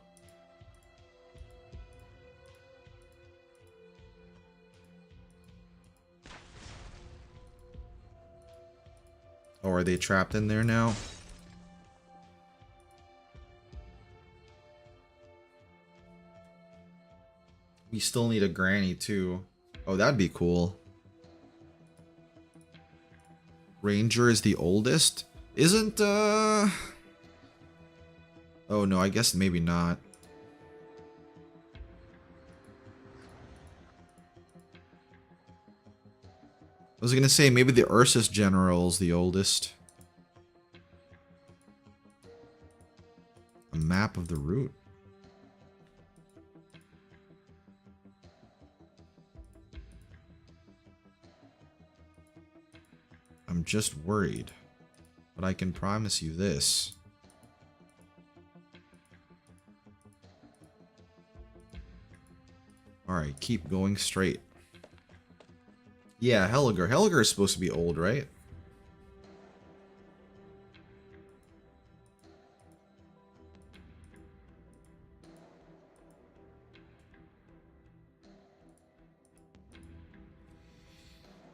Or are they trapped in there now? We still need a granny too. Oh, that'd be cool. Ranger is the oldest? Isn't, Oh no, I guess maybe not. I was gonna say, maybe the Ursus General's the oldest. A map of the route. I'm just worried. But I can promise you this. Alright, keep going straight. Yeah, Helliger. Helliger is supposed to be old, right?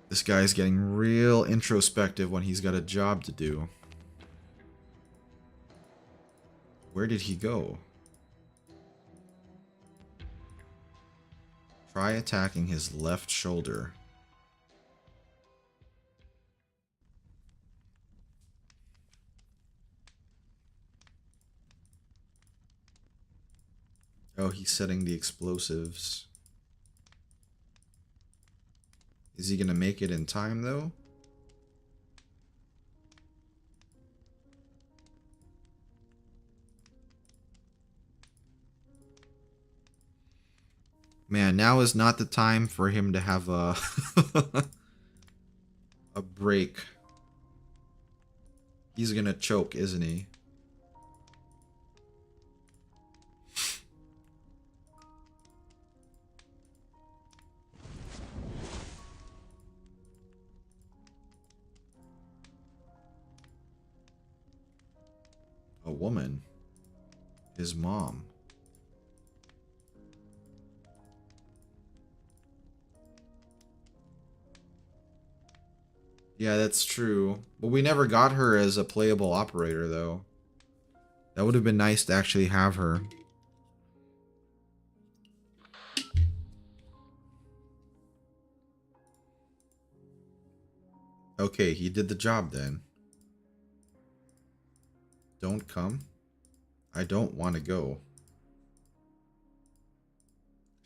This guy's getting real introspective when he's got a job to do. Where did he go? Try attacking his left shoulder. Oh, he's setting the explosives. Is he gonna make it in time, though? Man, now is not the time for him to have a a break. He's gonna choke, isn't he? A woman. His mom. Yeah, that's true. But we never got her as a playable operator, though. That would have been nice to actually have her. Okay, he did the job then. Don't come. I don't want to go.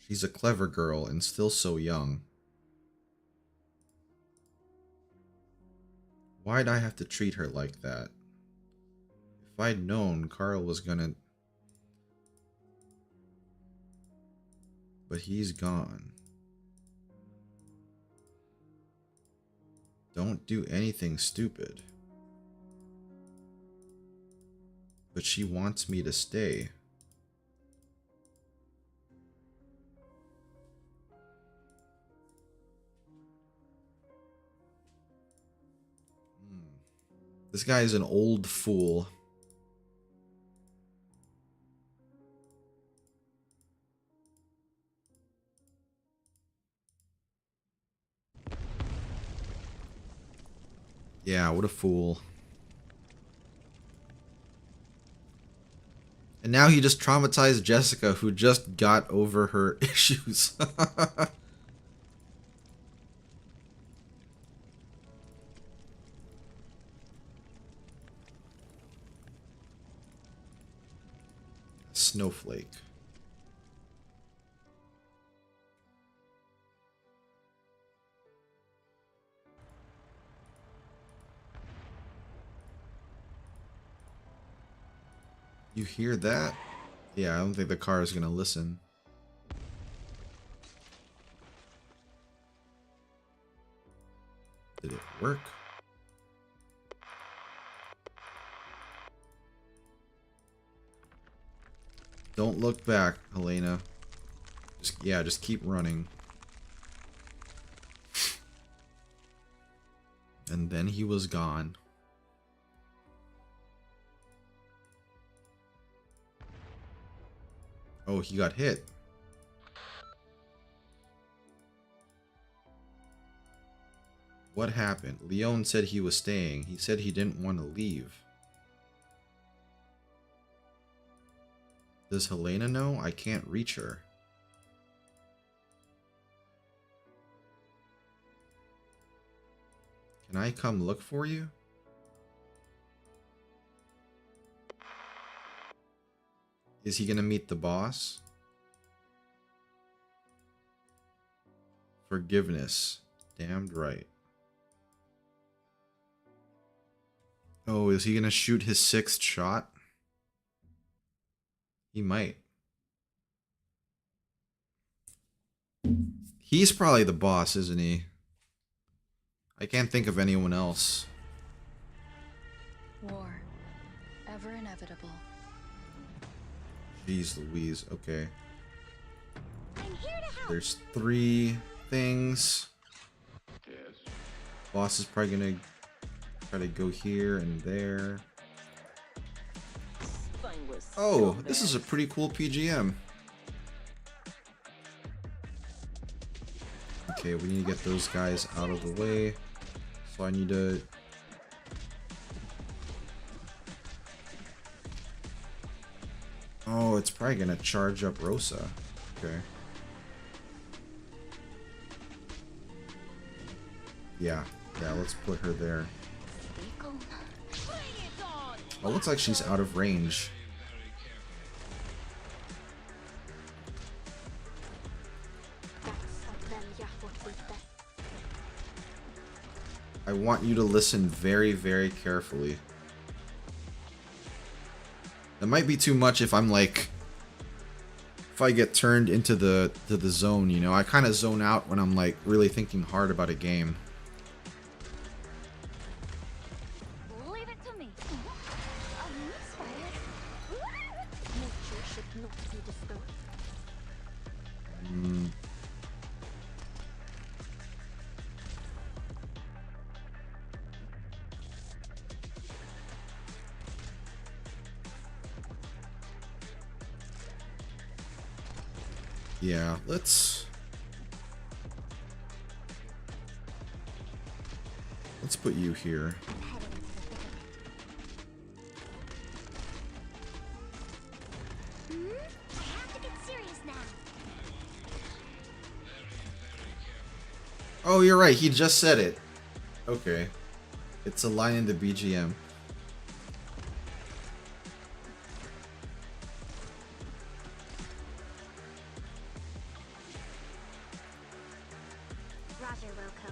She's a clever girl and still so young. Why'd I have to treat her like that? If I'd known Carl was gonna... But he's gone. Don't do anything stupid. But she wants me to stay. This guy is an old fool. Yeah, what a fool. And now he just traumatized Jessica, who just got over her issues. Snowflake. You hear that? Yeah, I don't think the car is gonna listen. Did it work? Don't look back, Helena. Just keep running. And then he was gone. Oh, he got hit. What happened? Leon said he was staying. He said he didn't want to leave. Does Helena know? I can't reach her. Can I come look for you? Is he gonna meet the boss? Forgiveness. Damned right. Oh, is he gonna shoot his 6th shot? He might. He's probably the boss, isn't he? I can't think of anyone else. War. Ever inevitable. Jeez Louise, okay. I'm here to help. There's 3 things. Boss is probably gonna try to go here and there. Oh, this is a pretty cool PGM. Okay, we need to get those guys out of the way. So I need to... Oh, it's probably gonna charge up Rosa. Okay. Yeah, let's put her there. Oh, looks like she's out of range. I want you to listen very, very carefully. That might be too much if I'm like... If I get turned into the zone, you know? I kind of zone out when I'm like really thinking hard about a game. Leave it to me. I'm inspired. Nature should not be disturbed. Yeah, let's put you here. I have to get serious now. Oh, you're right. He just said it. Okay. It's a line in the BGM. Roger, Wilco.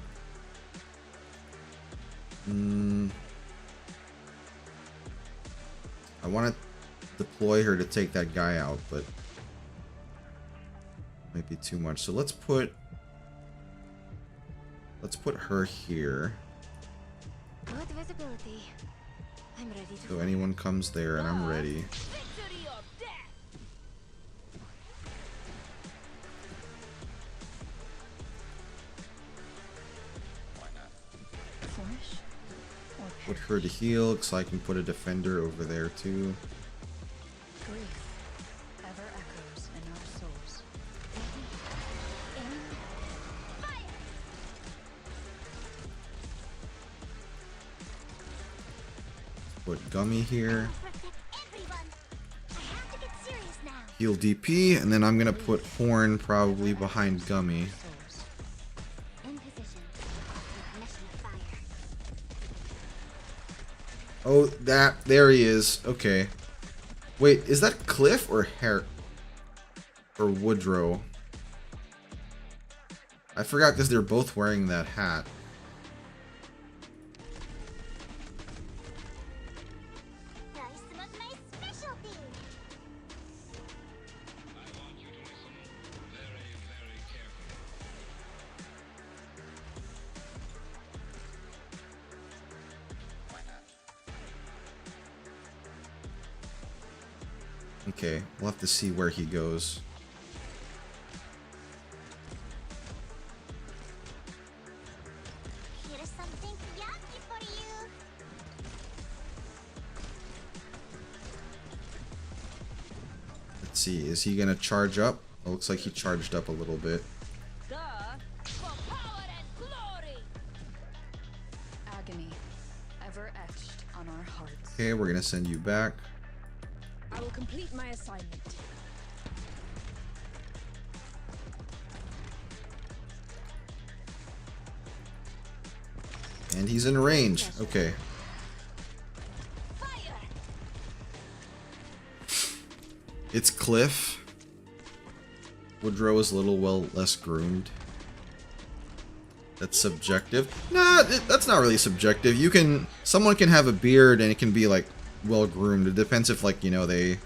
I want to deploy her to take that guy out, but might be too much. So let's put her here. Good visibility. I'm ready to So anyone comes there and I'm ready. Victory or death. Flourish? Or Put her to heal, because I can put a defender over there too. grief ever echoes in our souls. Put Gummy here. protect everyone. I have to get serious now. Heal DP, and then I'm gonna put Horn probably behind Gummy. Souls. In position. Mission of fire. Oh, there he is. Okay. Wait, is that Cliff or Woodrow? I forgot because they're both wearing that hat. Some of my specialty. Okay, we'll have to see where he goes. Here's something yucky for you. Let's see, is he gonna charge up? It looks like he charged up a little bit. Duh. For power and glory. Agony ever etched on our hearts. Okay, we're gonna send you back. I will complete my assignment. And he's in range. Okay. Fire. It's Cliff. Woodrow is a little less groomed. That's subjective. Nah, that's not really subjective. Someone can have a beard and it can be like well groomed. It depends if like, you know, they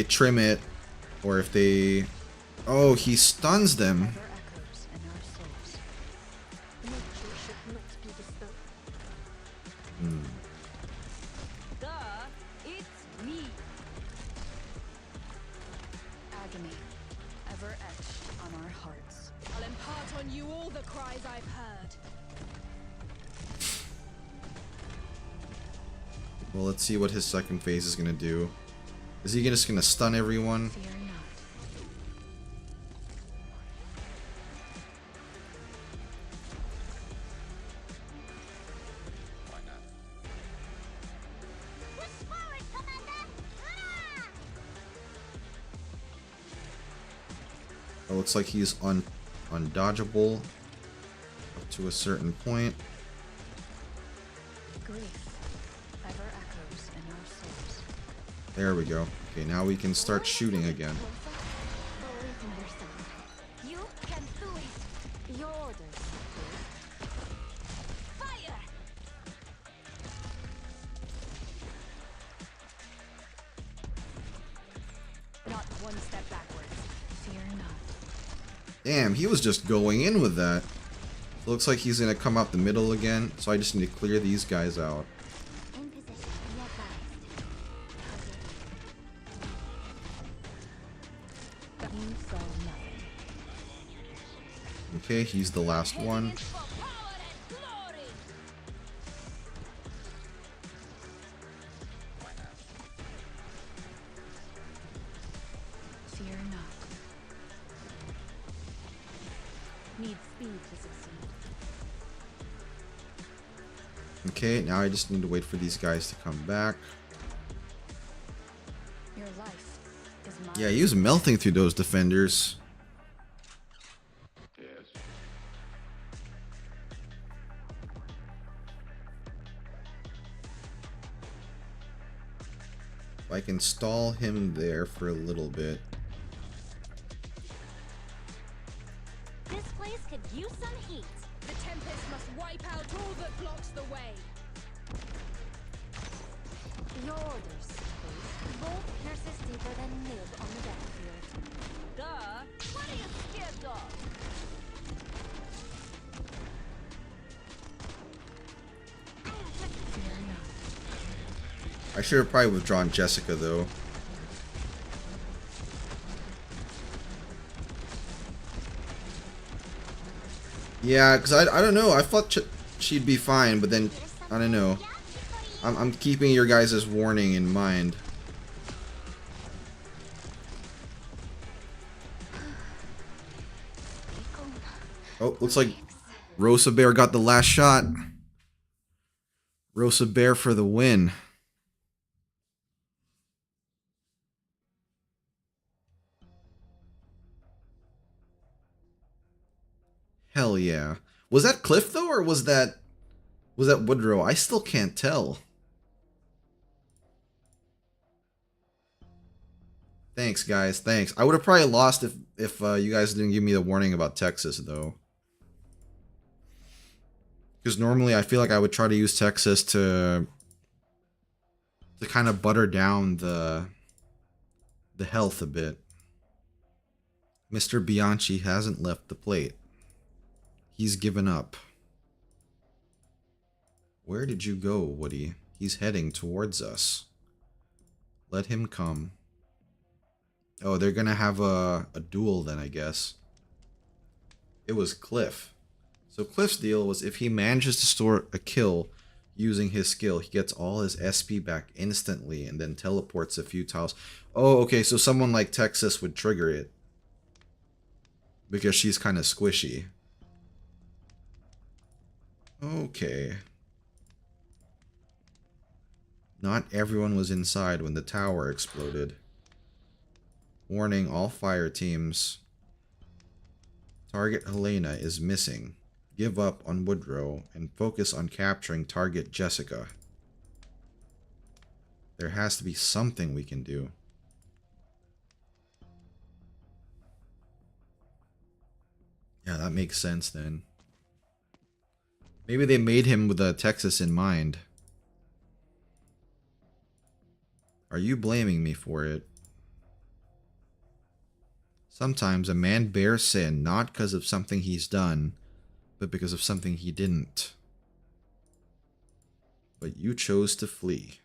trim it or if they. Oh, he stuns them. Ever echoes in our souls. Nature should not be disturbed. Duh. It's me. Agony ever etched on our hearts. I'll impart on you all the cries I've heard. Well, let's see what his second phase is gonna do. Is he just gonna stun everyone? Fear not. Push forward, Commander! Hurrah! It looks like he's undodgeable up to a certain point. Grief ever echoes in our souls. There we go. Okay, now we can start shooting again. Believe in yourself. You can do it. Your orders. Fire. Not one step backwards. Fear not. Damn, he was just going in with that. It looks like he's gonna come out the middle again, so I just need to clear these guys out. In position. Be advised. You saw nothing. Okay, he's the last one. For power and glory. Fear not. Need speed to succeed. Okay, now I just need to wait for these guys to come back. Your life is mine. Yeah, he was melting through those defenders. I can stall him there for a little bit. This place could use some heat. The Tempest must wipe out all that blocks the way. Your orders, please. Both pierces deeper than nib on the battlefield. Duh. What are you scared of? Fear not. I should have probably withdrawn Jessica though. Yeah, because I don't know. I thought she'd be fine, but then I don't know. I'm keeping your guys' warning in mind. Oh, looks like Rosa Bear got the last shot. Rosa Bear for the win. Hell yeah. Was that Cliff though, or was that Woodrow? I still can't tell. Thanks, guys. Thanks. I would have probably lost if you guys didn't give me the warning about Texas though. Because normally I feel like I would try to use Texas to kind of butter down the health a bit. Mr. Bianchi hasn't left the plate. He's given up. Where did you go, Woody? He's heading towards us. Let him come. Oh, they're gonna have a duel then, I guess. It was Cliff. So Cliff's deal was if he manages to store a kill using his skill, he gets all his SP back instantly and then teleports a few tiles. Oh, okay, so someone like Texas would trigger it. Because she's kind of squishy. Okay. Not everyone was inside when the tower exploded. Warning all fire teams. Target Helena is missing. Give up on Woodrow and focus on capturing target Jessica. There has to be something we can do. Yeah, that makes sense then. Maybe they made him with Texas in mind. Are you blaming me for it? Sometimes a man bears sin not because of something he's done, but because of something he didn't. But you chose to flee.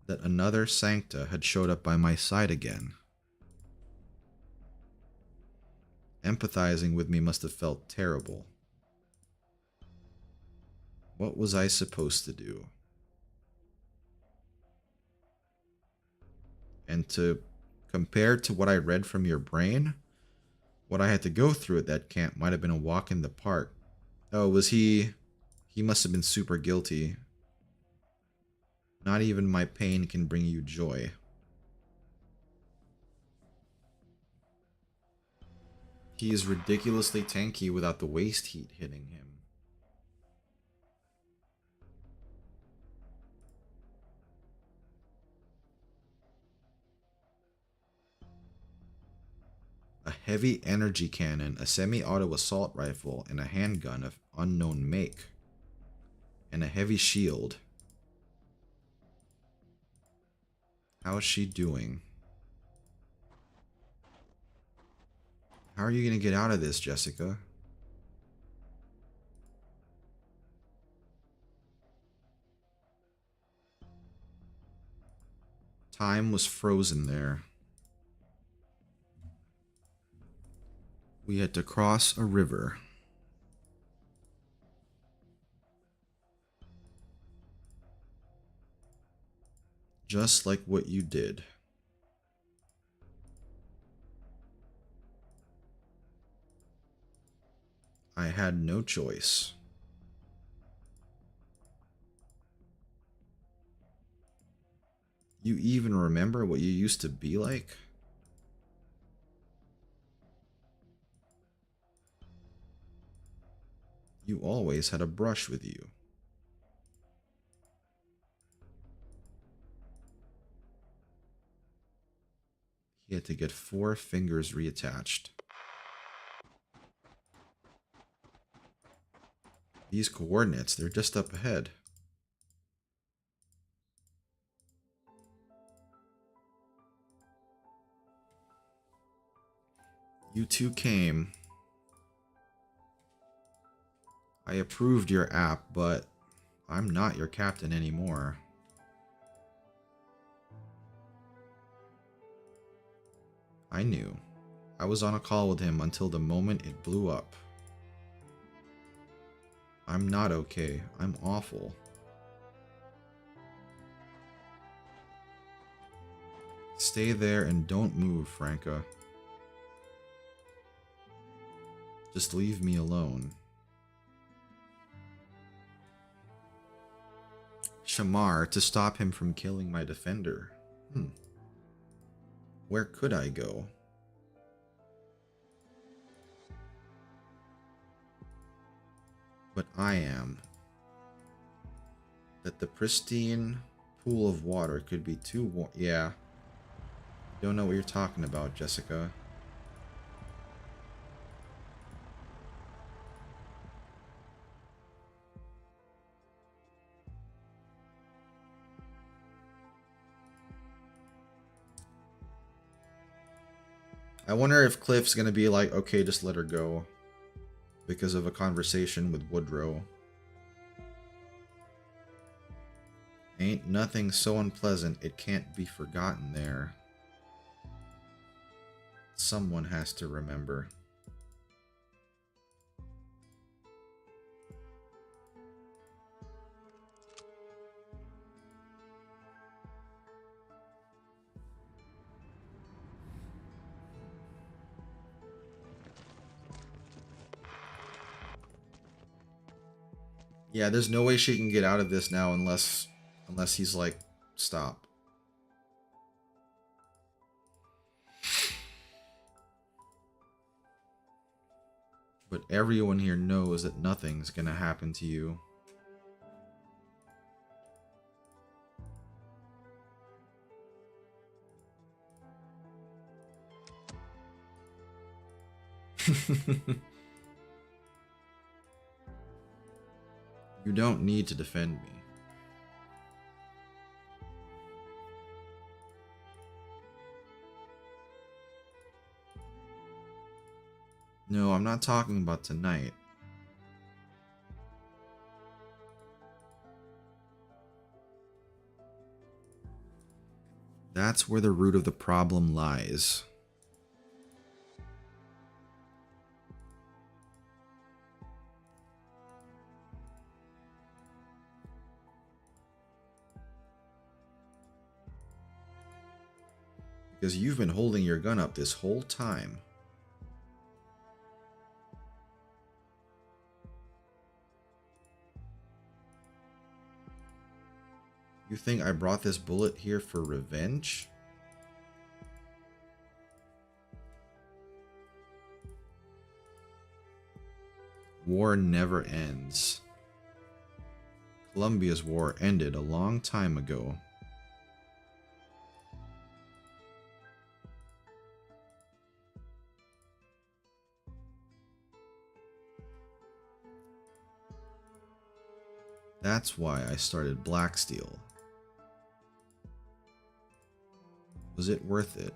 That another Sancta had showed up by my side again. Empathizing with me must have felt terrible. What was I supposed to do? And to compare to what I read from your brain, what I had to go through at that camp might have been a walk in the park. Oh, was he... He must have been super guilty. Not even my pain can bring you joy. He is ridiculously tanky without the waste heat hitting him. A heavy energy cannon, a semi-auto assault rifle, and a handgun of unknown make. And a heavy shield. How is she doing? How are you going to get out of this, Jessica? Time was frozen there. We had to cross a river. Just like what you did. I had no choice. You even remember what you used to be like? You always had a brush with you. He had to get 4 fingers reattached. These coordinates, they're just up ahead. You two came. I approved your app, but I'm not your captain anymore. I knew. I was on a call with him until the moment it blew up. I'm not okay. I'm awful. Stay there and don't move, Franca. Just leave me alone. Shamar, to stop him from killing my defender. Where could I go? But I am. That the pristine pool of water could be too warm. Yeah. Don't know what you're talking about, Jessica. I wonder if Cliff's gonna be like, okay, just let her go. Because of a conversation with Woodrow. Ain't nothing so unpleasant it can't be forgotten there. Someone has to remember. Yeah, there's no way she can get out of this now unless he's like, stop. But everyone here knows that nothing's gonna happen to you. You don't need to defend me. No, I'm not talking about tonight. That's where the root of the problem lies. Because you've been holding your gun up this whole time. You think I brought this bullet here for revenge? War never ends. Columbia's war ended a long time ago. That's why I started Blacksteel. Was it worth it?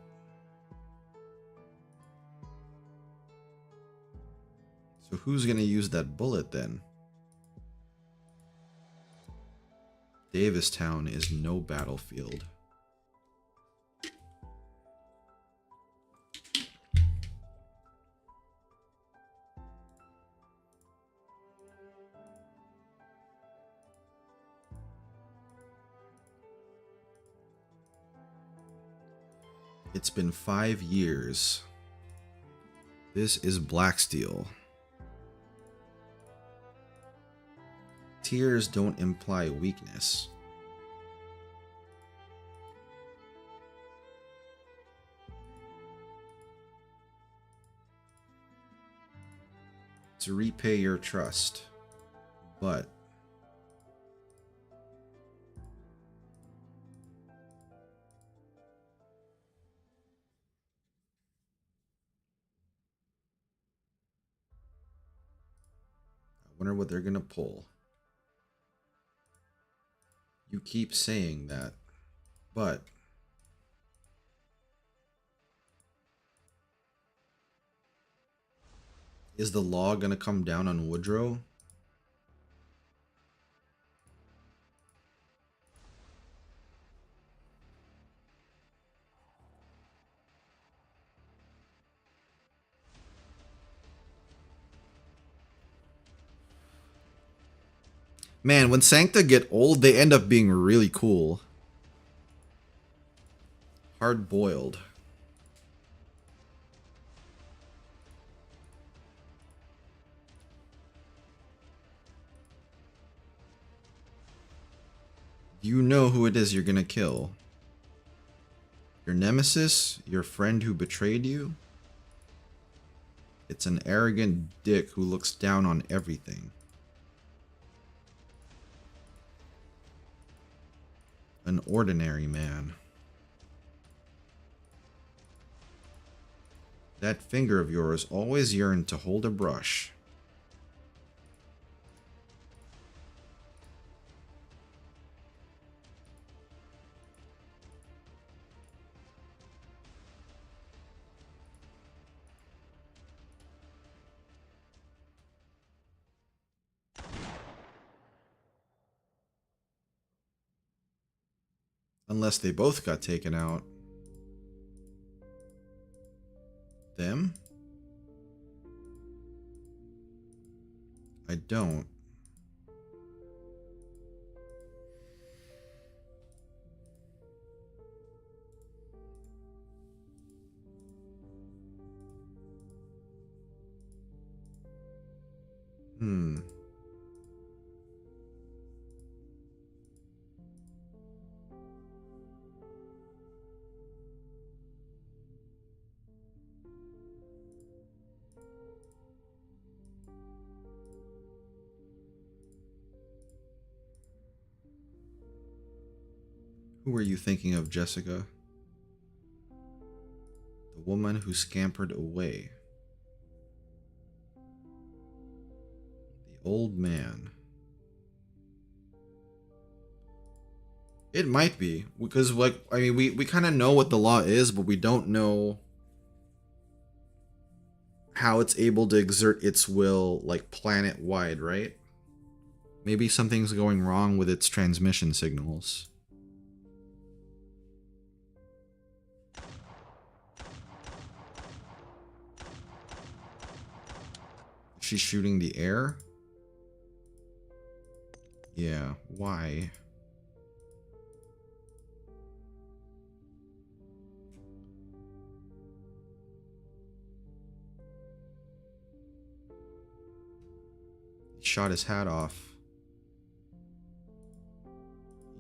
So who's gonna use that bullet then? Davistown is no battlefield. It's been 5 years. This is Blacksteel. Tears don't imply weakness. to repay your trust, but I wonder what they're gonna pull. You keep saying that, but is the law gonna come down on Woodrow? Man, when Sancta get old, they end up being really cool. Hard boiled. You know who it is you're gonna kill. Your nemesis? Your friend who betrayed you? It's an arrogant dick who looks down on everything. An ordinary man. That finger of yours always yearned to hold a brush. Unless they both got taken out. Them? I don't. Who were you thinking of, Jessica? The woman who scampered away. The old man. It might be, because like, I mean, we kind of know what the law is, but we don't know how it's able to exert its will, like, planet-wide, right? Maybe something's going wrong with its transmission signals. She's shooting the air? Yeah, why? He shot his hat off.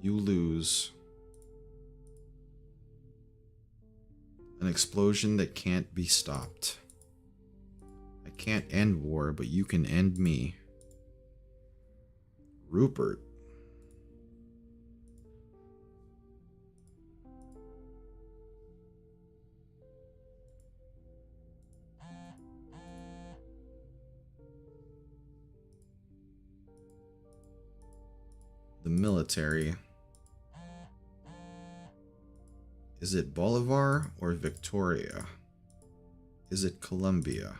You lose. An explosion that can't be stopped. I can't end war, but you can end me. Rupert. The military. Is it Bolivar or Victoria? Is it Colombia?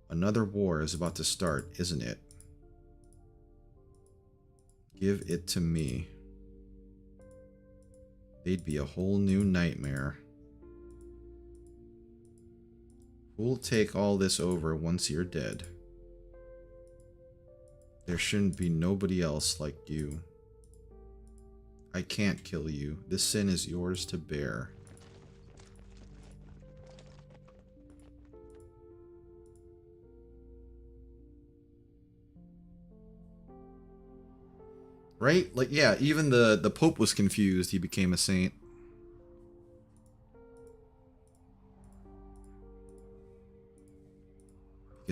Another war is about to start, isn't it? Give it to me. They'd be a whole new nightmare. Who'll take all this over once you're dead? There shouldn't be nobody else like you. I can't kill you. This sin is yours to bear. Right? Like, yeah, even the Pope was confused. He became a saint.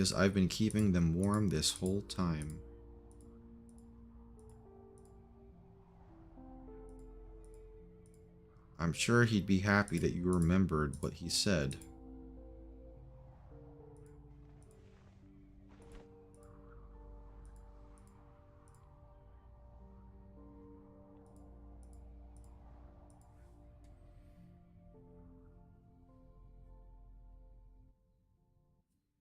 because I've been keeping them warm this whole time. I'm sure he'd be happy that you remembered what he said.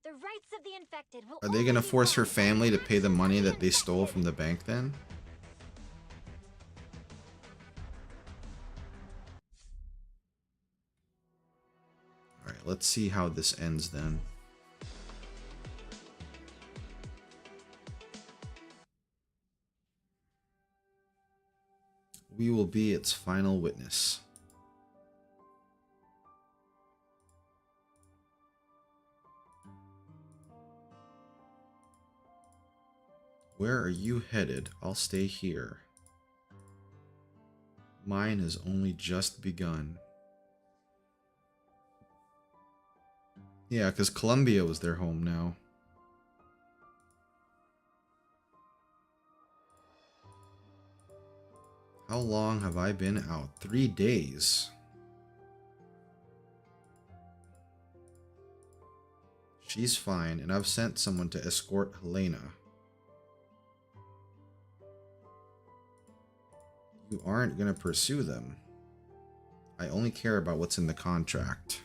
The rights of the infected will Are they gonna force her family to pay the money that they stole from the bank then? Alright, let's see how this ends then. We will be its final witness. Where are you headed? I'll stay here. Mine has only just begun. Yeah, because Columbia was their home now. How long have I been out? 3 days. She's fine, and I've sent someone to escort Helena. You aren't gonna pursue them. I only care about what's in the contract.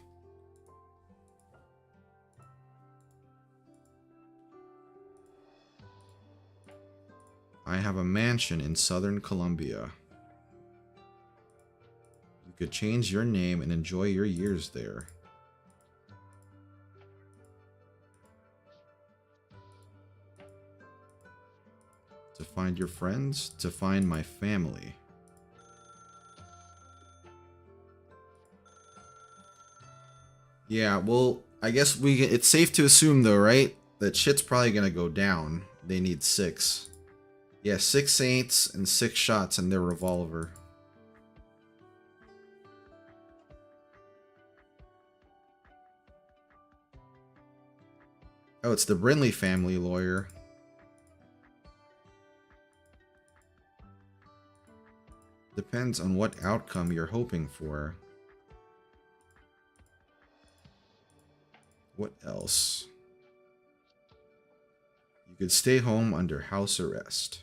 I have a mansion in southern Columbia. You could change your name and enjoy your years there. To find your friends, to find my family. Yeah, well, I guess it's safe to assume though, right? That shit's probably gonna go down. They need 6. Yeah, 6 saints and 6 shots in their revolver. Oh, it's the Brinley family lawyer. Depends on what outcome you're hoping for. What else? You could stay home under house arrest.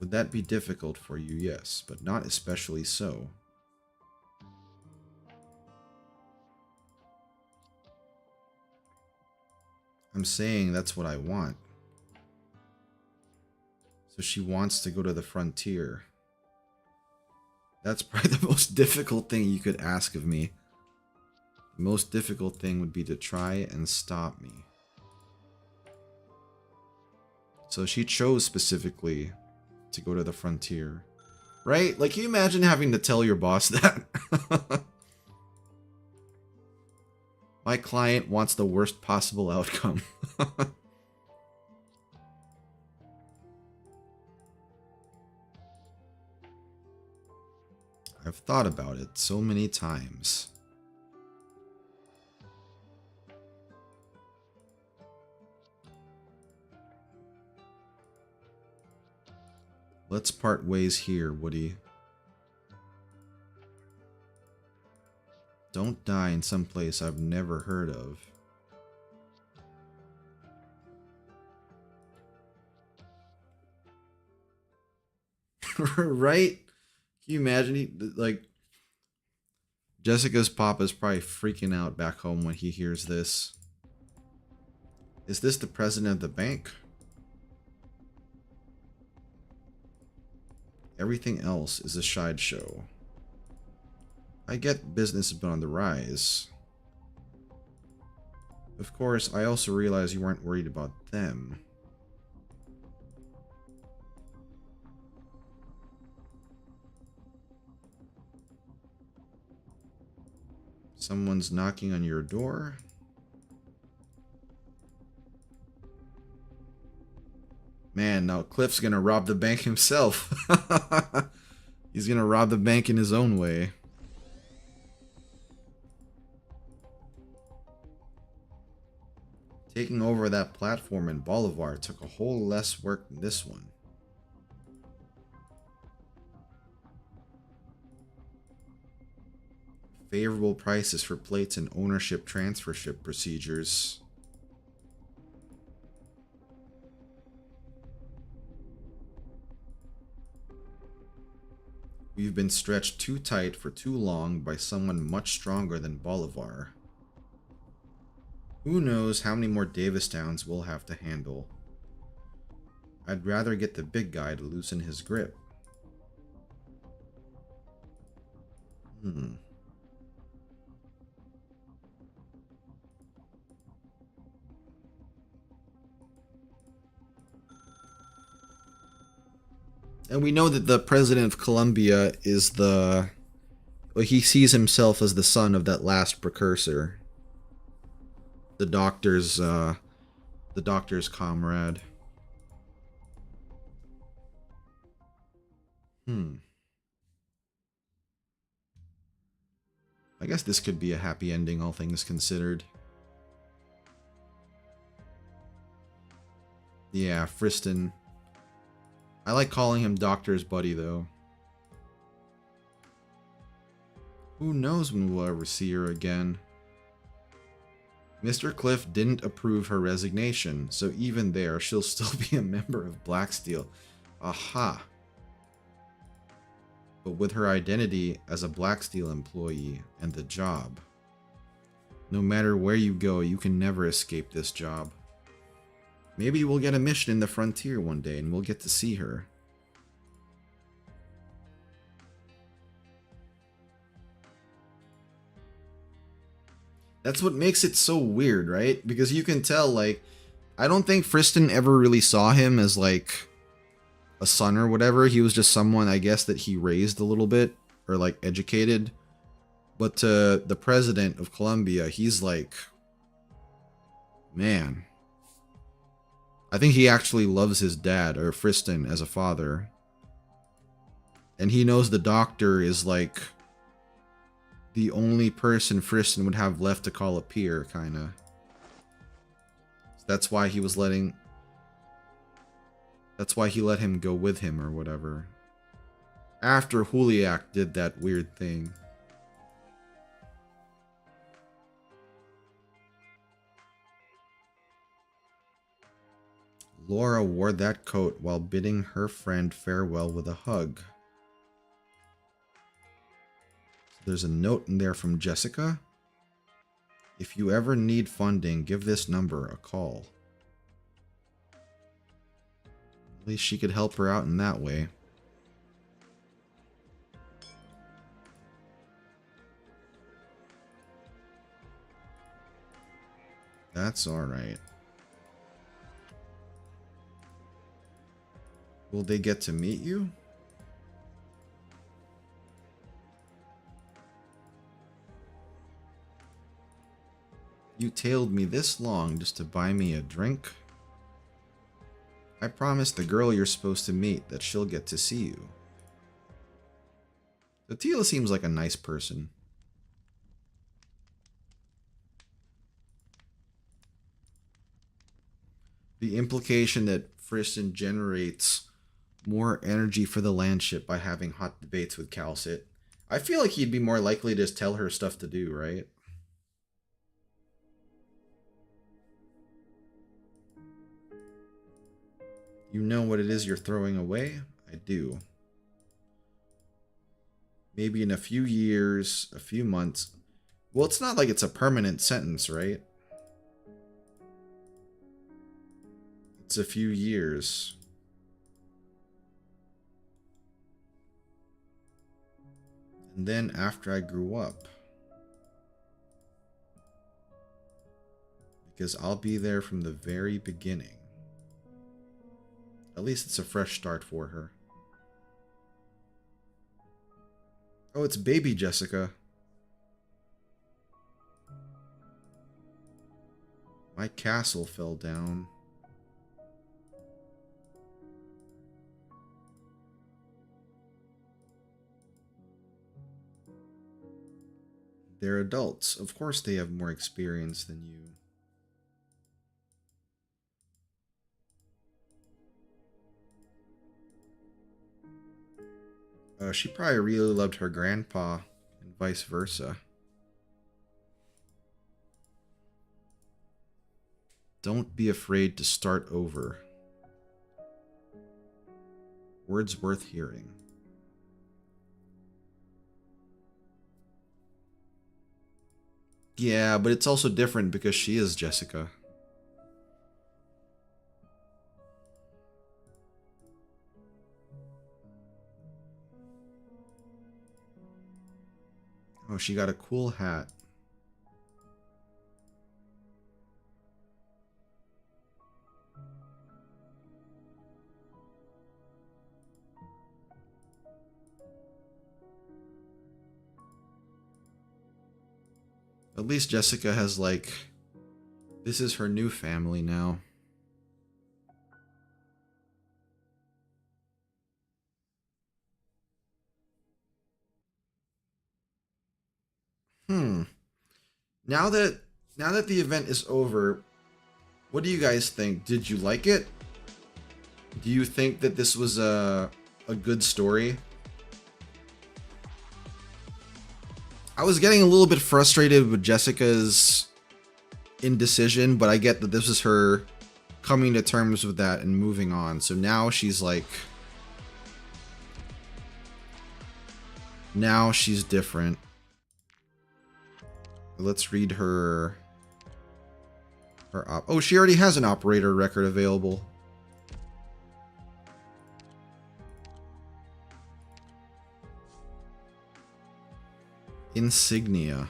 Would that be difficult for you? Yes, but not especially so. I'm saying that's what I want. So she wants to go to the frontier. That's probably the most difficult thing you could ask of me. The most difficult thing would be to try and stop me. So she chose specifically to go to the frontier. Right? Like, can you imagine having to tell your boss that? My client wants the worst possible outcome. I've thought about it so many times. Let's part ways here, Woody. Don't die in some place I've never heard of. Right? Can you imagine, like, Jessica's papa's probably freaking out back home when he hears this. Is this the president of the bank? Everything else is a sideshow. I get business has been on the rise. Of course, I also realize you weren't worried about them. Someone's knocking on your door. Man, now Cliff's gonna rob the bank himself. He's gonna rob the bank in his own way. Taking over that platform in Bolivar took a whole less work than this one. Favorable prices for plates and ownership transfership procedures. We've been stretched too tight for too long by someone much stronger than Bolivar. Who knows how many more Davistowns we'll have to handle. I'd rather get the big guy to loosen his grip. And we know that the president of Colombia is the... Well, he sees himself as the son of that last precursor. The doctor's comrade. I guess this could be a happy ending, all things considered. Yeah, Friston. I like calling him Doctor's buddy, though. Who knows when we'll ever see her again. Mr. Cliff didn't approve her resignation, so even there, she'll still be a member of Blacksteel. Aha. But with her identity as a Blacksteel employee and the job. No matter where you go, you can never escape this job. Maybe we'll get a mission in the frontier one day and we'll get to see her. That's what makes it so weird, right? Because you can tell, like, I don't think Friston ever really saw him as, like, a son or whatever. He was just someone, I guess, that he raised a little bit, or, like, educated. But to the president of Colombia, he's like, man. I think he actually loves his dad, or Friston, as a father. And he knows the doctor is, like, the only person Friston would have left to call a peer, kinda. So that's why he was letting... That's why he let him go with him, or whatever. After Juliak did that weird thing. Laura wore that coat while bidding her friend farewell with a hug. There's a note in there from Jessica. If you ever need funding, give this number a call. At least she could help her out in that way. That's alright. Will they get to meet you? You tailed me this long just to buy me a drink? I promised the girl you're supposed to meet that she'll get to see you. Attila seems like a nice person. The implication that Friston generates more energy for the landship by having hot debates with Calcit. I feel like he'd be more likely to just tell her stuff to do, right? You know what it is you're throwing away? I do. Maybe in a few years, a few months. Well, it's not like it's a permanent sentence, right? It's a few years. And then after I grew up. Because I'll be there from the very beginning. At least it's a fresh start for her. Oh, it's baby Jessica. My castle fell down. They're adults. Of course they have more experience than you. She probably really loved her grandpa and vice versa. Don't be afraid to start over. Words worth hearing. Yeah, but it's also different because she is Jessica. Oh, she got a cool hat. At least Jessica has, like, this is her new family now. Now that the event is over, what do you guys think? Did you like it? Do you think that this was a good story? I was getting a little bit frustrated with Jessica's indecision, but I get that this is her coming to terms with that and moving on. So now she's like, now she's different. Let's read her oh, she already has an operator record available. Insignia.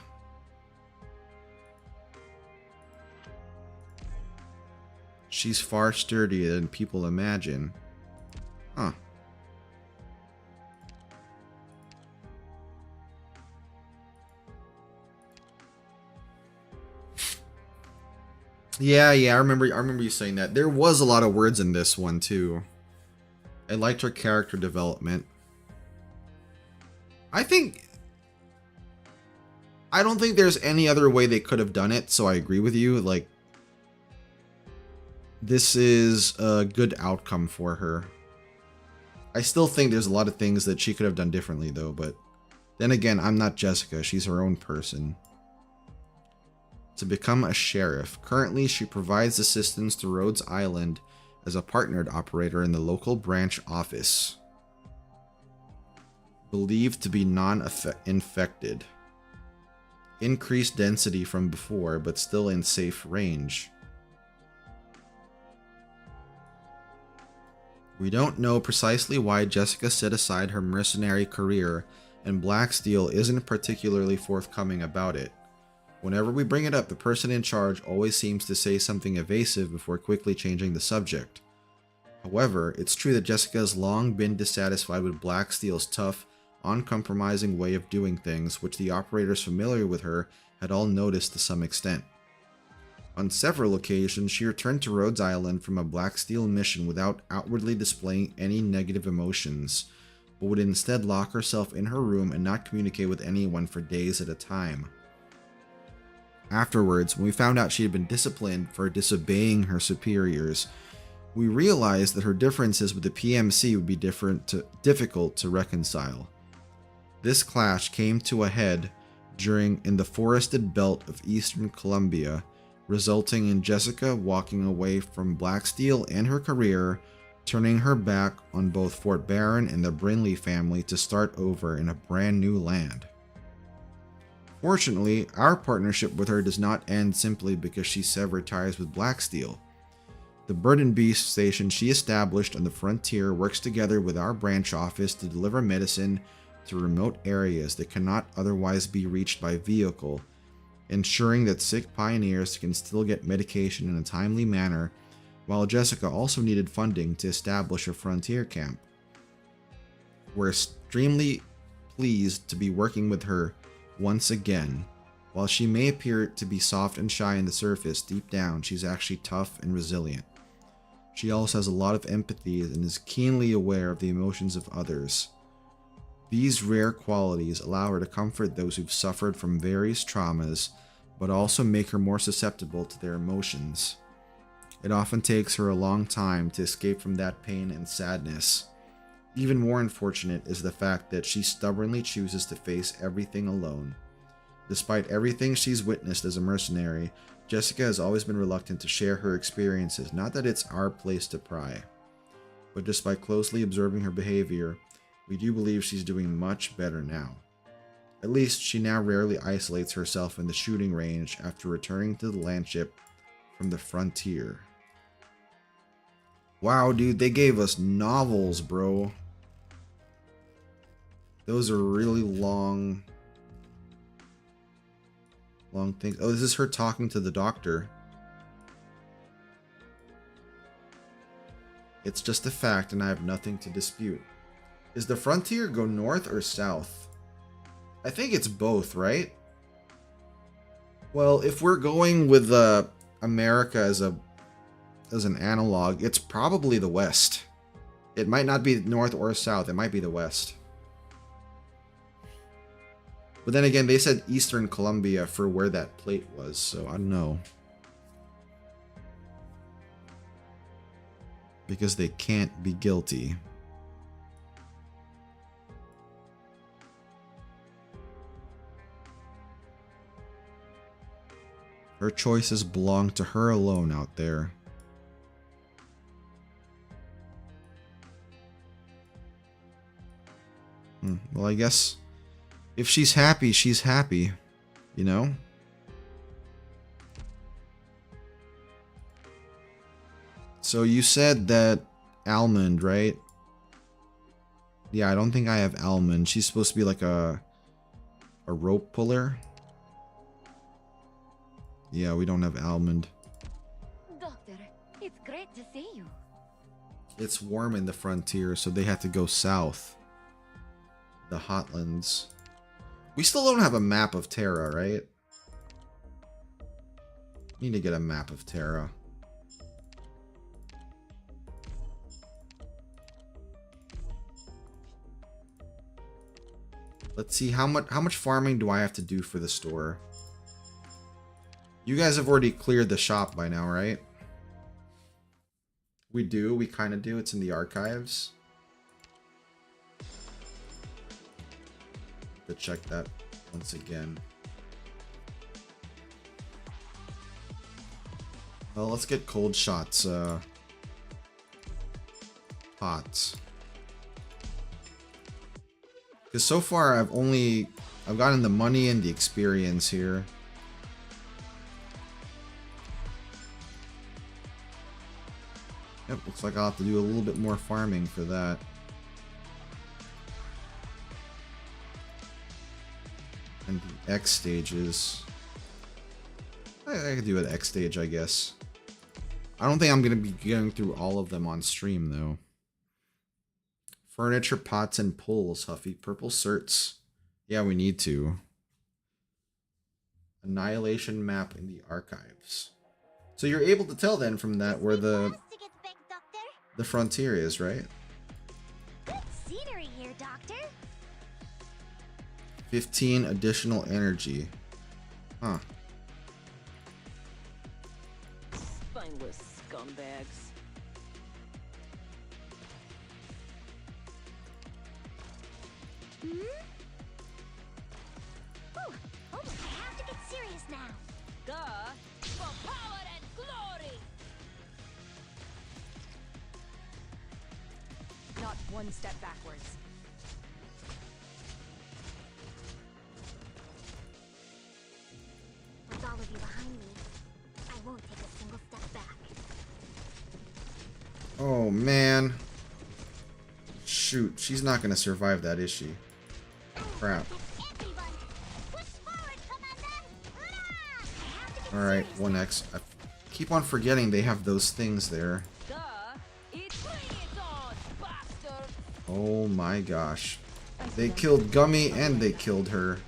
She's far sturdier than people imagine. Huh. Yeah, I remember you saying that. There was a lot of words in this one too. I liked her character development. I don't think there's any other way they could have done it, so I agree with you. Like, this is a good outcome for her. I still think there's a lot of things that she could have done differently though, but then again, I'm not Jessica. She's her own person. To become a sheriff. Currently, she provides assistance to Rhodes Island as a partnered operator in the local branch office. Believed to be non-infected. Increased density from before, but still in safe range. We don't know precisely why Jessica set aside her mercenary career, and Black Steel isn't particularly forthcoming about it. Whenever we bring it up, the person in charge always seems to say something evasive before quickly changing the subject. However, it's true that Jessica has long been dissatisfied with Black Steel's tough, uncompromising way of doing things, which the operators familiar with her had all noticed to some extent. On several occasions, she returned to Rhodes Island from a Black Steel mission without outwardly displaying any negative emotions, but would instead lock herself in her room and not communicate with anyone for days at a time. Afterwards, when we found out she had been disciplined for disobeying her superiors, we realized that her differences with the PMC would be difficult to reconcile. This clash came to a head in the forested belt of eastern Colombia, resulting in Jessica walking away from Black Steel and her career, turning her back on both Fort Barron and the Brinley family to start over in a brand new land. Fortunately, our partnership with her does not end simply because she severed ties with Black Steel. The Bird and Beast station she established on the frontier works together with our branch office to deliver medicine to remote areas that cannot otherwise be reached by vehicle, ensuring that sick pioneers can still get medication in a timely manner, while Jessica also needed funding to establish a frontier camp. We're extremely pleased to be working with her once again. While she may appear to be soft and shy on the surface, deep down she's actually tough and resilient. She also has a lot of empathy and is keenly aware of the emotions of others. These rare qualities allow her to comfort those who've suffered from various traumas, but also make her more susceptible to their emotions. It often takes her a long time to escape from that pain and sadness. Even more unfortunate is the fact that she stubbornly chooses to face everything alone. Despite everything she's witnessed as a mercenary, Jessica has always been reluctant to share her experiences, not that it's our place to pry. But just by closely observing her behavior, we do believe she's doing much better now. At least, she now rarely isolates herself in the shooting range after returning to the landship from the frontier. Wow, dude, they gave us novels, bro. Those are really long things. Oh, this is her talking to the doctor. It's just a fact, and I have nothing to dispute. Is the frontier go north or south? I think it's both, right? Well, if we're going with America as an analog, it's probably the west. It might not be north or south. It might be the west. But then again, they said Eastern Colombia for where that plate was, so I don't know. Because they can't be guilty. Her choices belong to her alone out there. Well, I guess if she's happy, you know? So you said that Almond, right? Yeah, I don't think I have Almond. She's supposed to be like a rope puller. Yeah, we don't have Almond. Doctor, it's great to see you. It's warm in the frontier, so they had to go south. The Hotlands. We still don't have a map of Terra, right? Need to get a map of Terra. Let's see, how much farming do I have to do for the store? You guys have already cleared the shop by now, right? We do, we kind of do. It's in the archives. To check that once again. Well, let's get cold shots pots. Because so far I've gotten the money and the experience here. Yep, looks like I'll have to do a little bit more farming for that. And the X stages. I could do an X stage, I guess. I don't think I'm going to be going through all of them on stream, though. Furniture, pots, and pulls, Huffy. Purple certs. Yeah, we need to. Annihilation map in the archives. So you're able to tell then from that where the frontier is, right? Good scenery here, Doctor. 15 additional energy. Huh. Spineless scumbags. Oh, I have to get serious now. Duh. For power and glory. Not one step backwards. With all of you behind me, I won't take a single step back. Oh, man. Shoot, she's not going to survive that, is she? Crap. Everyone, push forward, Commander! Alright, 1x. I keep on forgetting they have those things there. Duh. It's bring it on, bastard. Oh my gosh. They killed Gummy and they killed her.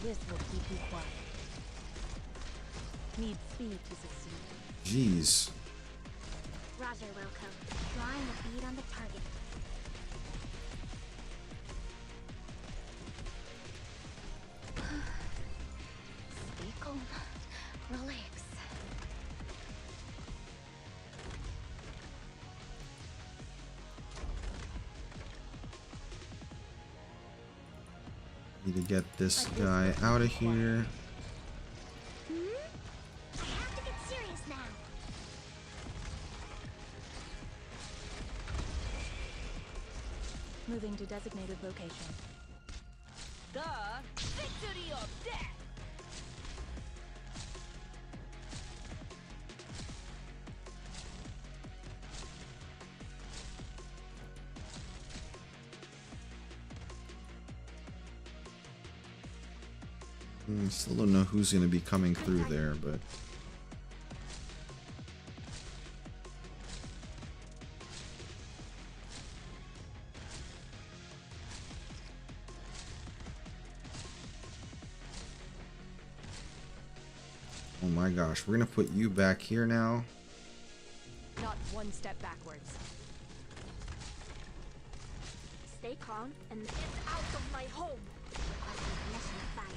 This will keep you quiet. Need speed to succeed. Jeez. Roger, Wilco. Drawing a bead on the target. Stay calm. Relax. Need to get this guy out of here. I have to get serious now. Moving to designated location. The victory of death. Still don't know who's going to be coming through there, but... Oh my gosh, we're going to put you back here now. Not one step backwards. Stay calm and get out of my home. I'm messing with fire.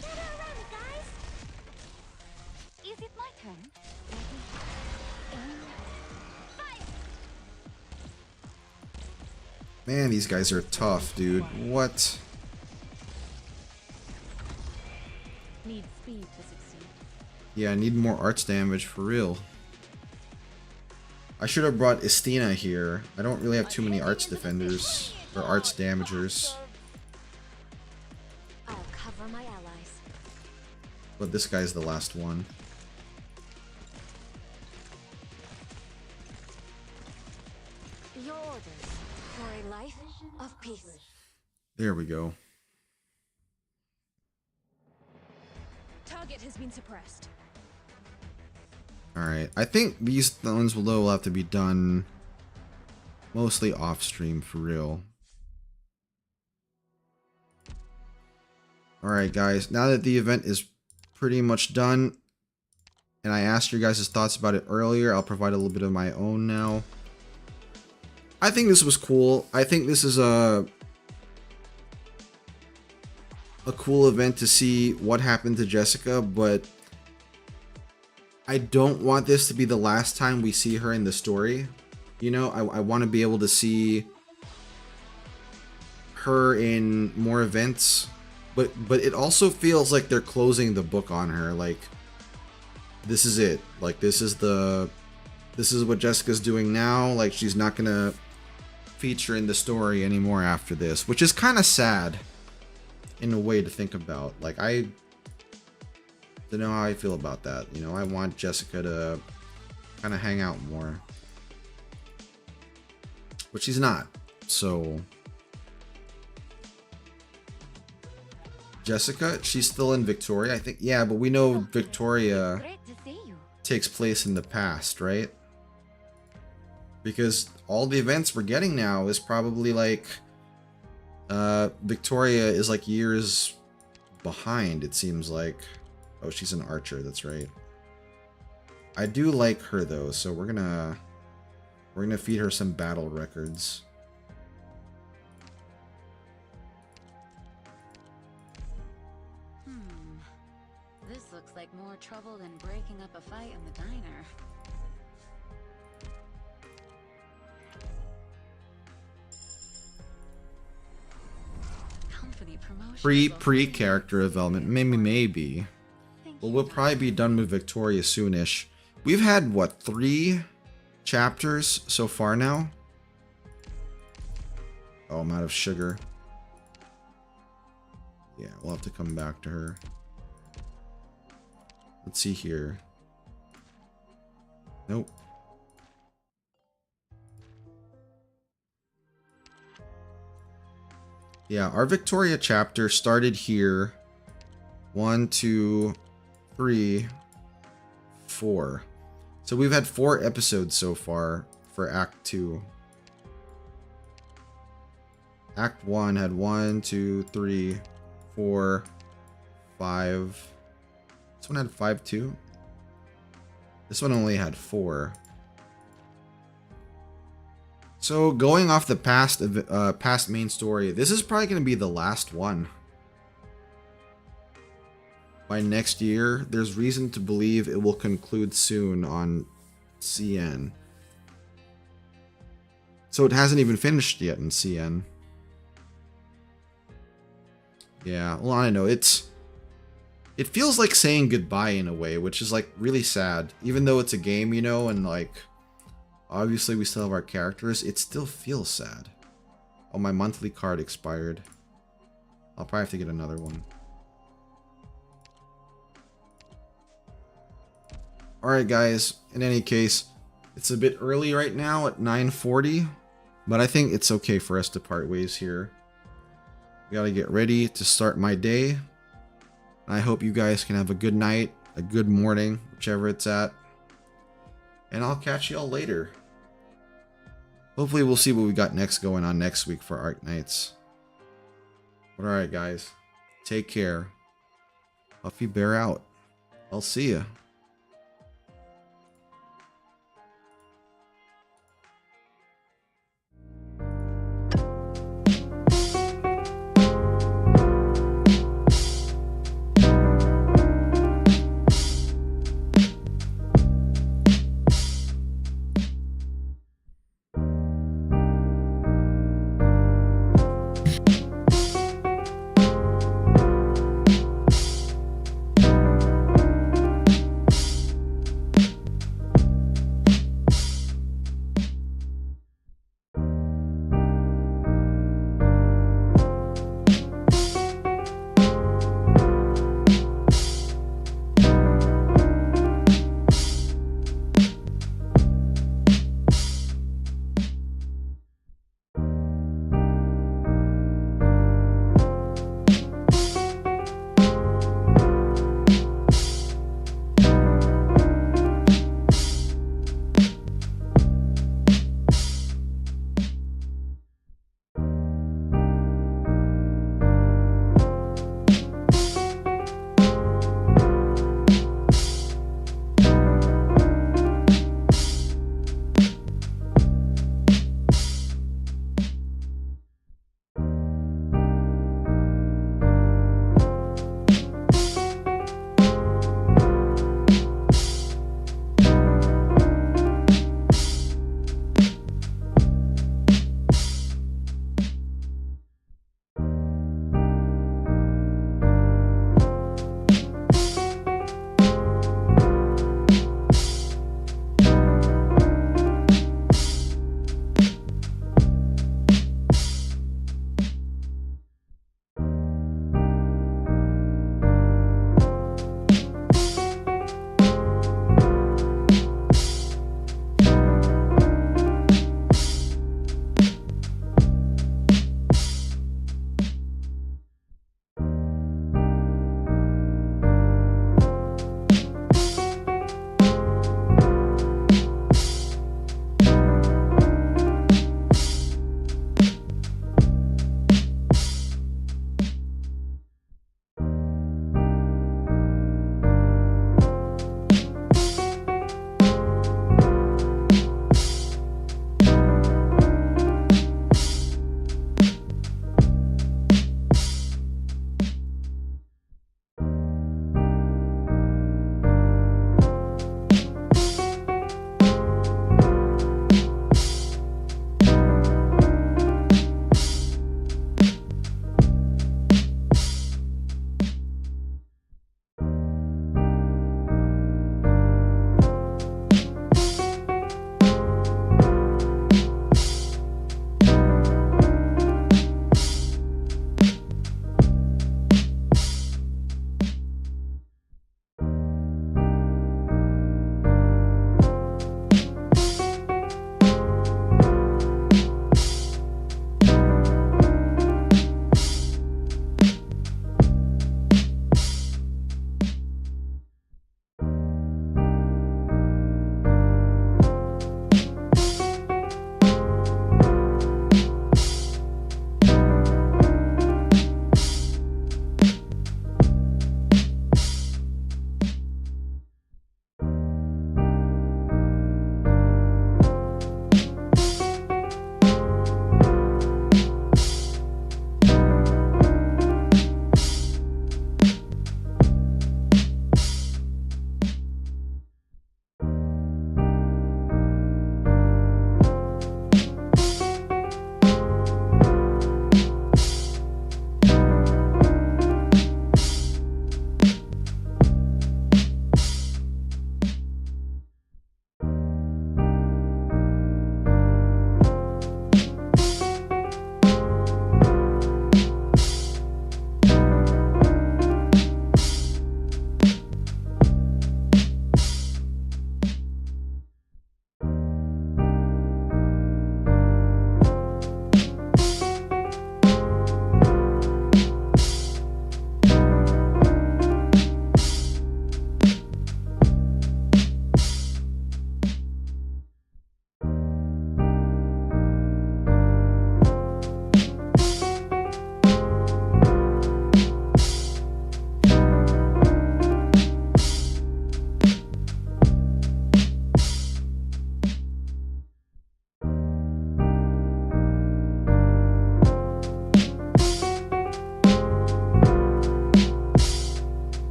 Gather around me, guys. Is it my turn? Ready? Aim. Fire! Man, these guys are tough, dude. What? Need speed to succeed. Yeah, I need more arts damage for real. I should have brought Estina here. I don't really have too many arts defenders or arts damagers. I'll cover my allies. But this guy's the last one. Your orders for a life of peace. There we go. Target has been suppressed. Alright, I think these ones will have to be done mostly off stream for real. Alright guys, now that the event is pretty much done, and I asked your guys' thoughts about it earlier, I'll provide a little bit of my own now. I think this was cool. I think this is a cool event to see what happened to Jessica, but I don't want this to be the last time we see her in the story. You know, I want to be able to see her in more events, but it also feels like they're closing the book on her. Like, this is it. Like, this is what Jessica's doing now. Like, she's not gonna feature in the story anymore after this, which is kind of sad in a way to think about. Like, I don't know how I feel about that. You know, I want Jessica to kind of hang out more, but she's not. So Jessica, she's still in Victoria, I think. Yeah, but we know Victoria Great to see you. takes place in the past, right? Because all the events we're getting now is probably like Victoria is like years behind, it seems like. Oh, she's an archer, that's right. I do like her though, so we're gonna feed her some battle records. This looks like more trouble than breaking up a fight in the diner. Company promotion. Pre character development, maybe. Well, we'll probably be done with Victoria soonish. We've had what, 3 chapters so far now? Oh, I'm out of sugar. Yeah, we'll have to come back to her. Let's see here. Nope. Yeah, our Victoria chapter started here. 1, 2, 3, 4. So we've had 4 episodes so far for Act 2. Act 1 had 1, 2, 3, 4, 5. This one had 5 too. This one only had 4. So going off the past main story, this is probably going to be the last one. By next year, there's reason to believe it will conclude soon on CN. So it hasn't even finished yet in CN. Yeah, well, I know, it feels like saying goodbye in a way, which is like really sad. Even though it's a game, you know, and like obviously we still have our characters, it still feels sad. Oh, my monthly card expired. I'll probably have to get another one. Alright guys, in any case, it's a bit early right now at 9:40, but I think it's okay for us to part ways here. I gotta get ready to start my day. I hope you guys can have a good night, a good morning, whichever it's at. And I'll catch y'all later. Hopefully we'll see what we got next going on next week for Arknights. But alright guys, take care. Huffy Bear out. I'll see ya.